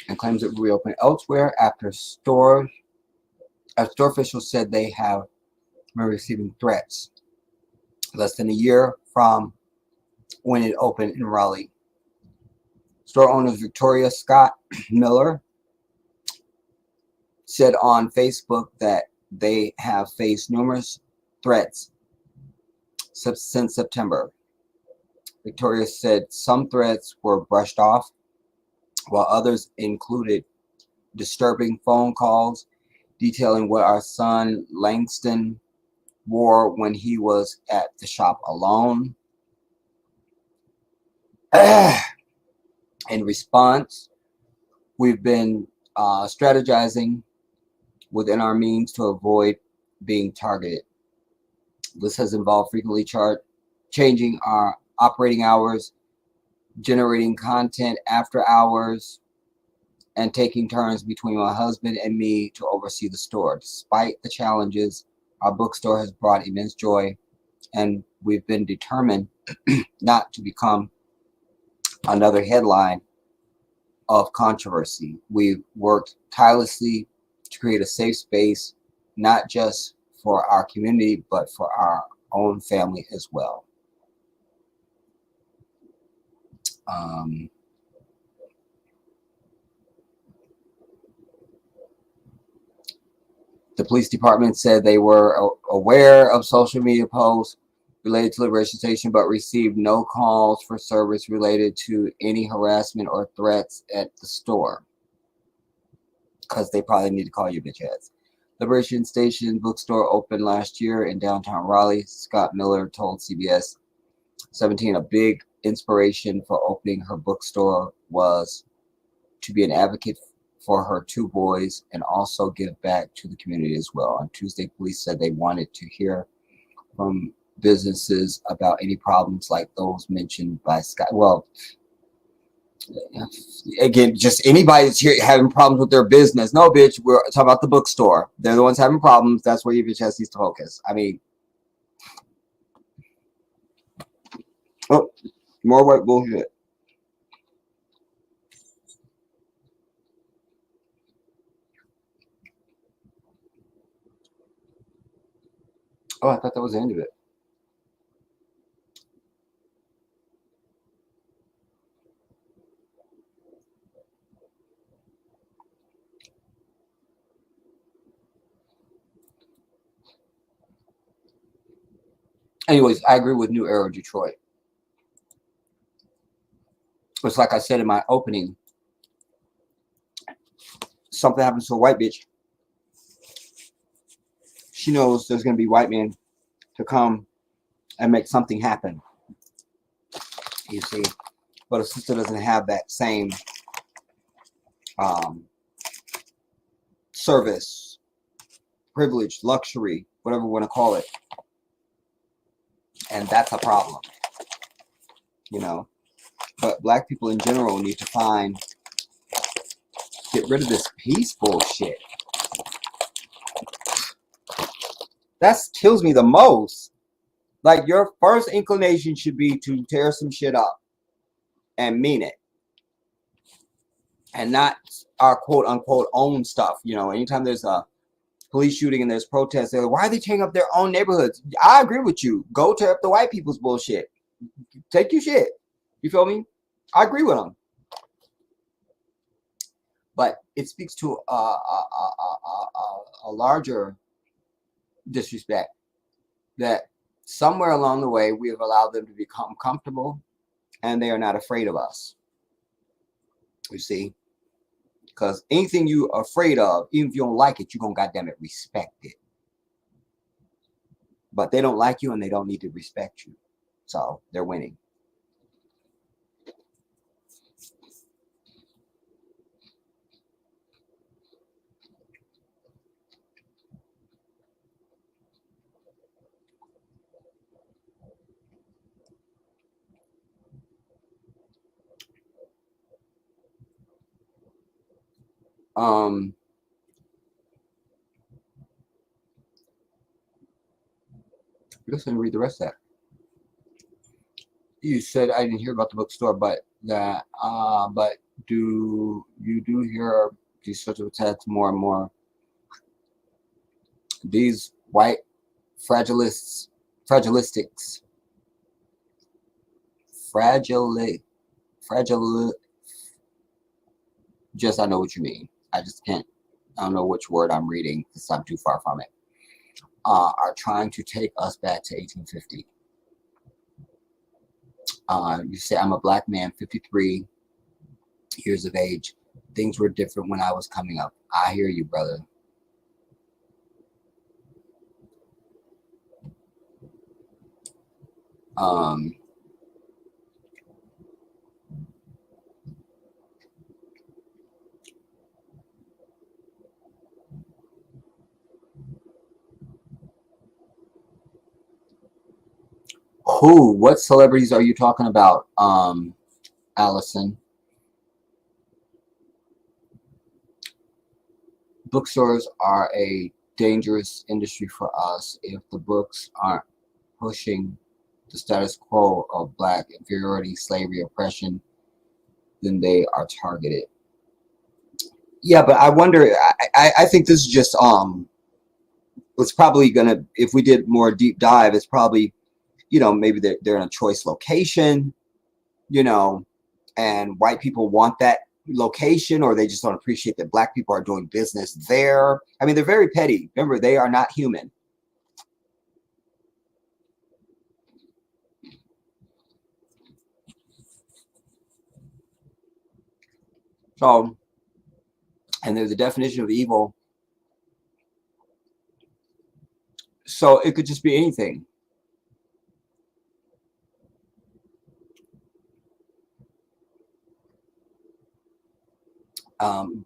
A: and claims it will reopen elsewhere after store officials said they have been receiving threats less than a year from when it opened in Raleigh. Store owners Victoria Scott Miller said on Facebook that they have faced numerous threats since September. Victoria said some threats were brushed off, while others included disturbing phone calls detailing what our son Langston wore when he was at the shop alone. In response, we've been strategizing within our means to avoid being targeted. This has involved frequently changing our operating hours, generating content after hours, and taking turns between my husband and me to oversee the store. Despite the challenges, our bookstore has brought immense joy, and we've been determined not to become another headline of controversy. We've worked tirelessly to create a safe space, not just for our community, but for our own family as well. The police department said they were aware of social media posts related to Liberation Station, but received no calls for service related to any harassment or threats at the store, because they probably need to call you bitch heads. Liberation Station bookstore opened last year in downtown Raleigh. Scott Miller told CBS 17 a big inspiration for opening her bookstore was to be an advocate for her two boys and also give back to the community as well. On Tuesday, police said they wanted to hear from businesses about any problems like those mentioned by Scott. Well, again, just anybody that's here having problems with their business. No, bitch, we're talking about the bookstore. They're the ones having problems. That's where your bitch has needs to focus. I mean, oh, more white bullshit. Oh, I thought that was the end of it. Anyways, I agree with New Era Detroit. It's like I said in my opening. Something happens to a white bitch, she knows there's going to be white men to come and make something happen. You see, but a sister doesn't have that same service, privilege, luxury, whatever we want to call it. And that's a problem, you know. But black people in general need to get rid of this peace bullshit. That kills me the most. Like, your first inclination should be to tear some shit up and mean it. And not our quote unquote own stuff. You know, anytime there's a police shooting and there's protests, they're like, why are they tearing up their own neighborhoods? I agree with you. Go tear up the white people's bullshit. Take your shit. You feel me? I agree with them. But it speaks to a larger disrespect that somewhere along the way we have allowed them to become comfortable and they are not afraid of us. You see? Because anything you are afraid of, even if you don't like it, you're going to goddamn it respect it. But they don't like you and they don't need to respect you. So they're winning. Listen, read the rest of that. You said I didn't hear about the bookstore, but do you hear these sorts of attacks more and more? These white fragilistics, just I know what you mean. I just can't. I don't know which word I'm reading because I'm too far from it. Are trying to take us back to 1850. You say I'm a black man, 53 years of age. Things were different when I was coming up. I hear you, brother. What celebrities are you talking about, Allison? Bookstores are a dangerous industry for us if the books aren't pushing the status quo of black inferiority, slavery, oppression, then they are targeted. Yeah, but I wonder, I think this is just, it's probably gonna, if we did more deep dive, it's probably, you know, maybe they're in a choice location, you know, and white people want that location, or they just don't appreciate that black people are doing business there. I mean, they're very petty. Remember, they are not human. So, and there's a definition of evil. So it could just be anything.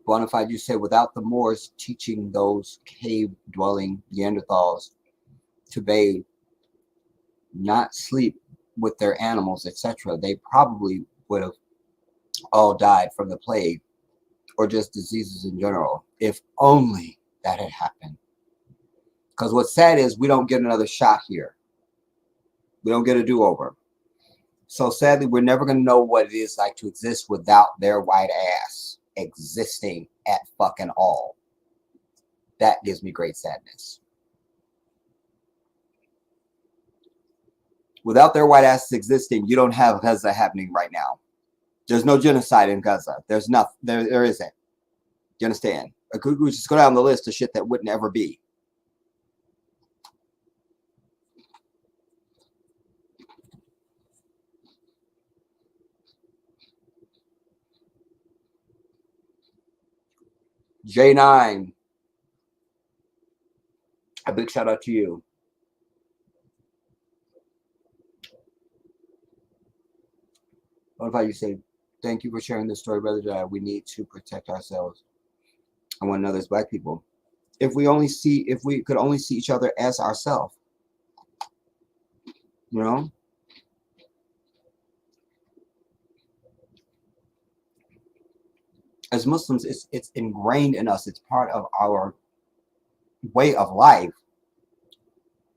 A: Bonafide, you say, without the Moors teaching those cave-dwelling Neanderthals to bathe, not sleep with their animals, etc., they probably would have all died from the plague or just diseases in general, if only that had happened. Because what's sad is we don't get another shot here. We don't get a do-over. So sadly, we're never going to know what it is like to exist without their white ass existing at fucking all. That gives me great sadness. Without their white asses existing, you don't have Gaza happening right now. There's no genocide in Gaza. There's nothing. There isn't. You understand? We just go down the list of shit that wouldn't ever be. J9. A big shout out to you. What about you say, thank you for sharing this story, Brother Jai. We need to protect ourselves and one another as Black people. If we could only see each other as ourselves, you know? As Muslims, it's ingrained in us. It's part of our way of life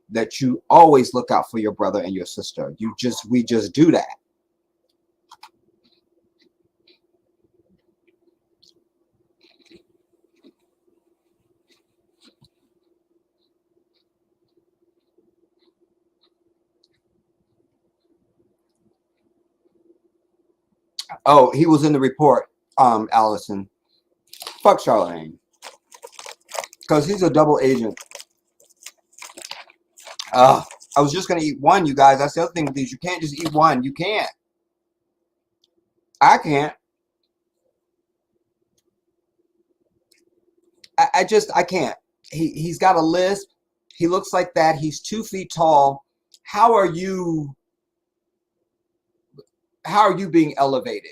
A: that you always look out for your brother and your sister. We just do that. Oh, he was in the report, Allison. Fuck Charlemagne. Because he's a double agent. I was just going to eat one, you guys. That's the other thing with these. You can't just eat one. You can't. I can't. I can't. He's got a lisp. He looks like that. He's 2 feet tall. How are you being elevated?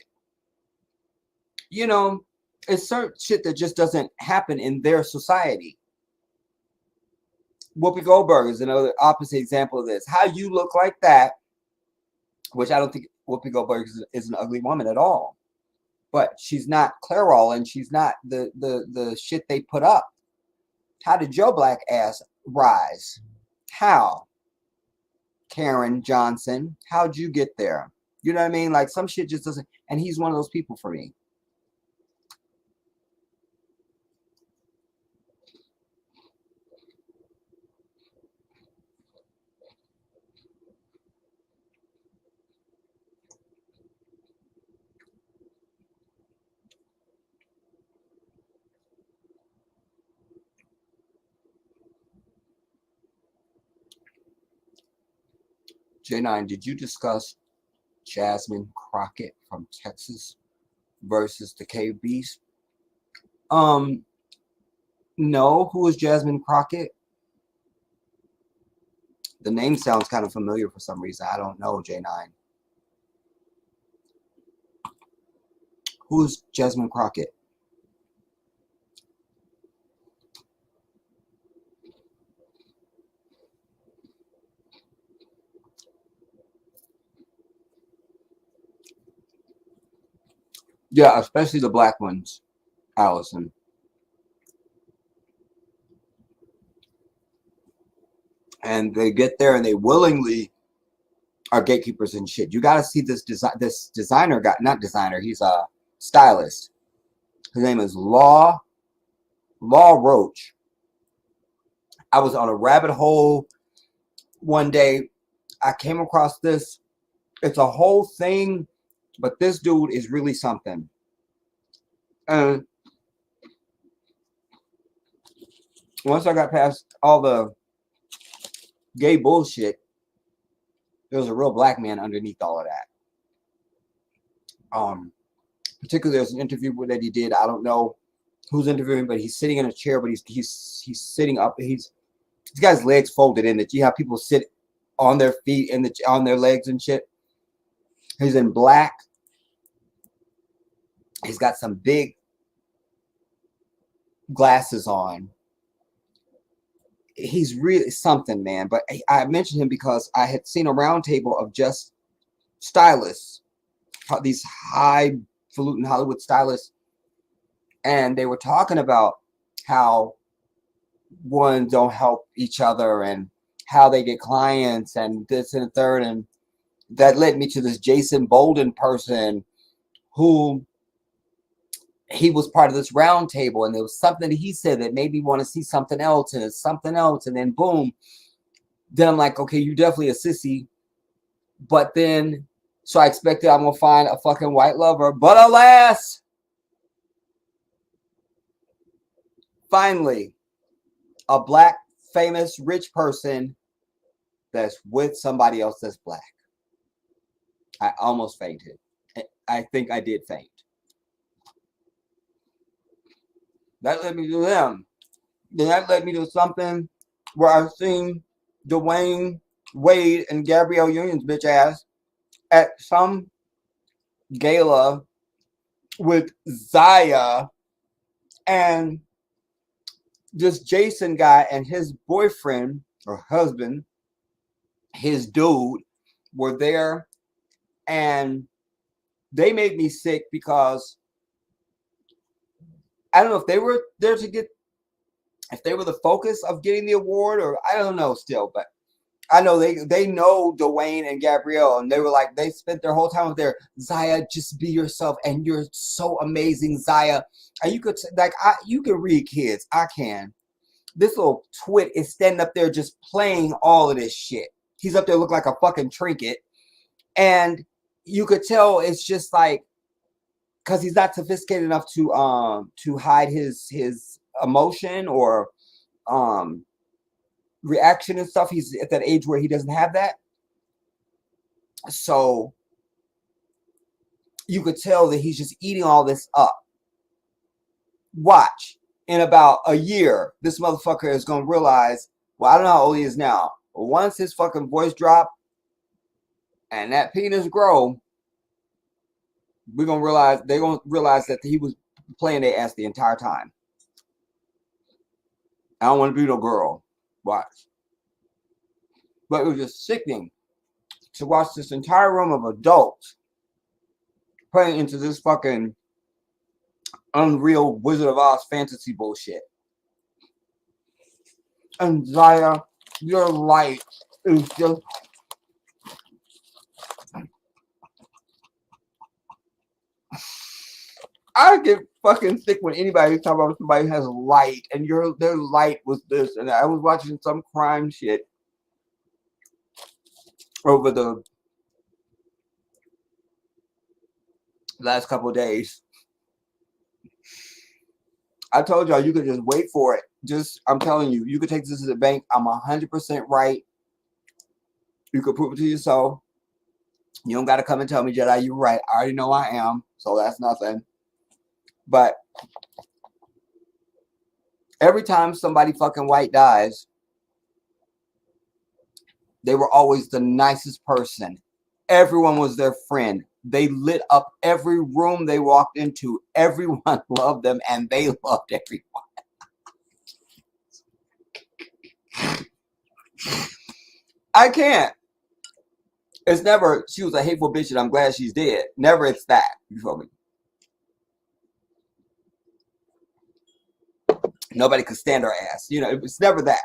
A: You know, it's certain shit that just doesn't happen in their society. Whoopi Goldberg is another opposite example of this. How you look like that, which I don't think Whoopi Goldberg is an ugly woman at all. But she's not Clairol, and she's not the shit they put up. How did your black ass rise? How? Karen Johnson, how'd you get there? You know what I mean? Like, some shit just doesn't, and he's one of those people for me. J9, did you discuss Jasmine Crockett from Texas versus the Cave Beast? No. Who is Jasmine Crockett? The name sounds kind of familiar for some reason. I don't know, J9. Who's Jasmine Crockett? Yeah, especially the black ones, Allison. And they get there and they willingly are gatekeepers and shit. You got to see this designer guy, not designer, he's a stylist. His name is Law Roach. I was on a rabbit hole one day. I came across this. It's a whole thing, but this dude is really something. And once I got past all the gay bullshit, there was a real black man underneath all of that. Particularly, there's an interview that he did. I don't know who's interviewing, but he's sitting in a chair, but he's sitting up. He's got his legs folded in it. You have people sit on their feet and on their legs and shit. He's in black. He's got some big glasses on. He's really something, man. But I mentioned him because I had seen a round table of just stylists, these highfalutin Hollywood stylists, and they were talking about how one don't help each other and how they get clients and this and the third. And that led me to this Jason Bolden person who he was part of this round table, and there was something that he said that made me want to see something else, and it's something else, and then boom. Then I'm like, okay, you definitely a sissy. But then, so I expected I'm gonna find a fucking white lover, but alas, finally, a black, famous, rich person that's with somebody else that's black. I almost fainted. I think I did faint. That led me to them. Then that led me to something where I've seen Dwayne Wade and Gabrielle Union's bitch ass at some gala with Zaya and this Jason guy and his boyfriend or husband, his dude, were there, and they made me sick because I don't know if they were there to get, if they were the focus of getting the award, or I don't know still, but I know they know Dwayne and Gabrielle, and they were like, they spent their whole time with their Zaya, just be yourself, and you're so amazing, Zaya. And you could like, you can read kids, I can. This little twit is standing up there just playing all of this shit. He's up there looking like a fucking trinket, and you could tell it's just like, because he's not sophisticated enough to hide his emotion or reaction and stuff. He's at that age where he doesn't have that. So you could tell that he's just eating all this up. Watch. In about a year, this motherfucker is going to realize, well, I don't know how old he is now, but once his fucking voice drop and that penis grow, we're going to realize, they're going to realize that he was playing their ass the entire time. I don't want to be no girl. Watch. But it was just sickening to watch this entire room of adults playing into this fucking unreal Wizard of Oz fantasy bullshit. And Zaya, your light is just... I get fucking sick when anybody talks about somebody who has light and their light was this. And I was watching some crime shit over the last couple of days. I told y'all you could just wait for it. I'm telling you, you could take this to the bank. I'm 100% right. You could prove it to yourself. You don't got to come and tell me, Jedi, you're right. I already know I am. So that's nothing. But every time somebody fucking white dies, they were always the nicest person. Everyone was their friend. They lit up every room they walked into. Everyone loved them, and they loved everyone. I can't. It's never, she was a hateful bitch and I'm glad she's dead. Never it's that. You feel me? Nobody could stand her ass. You know, it was never that.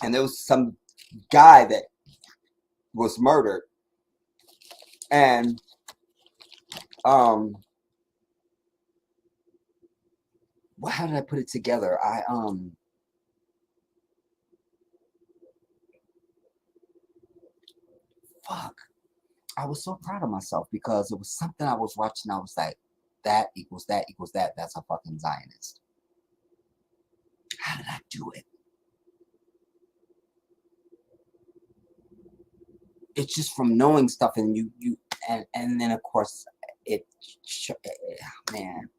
A: And there was some guy that was murdered. And how did I put it together? Fuck. I was so proud of myself because it was something I was watching. I was like, that equals that equals that. That's a fucking Zionist. How did I do it? It's just from knowing stuff, and and then of course it, man.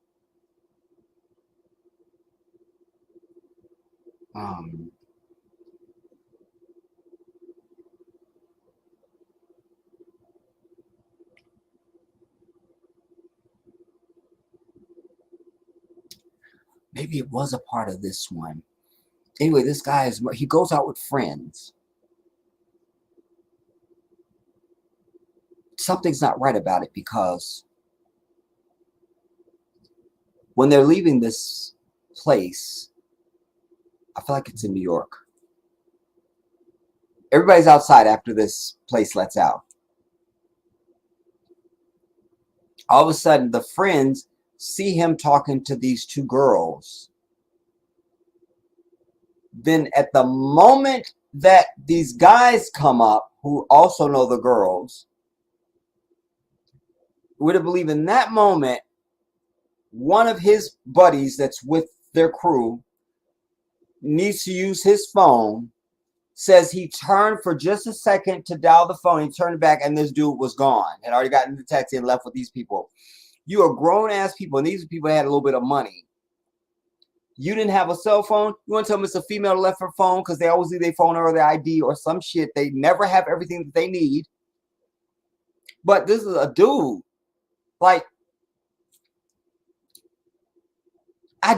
A: Maybe it was a part of this one. Anyway, this guy he goes out with friends. Something's not right about it because when they're leaving this place, I feel like it's in New York. Everybody's outside after this place lets out. All of a sudden, the friends see him talking to these two girls. Then at the moment that these guys come up, who also know the girls, would have believed in that moment, one of his buddies that's with their crew needs to use his phone, says he turned for just a second to dial the phone. He turned back and this dude was gone. Had already gotten in the taxi and left with these people. You are grown-ass people, and these people had a little bit of money. You didn't have a cell phone. You want to tell me it's a female that left her phone because they always leave their phone or their ID or some shit. They never have everything that they need. But this is a dude. Like, I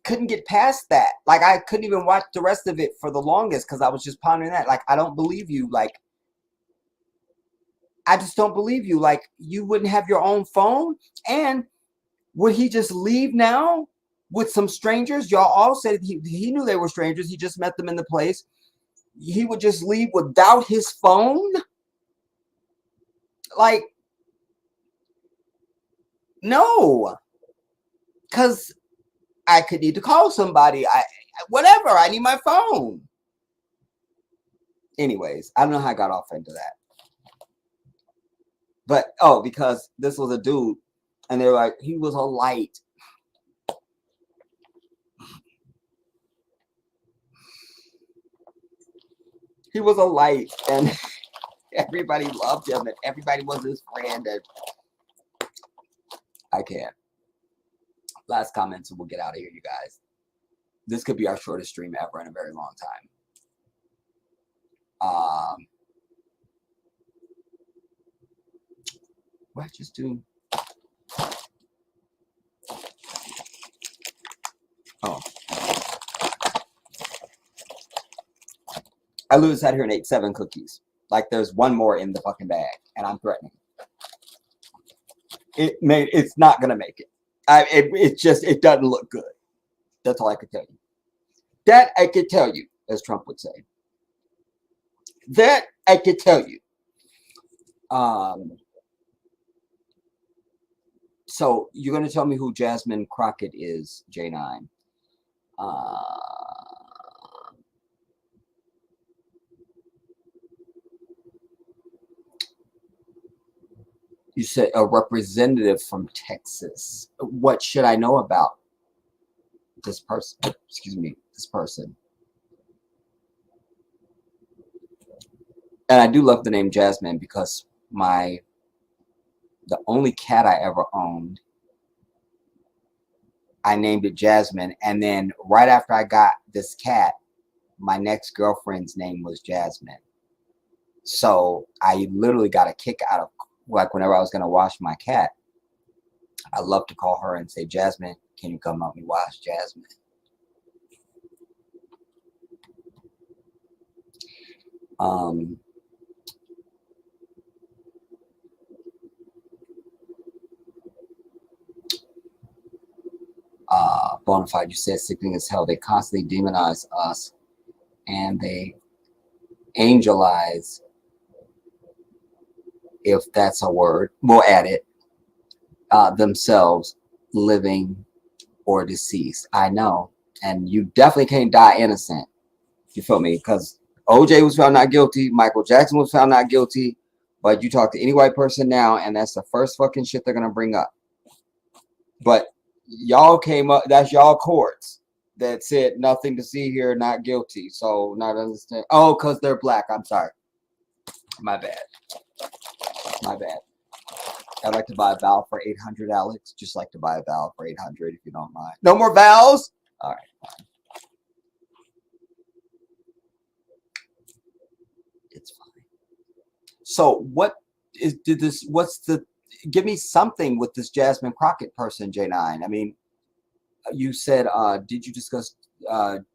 A: couldn't get past that. Like, I couldn't even watch the rest of it for the longest because I was just pondering that. Like, I don't believe you. Like, I just don't believe you. Like, you wouldn't have your own phone? And would he just leave now with some strangers? Y'all all said he knew they were strangers. He just met them in the place. He would just leave without his phone? Like, no. Because I could need to call somebody. Whatever. I need my phone. Anyways, I don't know how I got off into that. But, oh, because this was a dude. And they were like, he was a light. He was a light. And everybody loved him. And everybody was his friend. And I can't. Last comments and we'll get out of here, you guys. This could be our shortest stream ever in a very long time. What just do? Oh. I literally sat here and ate 7 cookies. Like there's one more in the fucking bag, and I'm threatening. It's not gonna make it. It doesn't look good. That's all I could tell you. That I could tell you, as Trump would say. That I could tell you. So you're gonna tell me who Jasmine Crockett is, J9. You said a representative from Texas. What should I know about this person? Excuse me, this person. And I do love the name Jasmine because the only cat I ever owned, I named it Jasmine. And then right after I got this cat, my next girlfriend's name was Jasmine. So I literally got a kick out of, like, whenever I was going to wash my cat, I love to call her and say, Jasmine, can you come help me wash Jasmine? Bonafide, you said sickening as hell. They constantly demonize us and they angelize, if that's a word, we'll add it, themselves, living or deceased. I know. And you definitely can't die innocent. You feel me? Because OJ was found not guilty. Michael Jackson was found not guilty. But you talk to any white person now, and that's the first fucking shit they're going to bring up. But y'all came up, that's y'all courts that said nothing to see here, not guilty. So not understand. Oh, because they're black. I'm sorry. My bad. My bad. I'd like to buy a vowel for 800, Alex. Just like to buy a vowel for 800 if you don't mind. No more vowels? All right. Fine. It's fine. So give me something with this Jasmine Crockett person, J9. I mean, you said, did you discuss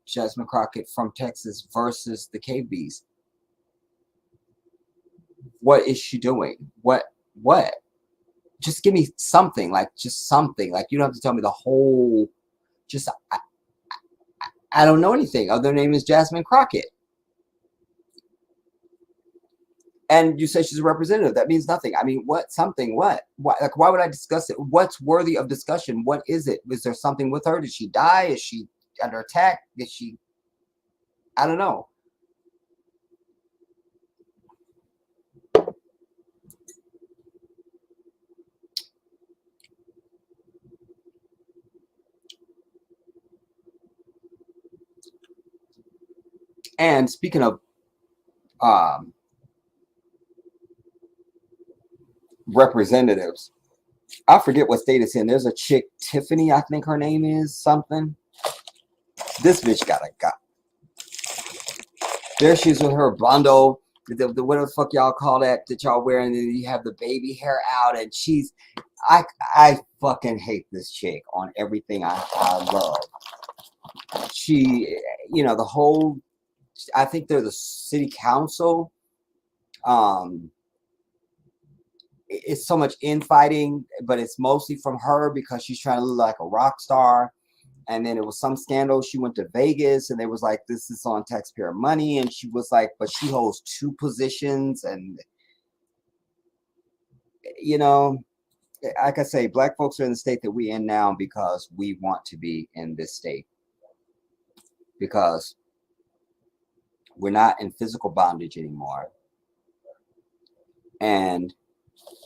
A: Jasmine Crockett from Texas versus the Cave Beast? What is she doing? What? Just give me something, like just something. Like you don't have to tell me the whole. Just I don't know anything. Other name is Jasmine Crockett. And you say she's a representative. That means nothing. I mean, what? Something? What? Like, why would I discuss it? What's worthy of discussion? What is it? Is there something with her? Did she die? Is she under attack? Did she? I don't know. And speaking of representatives, I forget what state it's in. There's a chick, Tiffany, I think her name is something. This bitch got a got. There she is with her bundle, the whatever the fuck y'all call that y'all wear, and then you have the baby hair out, and she's, I fucking hate this chick on everything I love. She, you know, the whole, I think they're the city council. It's so much infighting, but it's mostly from her because she's trying to look like a rock star. And then it was some scandal. She went to Vegas and they was like, this is on taxpayer money. And she was like, but she holds 2 positions. And, you know, like I say, black folks are in the state that we in now because we want to be in this state. Because we're not in physical bondage anymore. And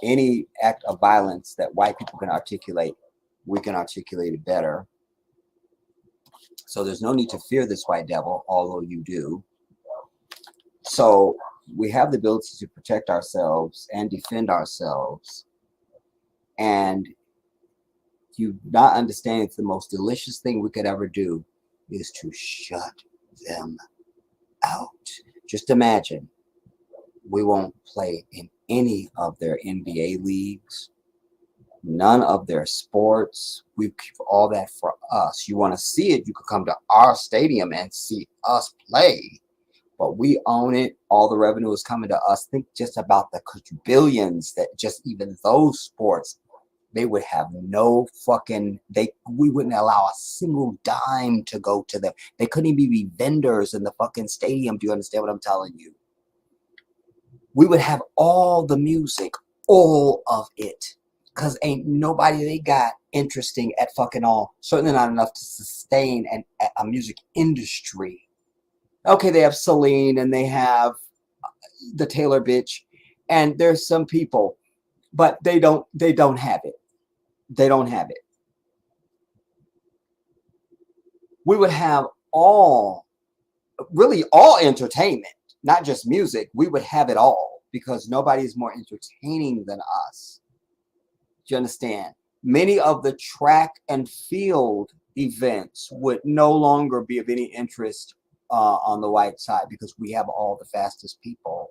A: any act of violence that white people can articulate, we can articulate it better. So there's no need to fear this white devil, although you do. So we have the ability to protect ourselves and defend ourselves. And you not understand it's the most delicious thing we could ever do is to shut them out. Just imagine we won't play in any of their NBA leagues, none of their sports. We keep all that for us. You want to see it, you could come to our stadium and see us play. But we own it. All the revenue is coming to us. Think just about the billions that just even those sports, they would have no fucking, we wouldn't allow a single dime to go to them. They couldn't even be vendors in the fucking stadium. Do you understand what I'm telling you? We would have all the music, all of it. Because ain't nobody they got interesting at fucking all. Certainly not enough to sustain a music industry. Okay, they have Celine and they have the Taylor bitch. And there's some people, but they don't have it. They don't have it. We would have really all entertainment, not just music. We would have it all because nobody is more entertaining than us. Do you understand? Many of the track and field events would no longer be of any interest on the white side because we have all the fastest people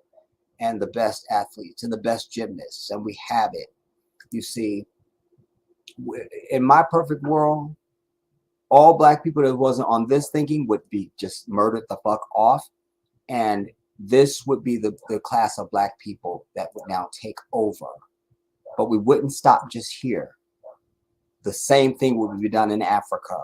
A: and the best athletes and the best gymnasts, and we have it. You see, in my perfect world, all black people that wasn't on this thinking would be just murdered the fuck off. And this would be the class of black people that would now take over. But we wouldn't stop just here. The same thing would be done in Africa.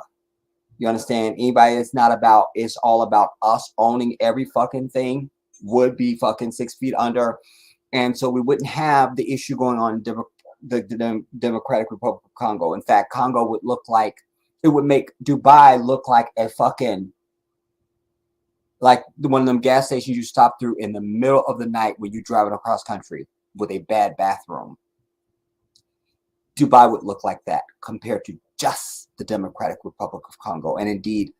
A: You understand? Anybody that's not about, it's all about us owning every fucking thing would be fucking 6 feet under. And so we wouldn't have the issue going on in the Democratic Republic of Congo. In fact, Congo would look like, it would make Dubai look like a fucking, like one of them gas stations you stop through in the middle of the night when you're driving across country with a bad bathroom. Dubai would look like that compared to just the Democratic Republic of Congo. And indeed,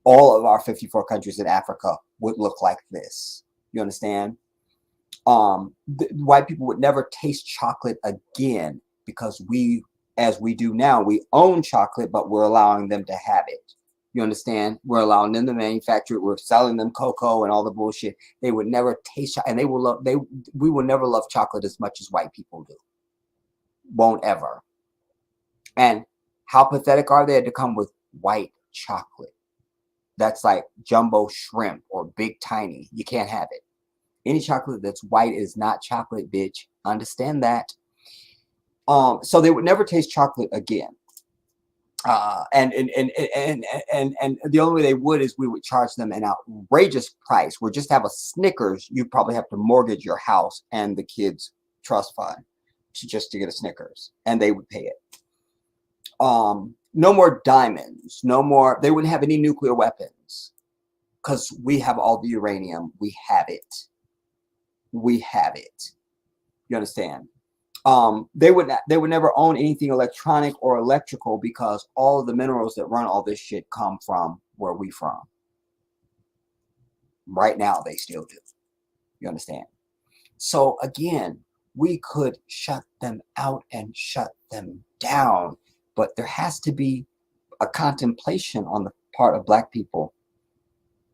A: all of our 54 countries in Africa would look like this. You understand? White people would never taste chocolate again because we, as we do now, we own chocolate, but we're allowing them to have it. You understand? We're allowing them to manufacture it. We're selling them cocoa and all the bullshit. They would never taste, and they will love. We will never love chocolate as much as white people do. Won't ever. And how pathetic are they to come with white chocolate? That's like jumbo shrimp or big tiny. You can't have it. Any chocolate that's white is not chocolate, bitch. Understand that. So they would never taste chocolate again. And the only way they would is we would charge them an outrageous price. We'll just have a Snickers. You probably have to mortgage your house and the kids' trust fund just to get a Snickers, and they would pay it. No more diamonds. No more. They wouldn't have any nuclear weapons because we have all the uranium. We have it. We have it. You understand? They would never own anything electronic or electrical because all of the minerals that run all this shit come from where we from. Right now, they still do. You understand? So again, we could shut them out and shut them down, but there has to be a contemplation on the part of Black people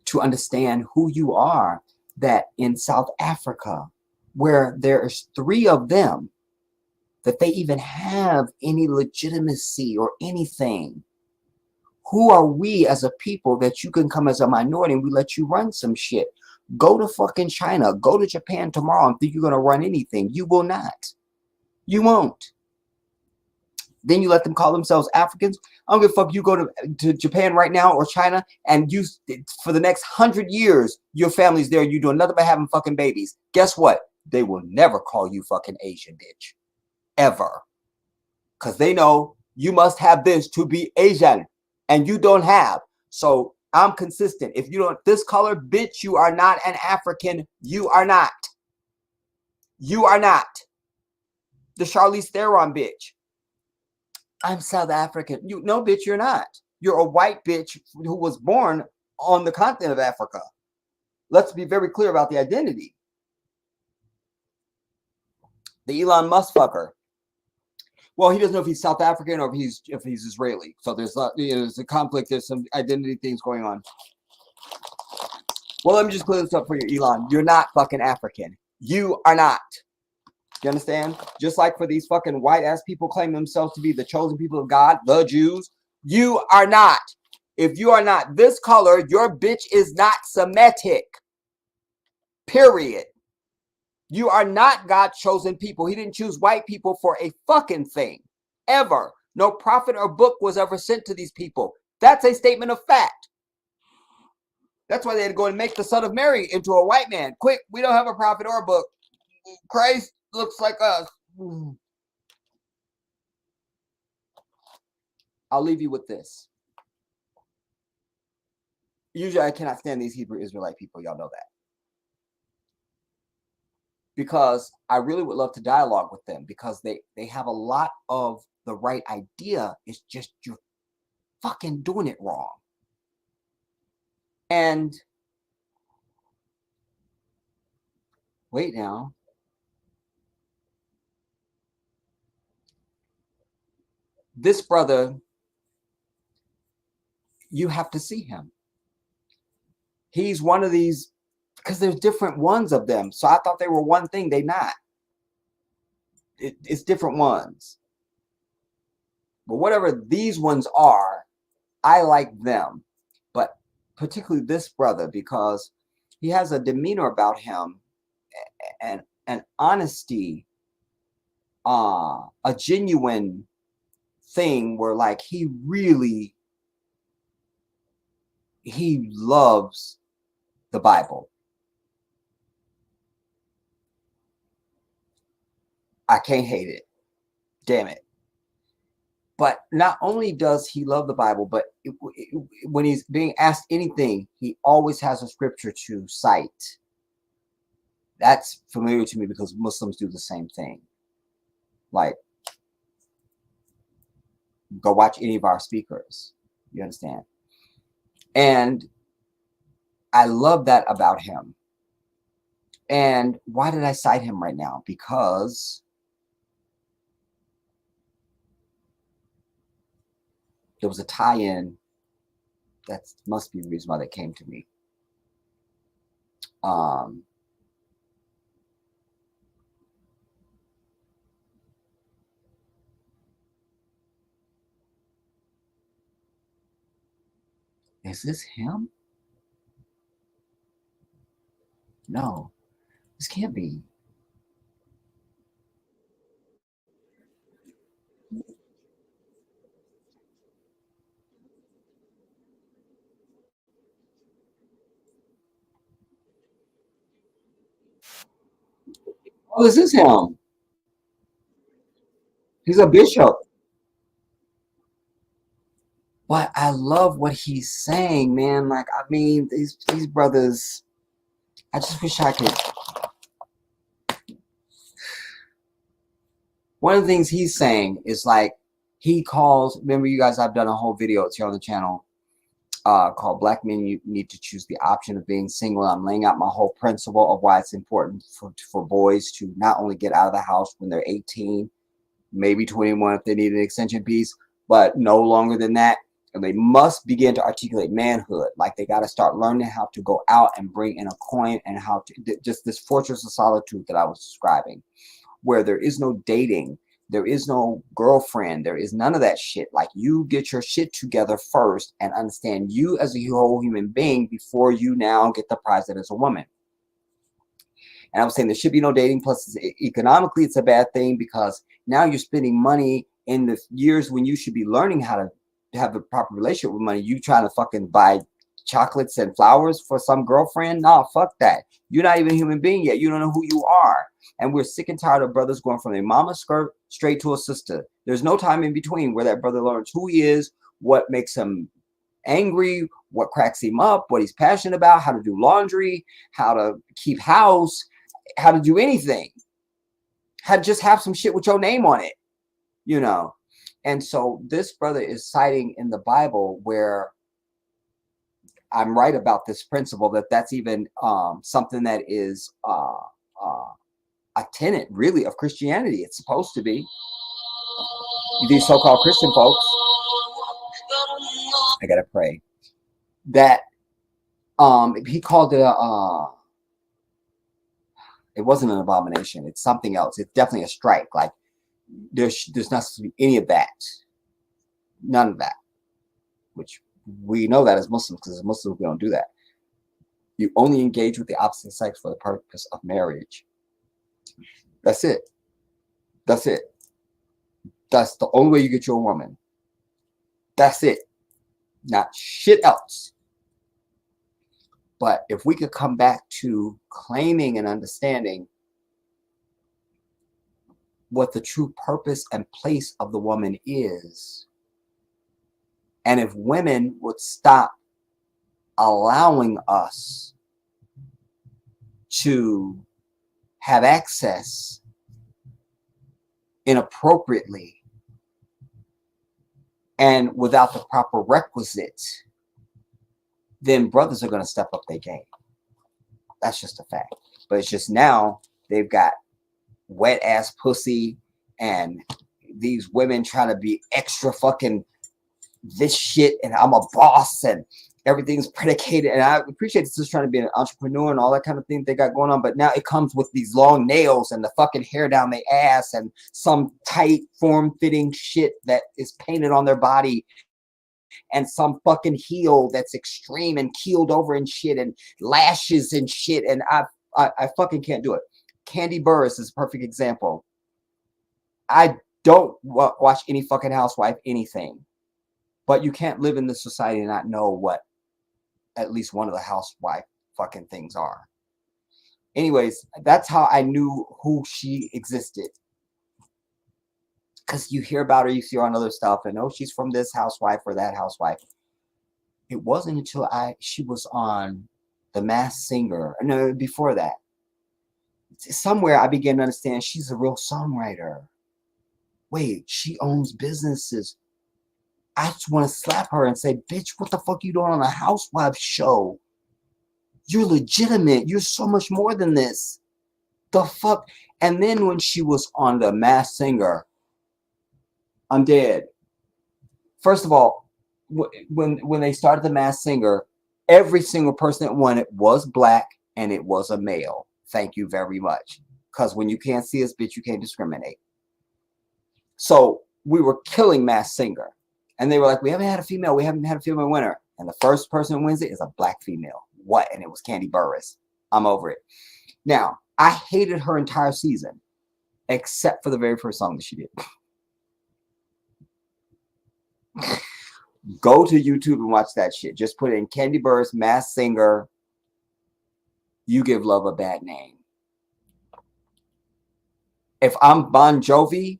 A: to understand who you are, that in South Africa, where there's 3 of them, that they even have any legitimacy or anything. Who are we as a people that you can come as a minority and we let you run some shit? Go to fucking China, go to Japan tomorrow and think you're going to run anything. You will not. You won't. Then you let them call themselves Africans. I don't give a fuck. You go to Japan right now or China, and you, for the next 100 years, your family's there. You doing nothing but having fucking babies. Guess what? They will never call you fucking Asian, bitch. Ever. Because they know you must have this to be Asian, and you don't have. So I'm consistent. If you don't this color, bitch, you are not an African. You are not. You are not. The Charlize Theron bitch. I'm South African. You no, bitch, you're not. You're a white bitch who was born on the continent of Africa. Let's be very clear about the identity. The Elon Musk fucker. Well, he doesn't know if he's South African or if he's Israeli. So there's there's a conflict. There's some identity things going on. Well, let me just clear this up for you, Elon. You're not fucking African. You are not. You understand? Just like for these fucking white ass people claim themselves to be the chosen people of God, the Jews, you are not. If you are not this color, your bitch is not Semitic. Period. You are not God's chosen people. He didn't choose white people for a fucking thing. Ever. No prophet or book was ever sent to these people. That's a statement of fact. That's why they had to go and make the son of Mary into a white man. Quick, we don't have a prophet or a book. Christ looks like us. I'll leave you with this. Usually I cannot stand these Hebrew Israelite people. Y'all know that. Because I really would love to dialogue with them because they have a lot of the right idea. It's just you're fucking doing it wrong. And wait now. This brother, you have to see him. He's one of these, because there's different ones of them. So I thought they were one thing. They not. It's different ones. But whatever these ones are, I like them. But particularly this brother, because he has a demeanor about him and an honesty, a genuine thing where like he loves the Bible. I can't hate it. Damn it. But not only does he love the Bible, but when he's being asked anything, he always has a scripture to cite. That's familiar to me because Muslims do the same thing. Like, go watch any of our speakers. You understand? And I love that about him. And why did I cite him right now? Because there was a tie-in. That must be the reason why they came to me. Is this him? No, this can't be. Oh, this is him. He's a bishop. But I love what he's saying, man. Like, I mean, these brothers, I just wish I could. One of the things he's saying is like, he calls, remember you guys, I've done a whole video, it's here on the channel, called Black Men You Need to Choose the Option of Being Single. I'm laying out my whole principle of why it's important for boys to not only get out of the house when they're 18, maybe 21 if they need an extension piece, but no longer than that. And they must begin to articulate manhood. Like they got to start learning how to go out and bring in a coin, and how to just this fortress of solitude that I was describing, where there is no dating, there is no girlfriend, there is none of that shit. Like you get your shit together first and understand you as a whole human being before you now get the prize that is a woman. And I was saying there should be no dating. Plus, economically, it's a bad thing because now you're spending money in the years when you should be learning how to have a proper relationship with money. You trying to fucking buy chocolates and flowers for some girlfriend? Nah, fuck that. You're not even a human being yet. You don't know who you are. And we're sick and tired of brothers going from a mama skirt straight to a sister. There's no time in between where that brother learns who he is, what makes him angry, what cracks him up, what he's passionate about, how to do laundry, how to keep house, how to do anything. How to just have some shit with your name on it, you know. And so this brother is citing in the Bible where I'm right about this principle, that's even something that is a tenet really of Christianity. It's supposed to be. These so-called Christian folks, I gotta pray, that he called it it wasn't an abomination, it's something else. It's definitely a strike. Like there's not supposed to be any of that, none of that, which we know that as Muslims, because as Muslims we don't do that. You only engage with the opposite sex for the purpose of marriage. That's it. That's it. That's the only way you get your woman. That's it. Not shit else. But if we could come back to claiming and understanding what the true purpose and place of the woman is, and if women would stop allowing us to have access inappropriately and without the proper requisites, then brothers are going to step up their game. That's just a fact. But it's just now they've got wet ass pussy and these women trying to be extra fucking this shit, and I'm a boss and everything's predicated. And I appreciate it's just trying to be an entrepreneur and all that kind of thing they got going on. But now it comes with these long nails and the fucking hair down their ass and some tight form-fitting shit that is painted on their body, and some fucking heel that's extreme and keeled over and shit, and lashes and shit. And I fucking can't do it. Candy Burris is a perfect example. I don't watch any fucking housewife anything, but you can't live in this society and not know what at least one of the housewife fucking things are. Anyways, that's how I knew who she existed. Because you hear about her, you see her on other stuff, and oh, she's from this housewife or that housewife. It wasn't until she was on The Masked Singer. No, before that. Somewhere I began to understand she's a real songwriter. Wait, she owns businesses. I just want to slap her and say, bitch, what the fuck you doing on a housewife show? You're legitimate. You're so much more than this. The fuck? And then when she was on The Masked Singer, I'm dead. First of all, when they started The Masked Singer, every single person that won it was black and it was a male. Thank you very much. Because when you can't see us, bitch, you can't discriminate. So we were killing Masked Singer. And they were like, we haven't had a female. We haven't had a female winner. And the first person who wins it is a black female. What? And it was Candy Burris. I'm over it. Now, I hated her entire season, except for the very first song that she did. Go to YouTube and watch that shit. Just put in Candy Burris, Masked Singer, You Give Love a Bad Name. If I'm Bon Jovi,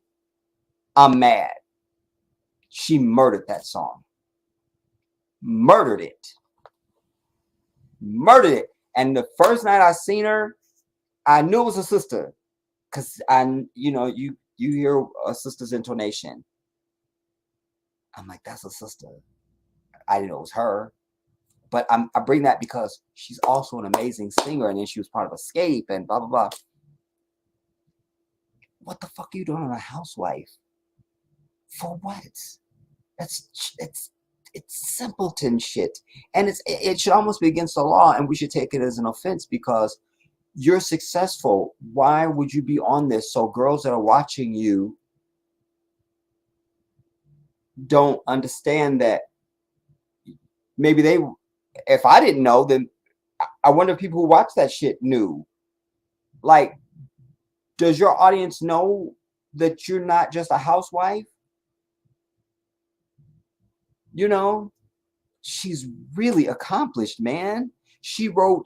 A: I'm mad. She murdered that song. Murdered it. Murdered it. And the first night I seen her, I knew it was a sister. Because you hear a sister's intonation. I'm like, that's a sister. I didn't know it was her. But I bring that because she's also an amazing singer. And then she was part of Escape and blah, blah, blah. What the fuck are you doing on a housewife? For what? It's it's simpleton shit. And it should almost be against the law, and we should take it as an offense because you're successful. Why would you be on this? So girls that are watching you don't understand that maybe if I didn't know, then I wonder if people who watch that shit knew. Like, does your audience know that you're not just a housewife? You know, she's really accomplished, man. She wrote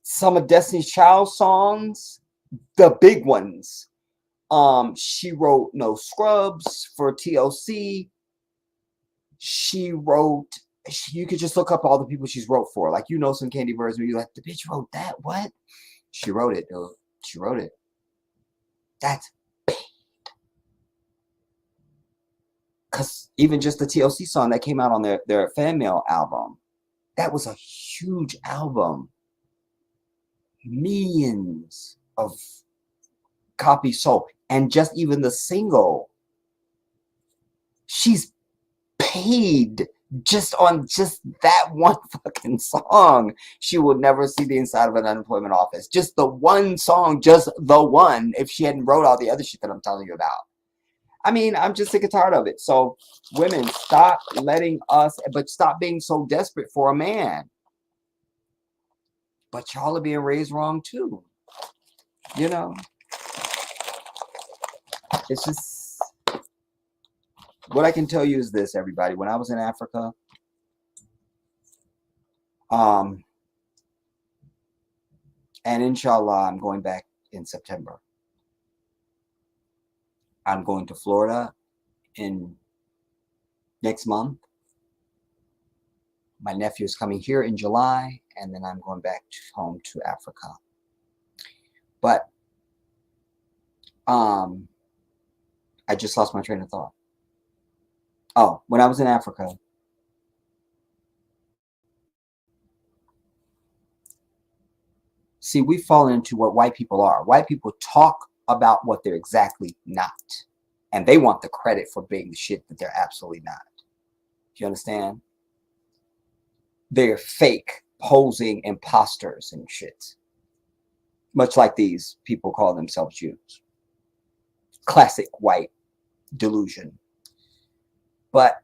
A: some of Destiny's Child songs, the big ones. She wrote No Scrubs for TLC. She wrote, you could just look up all the people she's wrote for. Like, you know, some Candy Birds where you're like, the bitch wrote that? What? She wrote it, dude. She wrote it. That's because even just the TLC song that came out on their fan mail album, that was a huge album. Millions of copies sold. And just even the single, she's paid just on just that one fucking song. She would never see the inside of an unemployment office. Just the one song, just the one, if she hadn't wrote all the other shit that I'm telling you about. I mean, I'm just sick and tired of it. So women, stop stop being so desperate for a man. But y'all are being raised wrong too. You know? It's just, what I can tell you is this, everybody. When I was in Africa, and inshallah, I'm going back in September. I'm going to Florida in next month. My nephew is coming here in July, and then I'm going back home to Africa. But I just lost my train of thought. Oh, when I was in Africa, see, we've fallen into what white people are. White people talk about what they're exactly not. And they want the credit for being the shit that they're absolutely not. Do you understand? They're fake, posing imposters and shit. Much like these people call themselves Jews. Classic white delusion. But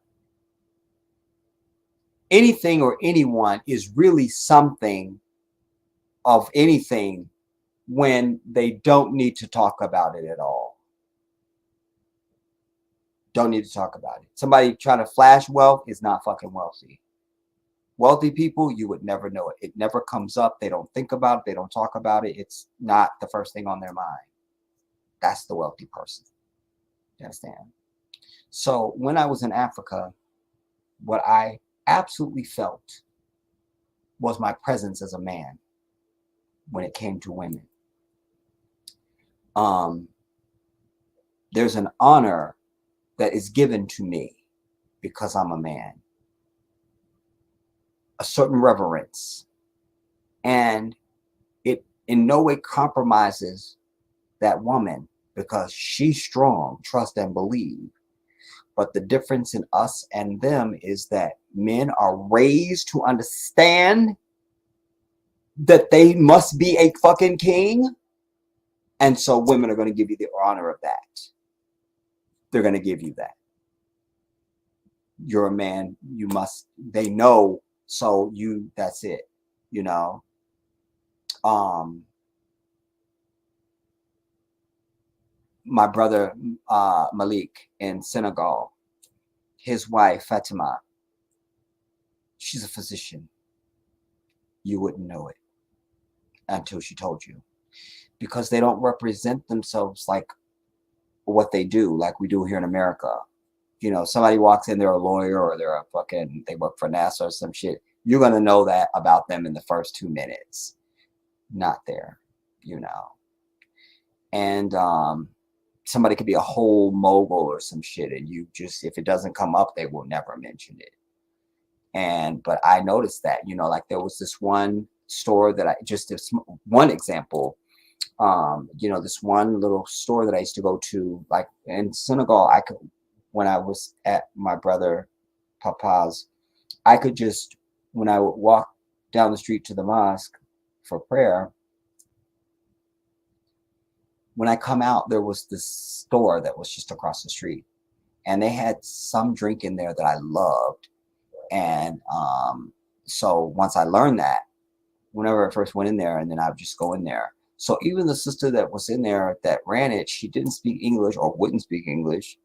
A: anything or anyone is really something of anything when they don't need to talk about it at all. Don't need to talk about it. Somebody trying to flash wealth is not fucking wealthy. Wealthy people, you would never know it. It never comes up. They don't think about it. They don't talk about it. It's not the first thing on their mind. That's the wealthy person. You understand? So when I was in Africa, what I absolutely felt was my presence as a man when it came to women. There's an honor that is given to me because I'm a man. A certain reverence. And it in no way compromises that woman because she's strong, trust and believe. But the difference in us and them is that men are raised to understand that they must be a fucking king. And so women are going to give you the honor of that. They're going to give you that. You're a man, you must, they know, so that's it, you know. My brother Malik in Senegal, his wife Fatima, she's a physician. You wouldn't know it until she told you, because they don't represent themselves like what they do, like we do here in America. You know, somebody walks in, they're a lawyer or they work for NASA or some shit. You're going to know that about them in the first 2 minutes. Not there, you know. And somebody could be a whole mogul or some shit, and you just, if it doesn't come up, they will never mention it. But I noticed that, you know, like there was this one store that one example, you know, this one little store that I used to go to, like in Senegal, I could when I was at my brother Papa's, I could just, when I would walk down the street to the mosque for prayer, when I come out, there was this store that was just across the street, and they had some drink in there that I loved. And so once I learned that, whenever I first went in there, and then I would just go in there. So even the sister that was in there that ran it, she didn't speak English or wouldn't speak English.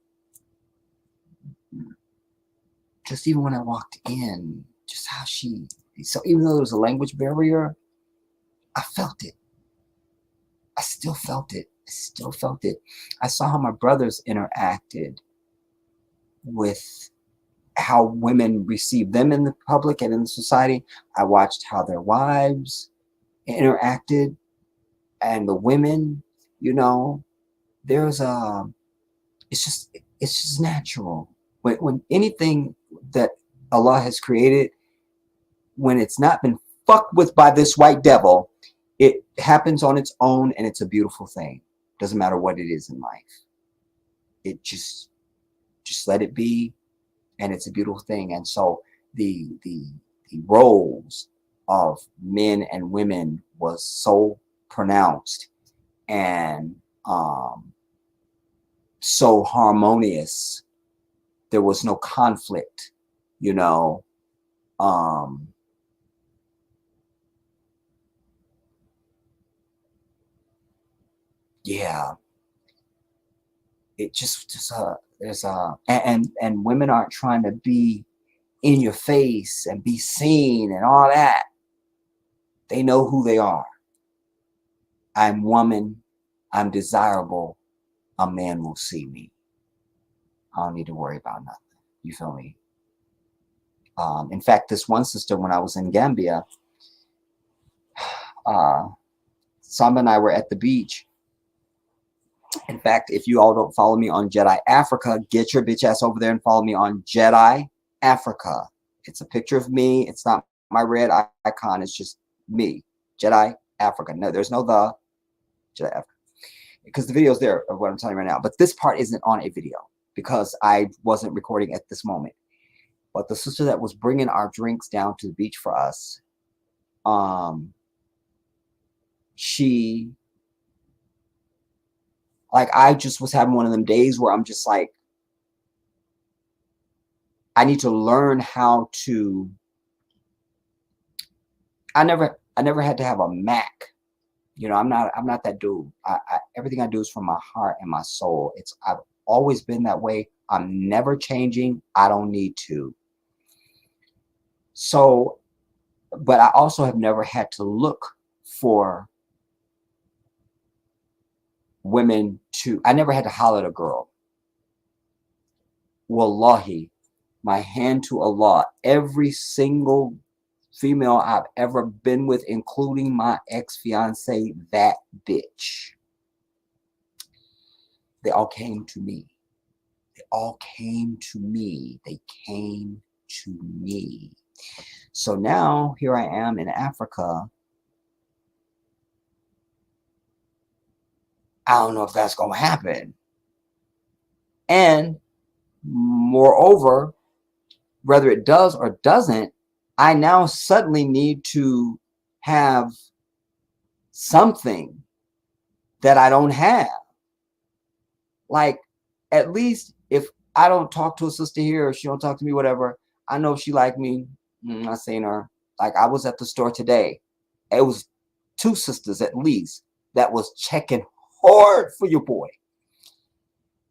A: Just even when I walked in, just how she, so even though there was a language barrier, I felt it. I still felt it. I still felt it. I saw how my brothers interacted with how women received them in the public and in the society. I watched how their wives interacted and the women, you know, there's a, it's just natural. When anything that Allah has created, when it's not been fucked with by this white devil, it happens on its own, and it's a beautiful thing. Doesn't matter what it is in life. It just let it be, and it's a beautiful thing. And so the roles of men and women was so pronounced and so harmonious. There was no conflict, you know. Yeah, it just there's and women aren't trying to be in your face and be seen and all that. They know who they are. I'm woman, I'm desirable, a man will see me. I don't need to worry about nothing. You feel me? In fact, this one sister, when I was in Gambia, Samba and I were at the beach. In fact, if you all don't follow me on Jedi Africa, get your bitch ass over there and follow me on Jedi Africa. It's a picture of me. It's not my red icon. It's just me, Jedi Africa. No, there's no the Jedi Africa, because the video's there of what I'm telling you right now. But this part isn't on a video because I wasn't recording at this moment. But the sister that was bringing our drinks down to the beach for us, she, like, I just was having one of them days where I'm just like, I need to learn how to, I never had to have a Mac. You know, I'm not that dude. Everything I do is from my heart and my soul. I've always been that way. I'm never changing. I don't need to. So, but I also have never had to look for women to, I never had to holler at a girl. Wallahi, my hand to Allah, every single female I've ever been with, including my ex-fiance, that bitch, they all came to me. They all came to me. They came to me. So now here I am in Africa. I don't know if that's going to happen. And moreover, whether it does or doesn't, I now suddenly need to have something that I don't have. Like, at least if I don't talk to a sister here or she don't talk to me, whatever, I know if she like me. I'm not saying her. Like, I was at the store today. It was 2 sisters at least that was checking hard for your boy.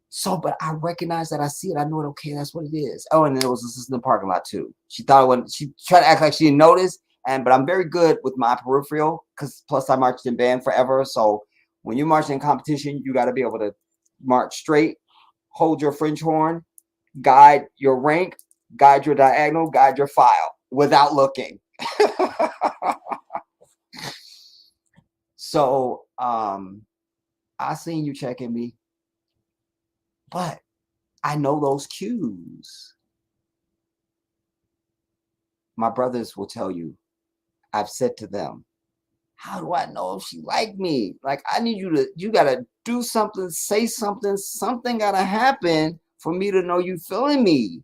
A: So, but I recognize that, I see it, I know it. Okay, that's what it is. Oh, and then there was a sister in the parking lot too. She thought it wasn't, she tried to act like she didn't notice. But I'm very good with my peripheral, because plus I marched in band forever. So when you march in competition, you got to be able to march straight, hold your French horn, guide your rank, guide your diagonal, guide your file without looking. So I seen you checking me, but I know those cues. My brothers will tell you, I've said to them, how do I know if she like me? Like, I need you to, you got to do something, say something, something got to happen for me to know you feeling me.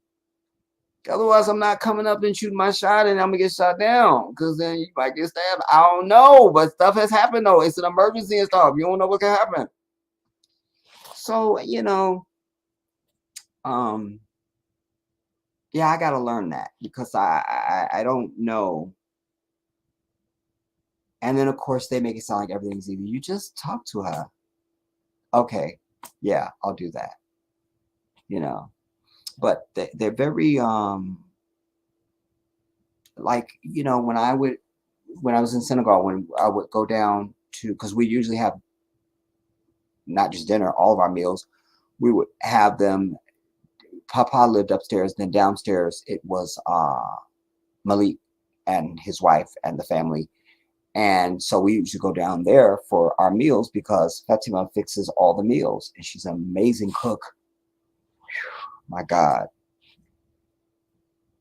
A: Otherwise, I'm not coming up and shooting my shot and I'm gonna get shot down because then you might get stabbed. I don't know, but stuff has happened though. It's an emergency and stuff. You don't know what can happen. So, you know, yeah, I gotta learn that because I don't know. And then of course they make it sound like everything's easy. You just talk to her. Okay, yeah, I'll do that. You know, but they're very like, you know, when I was in Senegal, when I would go down to, because we usually have not just dinner, all of our meals, we would have them. Papa lived upstairs, then downstairs it was Malik and his wife and the family. And so we usually go down there for our meals because Fatima fixes all the meals and she's an amazing cook. My God.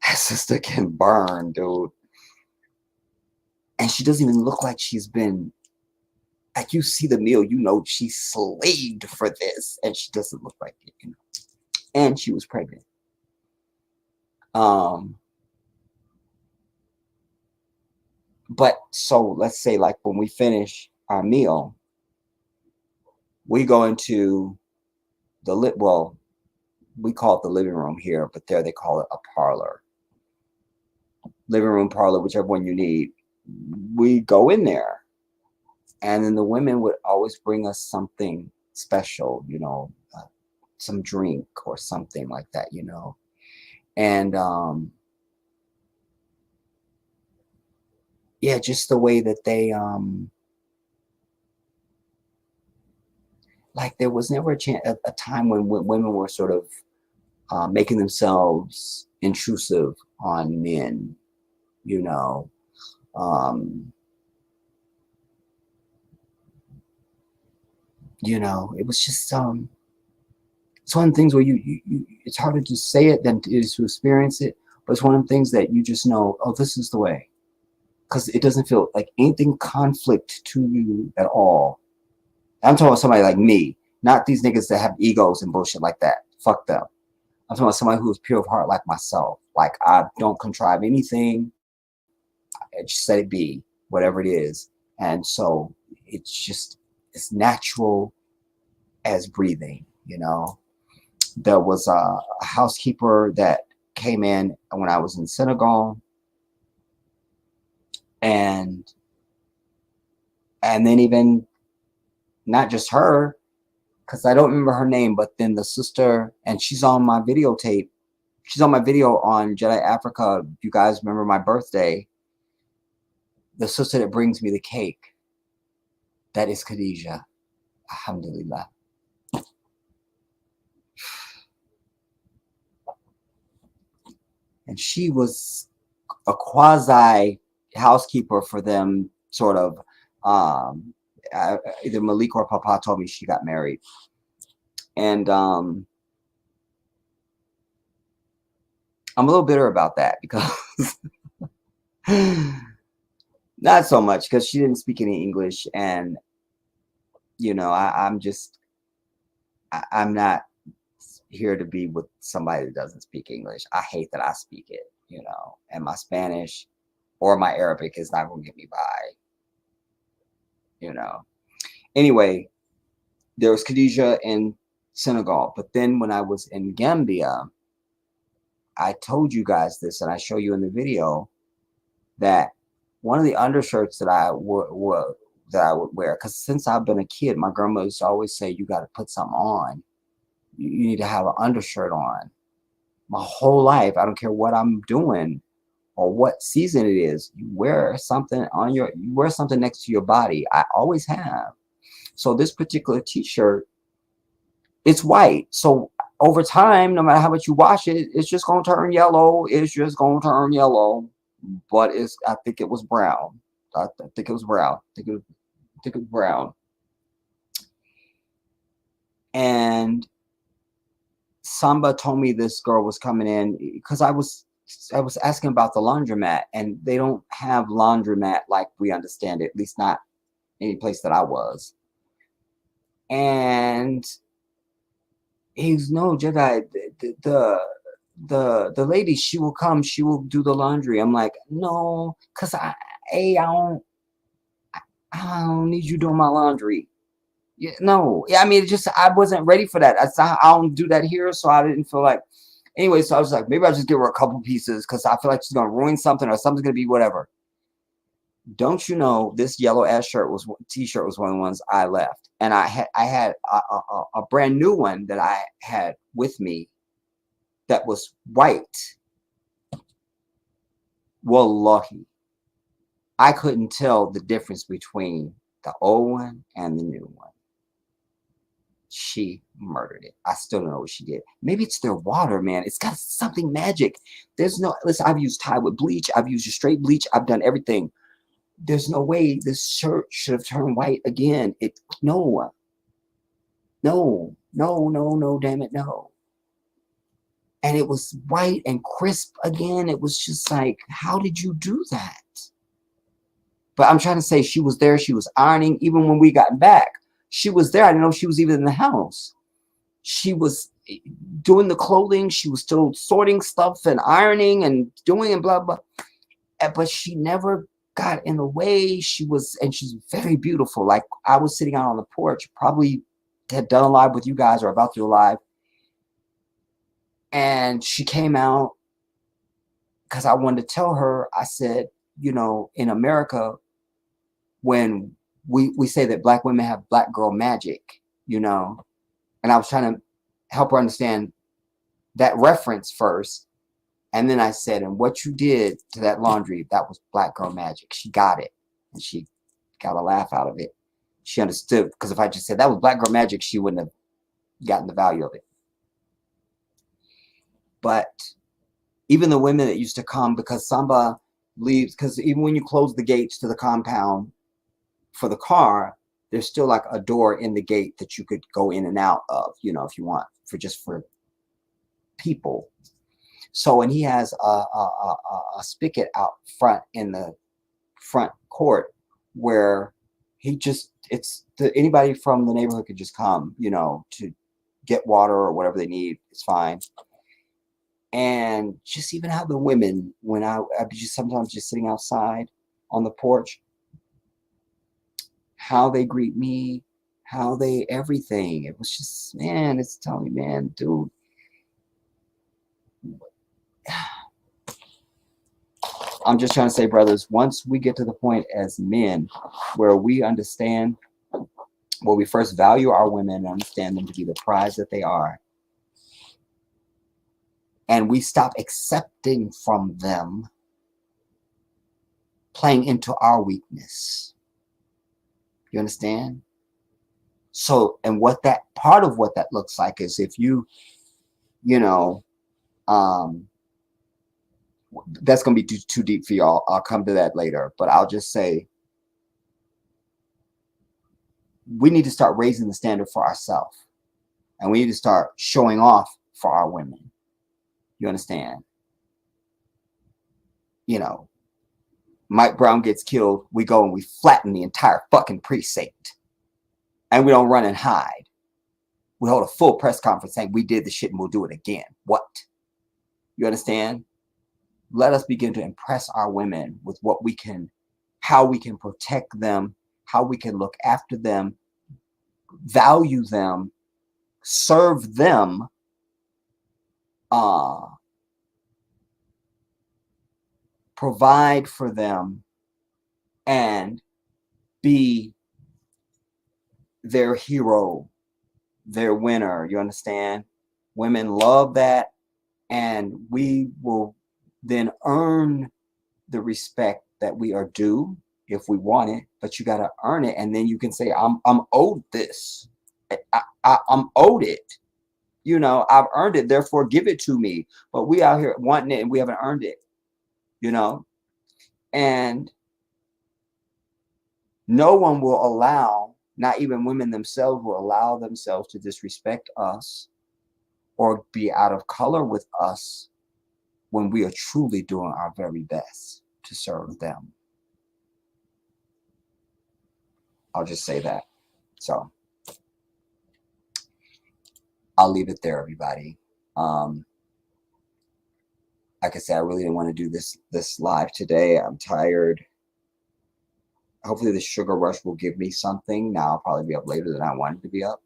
A: That sister can burn, dude. And she doesn't even look like she's been, like you see the meal, you know she slaved for this. And she doesn't look like it, you know. And she was pregnant. But so let's say like when we finish our meal, we go into the well, we call it the living room here, but there they call it a parlor. Living room, parlor, whichever one you need. We go in there. And then the women would always bring us something special, you know, some drink or something like that, you know. And yeah, just the way that they like there was never a time when women were sort of making themselves intrusive on men, you know. You know, it was just it's one of the things where you it's harder to say it than it is to experience it, but it's one of the things that you just know, oh, this is the way, because it doesn't feel like anything conflict to you at all. I'm talking about somebody like me, not these niggas that have egos and bullshit like that. Fuck them. I'm talking about somebody who is pure of heart like myself. Like I don't contrive anything. I just let it be, whatever it is. And so it's just, it's natural as breathing, you know. There was a housekeeper that came in when I was in Senegal. And then even not just her, because I don't remember her name, but then the sister, and she's on my videotape. She's on my video on Jedi Africa. You guys remember my birthday? The sister that brings me the cake, that is Khadija. Alhamdulillah. And she was a quasi housekeeper for them, sort of. Either Malik or Papa told me she got married. And I'm a little bitter about that because not so much because she didn't speak any English, and you know, I'm not here to be with somebody that doesn't speak English. I hate that I speak it, you know, and my Spanish or my Arabic is not going to get me by, you know. Anyway, there was Khadija in Senegal, but then when I was in Gambia, I told you guys this, and I show you in the video that one of the undershirts that I would wear, because since I've been a kid, my grandma used to always say, you got to put something on. You need to have an undershirt on. My whole life, I don't care what I'm doing or what season it is, you wear something on you wear something next to your body. I always have. So this particular t-shirt, it's white. So over time, no matter how much you wash it, it's just going to turn yellow. It's just going to turn yellow. But I think it was brown. I think it was brown. I think it was brown. And Samba told me this girl was coming in because I was asking about the laundromat, and they don't have laundromat like we understand it, at least not any place that I was. And he's no, Jedi, the lady, she will come, she will do the laundry. I'm like, no, because I don't need you doing my laundry. Yeah, no. Yeah, I mean, it just, I wasn't ready for that. I don't do that here, so I didn't feel like, anyway, so I was like, maybe I'll just give her a couple pieces because I feel like she's going to ruin something or something's going to be whatever. Don't you know, this yellow ass t-shirt was one of the ones I left. And I had a brand new one that I had with me that was white. Wallahi, I couldn't tell the difference between the old one and the new one. She murdered it. I still don't know what she did. Maybe it's their water, man. It's got something magic. There's no, listen, I've used Tide with bleach. I've used straight bleach. I've done everything. There's no way this shirt should have turned white again. No, damn it, no. And it was white and crisp again. It was just like, how did you do that? But I'm trying to say, she was there. She was ironing. Even when we got back, she was there. I didn't know she was even in the house. She was doing the clothing. She was still sorting stuff and ironing and doing and blah, blah. But she never got in the way. And she's very beautiful. Like, I was sitting out on the porch, probably had done a live with you guys or about to do a live. And she came out because I wanted to tell her, I said, you know, in America, when we say that black women have black girl magic, you know, and I was trying to help her understand that reference first. And then I said, and what you did to that laundry, that was black girl magic. She got it. And she got a laugh out of it. She understood, because if I just said that was black girl magic, she wouldn't have gotten the value of it. But even the women that used to come, because Samba leaves, because even when you close the gates to the compound for the car, there's still like a door in the gate that you could go in and out of, you know, if you want, for people. So, and he has a spigot out front in the front court where he just, anybody from the neighborhood could just come, you know, to get water or whatever they need. It's fine. And just even how the women, when I'd be just sometimes just sitting outside on the porch, how they greet me, how they, everything. It was just, man, it's telling me, man, dude. I'm just trying to say, brothers, once we get to the point as men where we understand, where we first value our women and understand them to be the prize that they are, and we stop accepting from them playing into our weakness. You understand? So, and what that, part of what that looks like is if you know, that's going to be too deep for y'all. I'll come to that later, but I'll just say, we need to start raising the standard for ourselves, and we need to start showing off for our women. You understand? You know, Mike Brown gets killed, we go and we flatten the entire fucking precinct, and we don't run and hide. We hold a full press conference saying we did the shit and we'll do it again. What? You understand? Let us begin to impress our women with what we can, how we can protect them, how we can look after them, value them, serve them, provide for them, and be their hero, their winner. You understand? Women love that, and we will then earn the respect that we are due if we want it. But you got to earn it, and then you can say, I'm owed this. I'm owed it. You know, I've earned it, therefore give it to me. But we out here wanting it and we haven't earned it, you know? And no one will allow, not even women themselves will allow themselves to disrespect us or be out of color with us when we are truly doing our very best to serve them. I'll just say that. So I'll leave it there, everybody. Like I said, I really didn't want to do this live today. I'm tired. Hopefully the sugar rush will give me something. Now I'll probably be up later than I wanted to be up.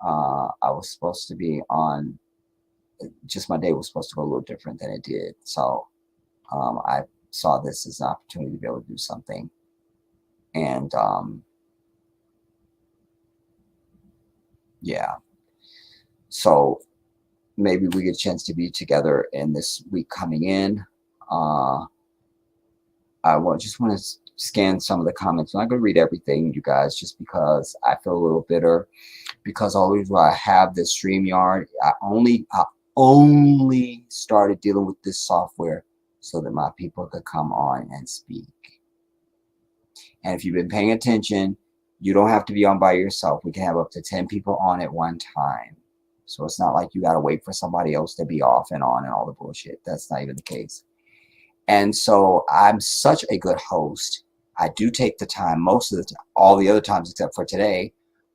A: I was supposed to be on, just my day was supposed to go a little different than it did. So I saw this as an opportunity to be able to do something. And yeah. So maybe we get a chance to be together in this week coming in. I just want to scan some of the comments. I'm not going to read everything, you guys, just because I feel a little bitter. Because always when I have this StreamYard, I only started dealing with this software so that my people could come on and speak. And if you've been paying attention, you don't have to be on by yourself. We can have up to 10 people on at one time. So it's not like you got to wait for somebody else to be off and on and all the bullshit. That's not even the case. And so I'm such a good host. I do take the time, most of the time, all the other times except for today,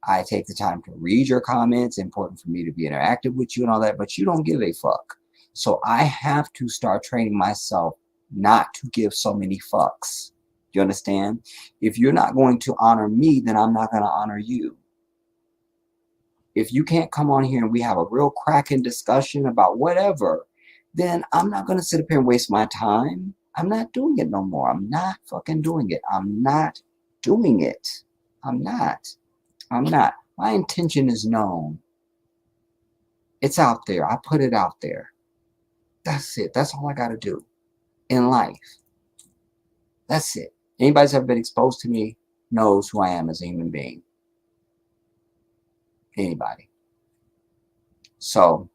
A: I take the time to read your comments. Important for me to be interactive with you and all that, but you don't give a fuck. So I have to start training myself not to give so many fucks. You understand? If you're not going to honor me, then I'm not going to honor you. If you can't come on here and we have a real cracking discussion about whatever, then I'm not going to sit up here and waste my time. I'm not doing it no more. I'm not fucking doing it. I'm not doing it. I'm not. My intention is known. It's out there. I put it out there. That's it. That's all I got to do in life. That's it. Anybody who's ever been exposed to me knows who I am as a human being. Anybody. So,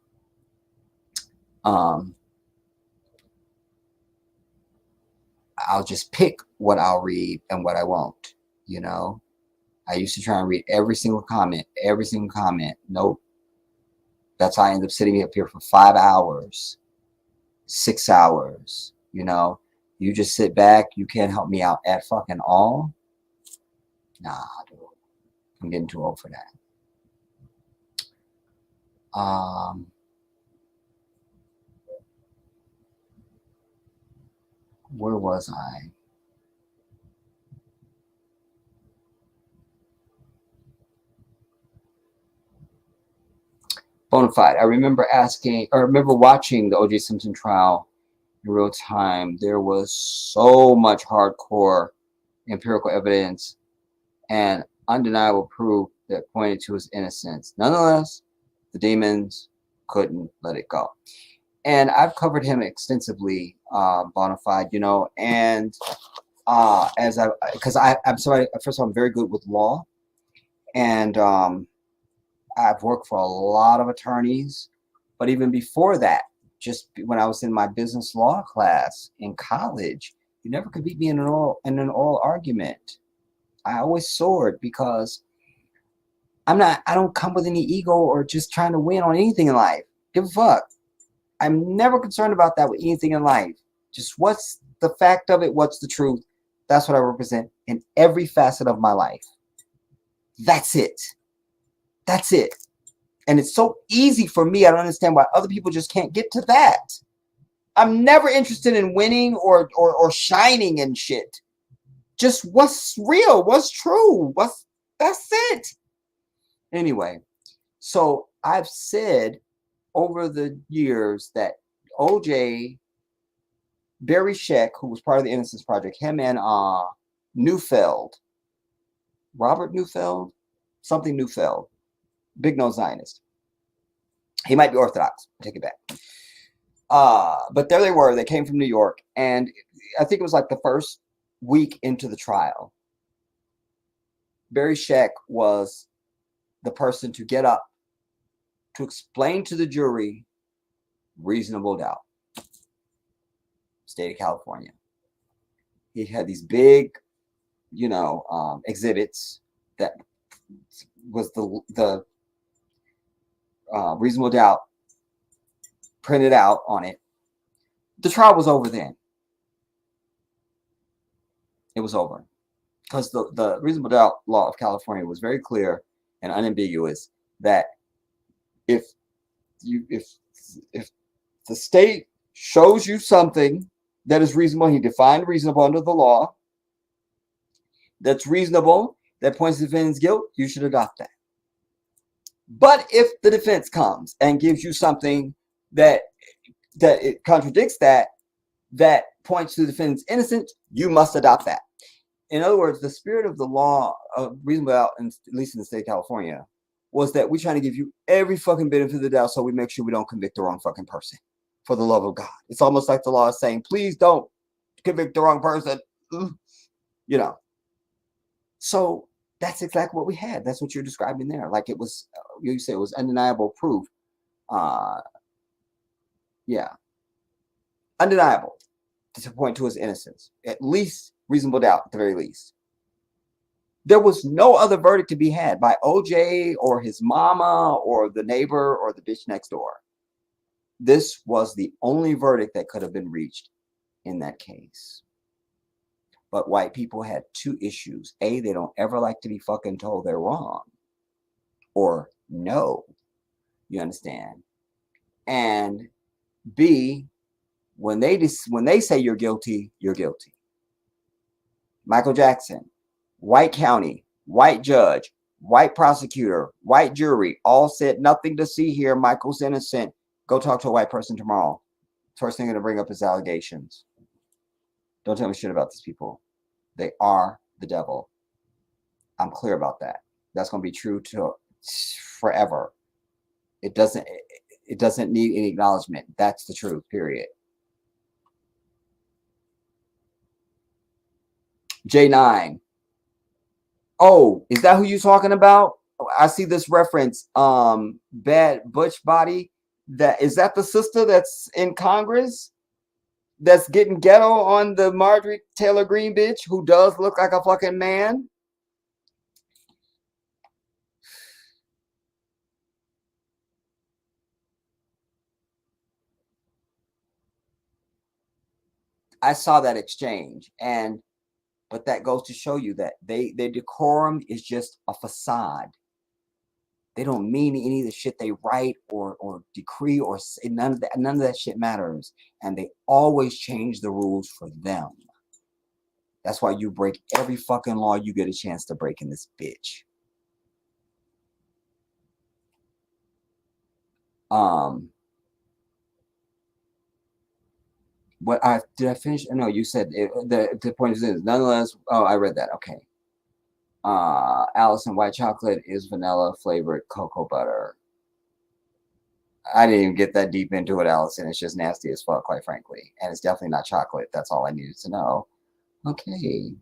A: I'll just pick what I'll read and what I won't, you know. I used to try and read every single comment. Nope. That's how I ended up sitting up here for 5 hours, 6 hours, you know. You just sit back. You can't help me out at fucking all. Nah, dude. I'm getting too old for that. Where was I? Bonafide. I remember watching the O.J. Simpson trial in real time. There was so much hardcore empirical evidence and undeniable proof that pointed to his innocence. Nonetheless, the demons couldn't let it go. And I've covered him extensively, Bonafide, you know, and because I'm somebody, first of all, I'm very good with law, and I've worked for a lot of attorneys, but even before that, just when I was in my business law class in college, you never could beat me in an oral argument. I always soared because I don't come with any ego or just trying to win on anything in life. Give a fuck. I'm never concerned about that with anything in life. Just what's the fact of it? What's the truth? That's what I represent in every facet of my life. That's it. That's it. And it's so easy for me. I don't understand why other people just can't get to that. I'm never interested in winning or shining and shit. Just what's real, what's true, that's it. Anyway, so I've said over the years that OJ, Barry Scheck, who was part of the Innocence Project, him and Neufeld, Robert Neufeld, something Neufeld, big nose Zionist. He might be Orthodox. I take it back. But there they were. They came from New York, and I think it was like the first week into the trial. Barry Scheck was the person to get up to explain to the jury reasonable doubt. State of California. He had these big, you know, exhibits that was the reasonable doubt printed out on it. The trial was over then. It was over because the reasonable doubt law of California was very clear and unambiguous that if if the state shows you something that is reasonable, he defined reasonable under the law, that's reasonable, that points to the defendant's guilt, you should adopt that. But if the defense comes and gives you something that it contradicts that points to the defendant's innocence, you must adopt that. In other words, the spirit of the law, reasonable doubt, at least in the state of California, was that we're trying to give you every fucking benefit of the doubt so we make sure we don't convict the wrong fucking person. For the love of God. It's almost like the law is saying, please don't convict the wrong person. You know. So that's exactly what we had. That's what you're describing there. Like it was, you say it was undeniable proof. Yeah. Undeniable to point to his innocence. At least reasonable doubt, at the very least. There was no other verdict to be had by OJ or his mama or the neighbor or the bitch next door. This was the only verdict that could have been reached in that case. But white people had two issues. A, they don't ever like to be fucking told they're wrong. Or no. You understand? And B, when they say you're guilty, you're guilty. Michael Jackson, white county, white judge, white prosecutor, white jury, all said nothing to see here. Michael's innocent. Go talk to a white person tomorrow. First thing they're going to bring up is allegations. Don't tell me shit about these people. They are the devil. I'm clear about that. That's going to be true to forever. It doesn't need any acknowledgement. That's the truth, period. J9. Oh, is that who you're talking about? I see this reference. Bad Butch Body. Is that the sister that's in Congress? That's getting ghetto on the Marjorie Taylor Greene bitch who does look like a fucking man? I saw that exchange, but that goes to show you that their decorum is just a facade. They don't mean any of the shit they write or decree or say. None of that shit matters, and they always change the rules for them. That's why you break every fucking law you get a chance to break in this bitch. Did I finish? No, you said the point is nonetheless. Oh, I read that. Okay. Allison, white chocolate is vanilla flavored cocoa butter. I didn't even get that deep into it, Allison. It's just nasty as fuck, quite frankly. And it's definitely not chocolate. That's all I needed to know. Okay.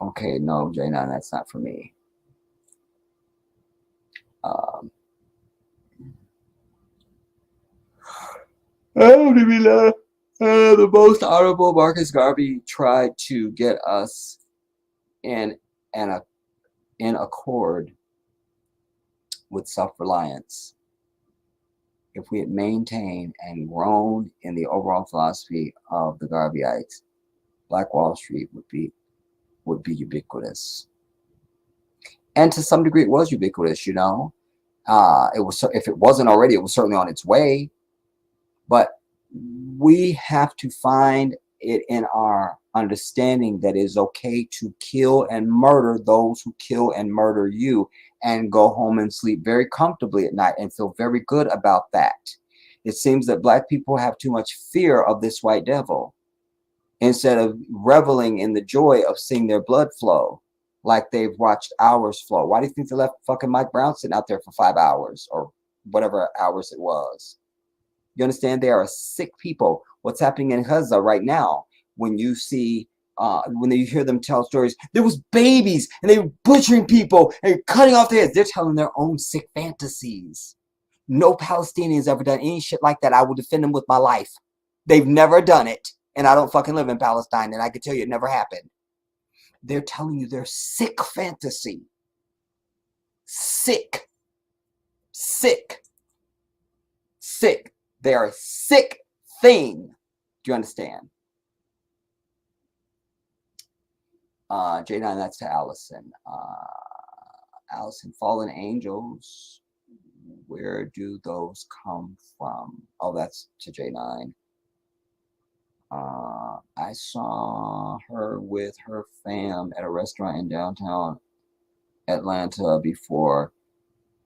A: Okay, no, J9, that's not for me. The most honorable Marcus Garvey tried to get us in accord with self-reliance. If we had maintained and grown in the overall philosophy of the Garveyites, Black Wall Street would be ubiquitous. And to some degree, it was ubiquitous. It was, if it wasn't already, it was certainly on its way. But we have to find it in our understanding that it is okay to kill and murder those who kill and murder you, and go home and sleep very comfortably at night and feel very good about that. It seems that Black people have too much fear of this white devil instead of reveling in the joy of seeing their blood flow like they've watched ours flow. Why do you think they left fucking Mike Brown sitting out there for 5 hours or whatever hours it was? You understand? They are sick people. What's happening in Gaza right now, when you see, when you hear them tell stories, there was babies and they were butchering people and cutting off their heads. They're telling their own sick fantasies. No Palestinians ever done any shit like that. I will defend them with my life. They've never done it. And I don't fucking live in Palestine, and I can tell you it never happened. They're telling you their sick fantasy. Sick. Sick. Sick. They are a sick thing. Do you understand? J9, that's to Allison. Allison, fallen angels, where do those come from? Oh, that's to J9. I saw her with her fam at a restaurant in downtown Atlanta before.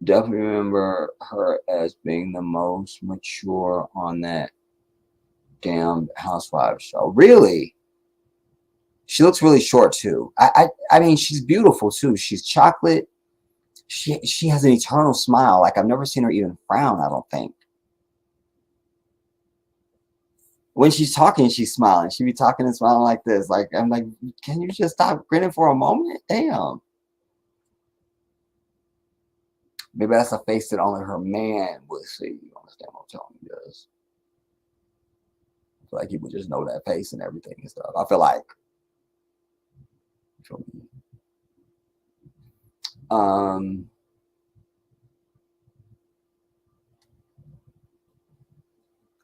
A: Definitely remember her as being the most mature on that damn Housewives show. Really? She looks really short too. I mean, she's beautiful too. She's chocolate. She has an eternal smile. Like, I've never seen her even frown, I don't think. When she's talking, she's smiling. She be talking and smiling like this. Like, I'm like, can you just stop grinning for a moment? Damn. Maybe that's a face that only her man would see. You understand what I'm telling you? Does. I feel like he would just know that face and everything and stuff. I feel like.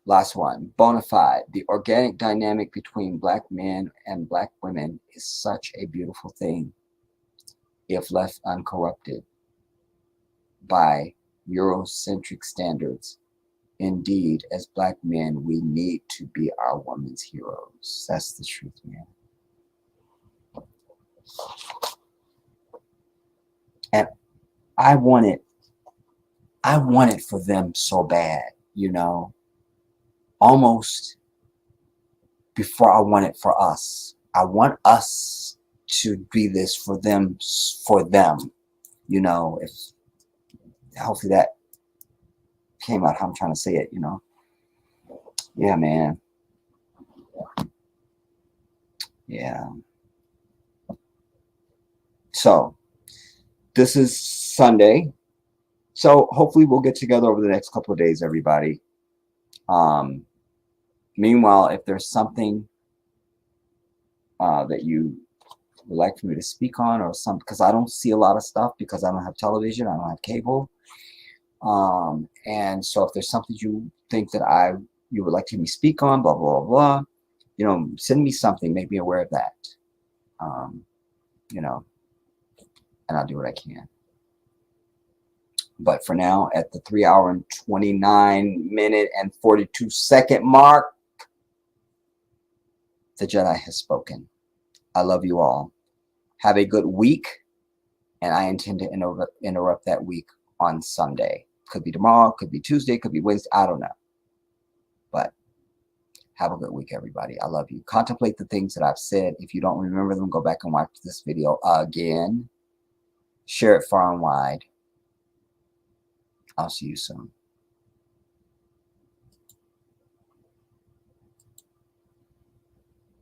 A: Last one. Bonafide. The organic dynamic between Black men and Black women is such a beautiful thing if left uncorrupted by Eurocentric standards. Indeed, as Black men, we need to be our women's heroes. That's the truth, man. And I want it for them so bad, you know, almost before I want it for us. I want us to be this for them, you know. If hopefully that came out how I'm trying to say it, you know. Yeah, man. Yeah. So this is Sunday. So hopefully we'll get together over the next couple of days, everybody. Meanwhile, if there's something that you would like for me to speak on, or something, because I don't see a lot of stuff because I don't have television, I don't have cable. And so if there's something you think that you would like to hear me speak on, blah, blah, blah, you know, send me something, make me aware of that. You know, and I'll do what I can. But for now, at the 3 hour and 29 minute and 42 second mark, the Jedi has spoken. I love you all. Have a good week. And I intend to interrupt that week on Sunday. Could be tomorrow, could be Tuesday, could be Wednesday. I don't know. But have a good week, everybody. I love you. Contemplate the things that I've said. If you don't remember them, go back and watch this video again. Share it far and wide. I'll see you soon.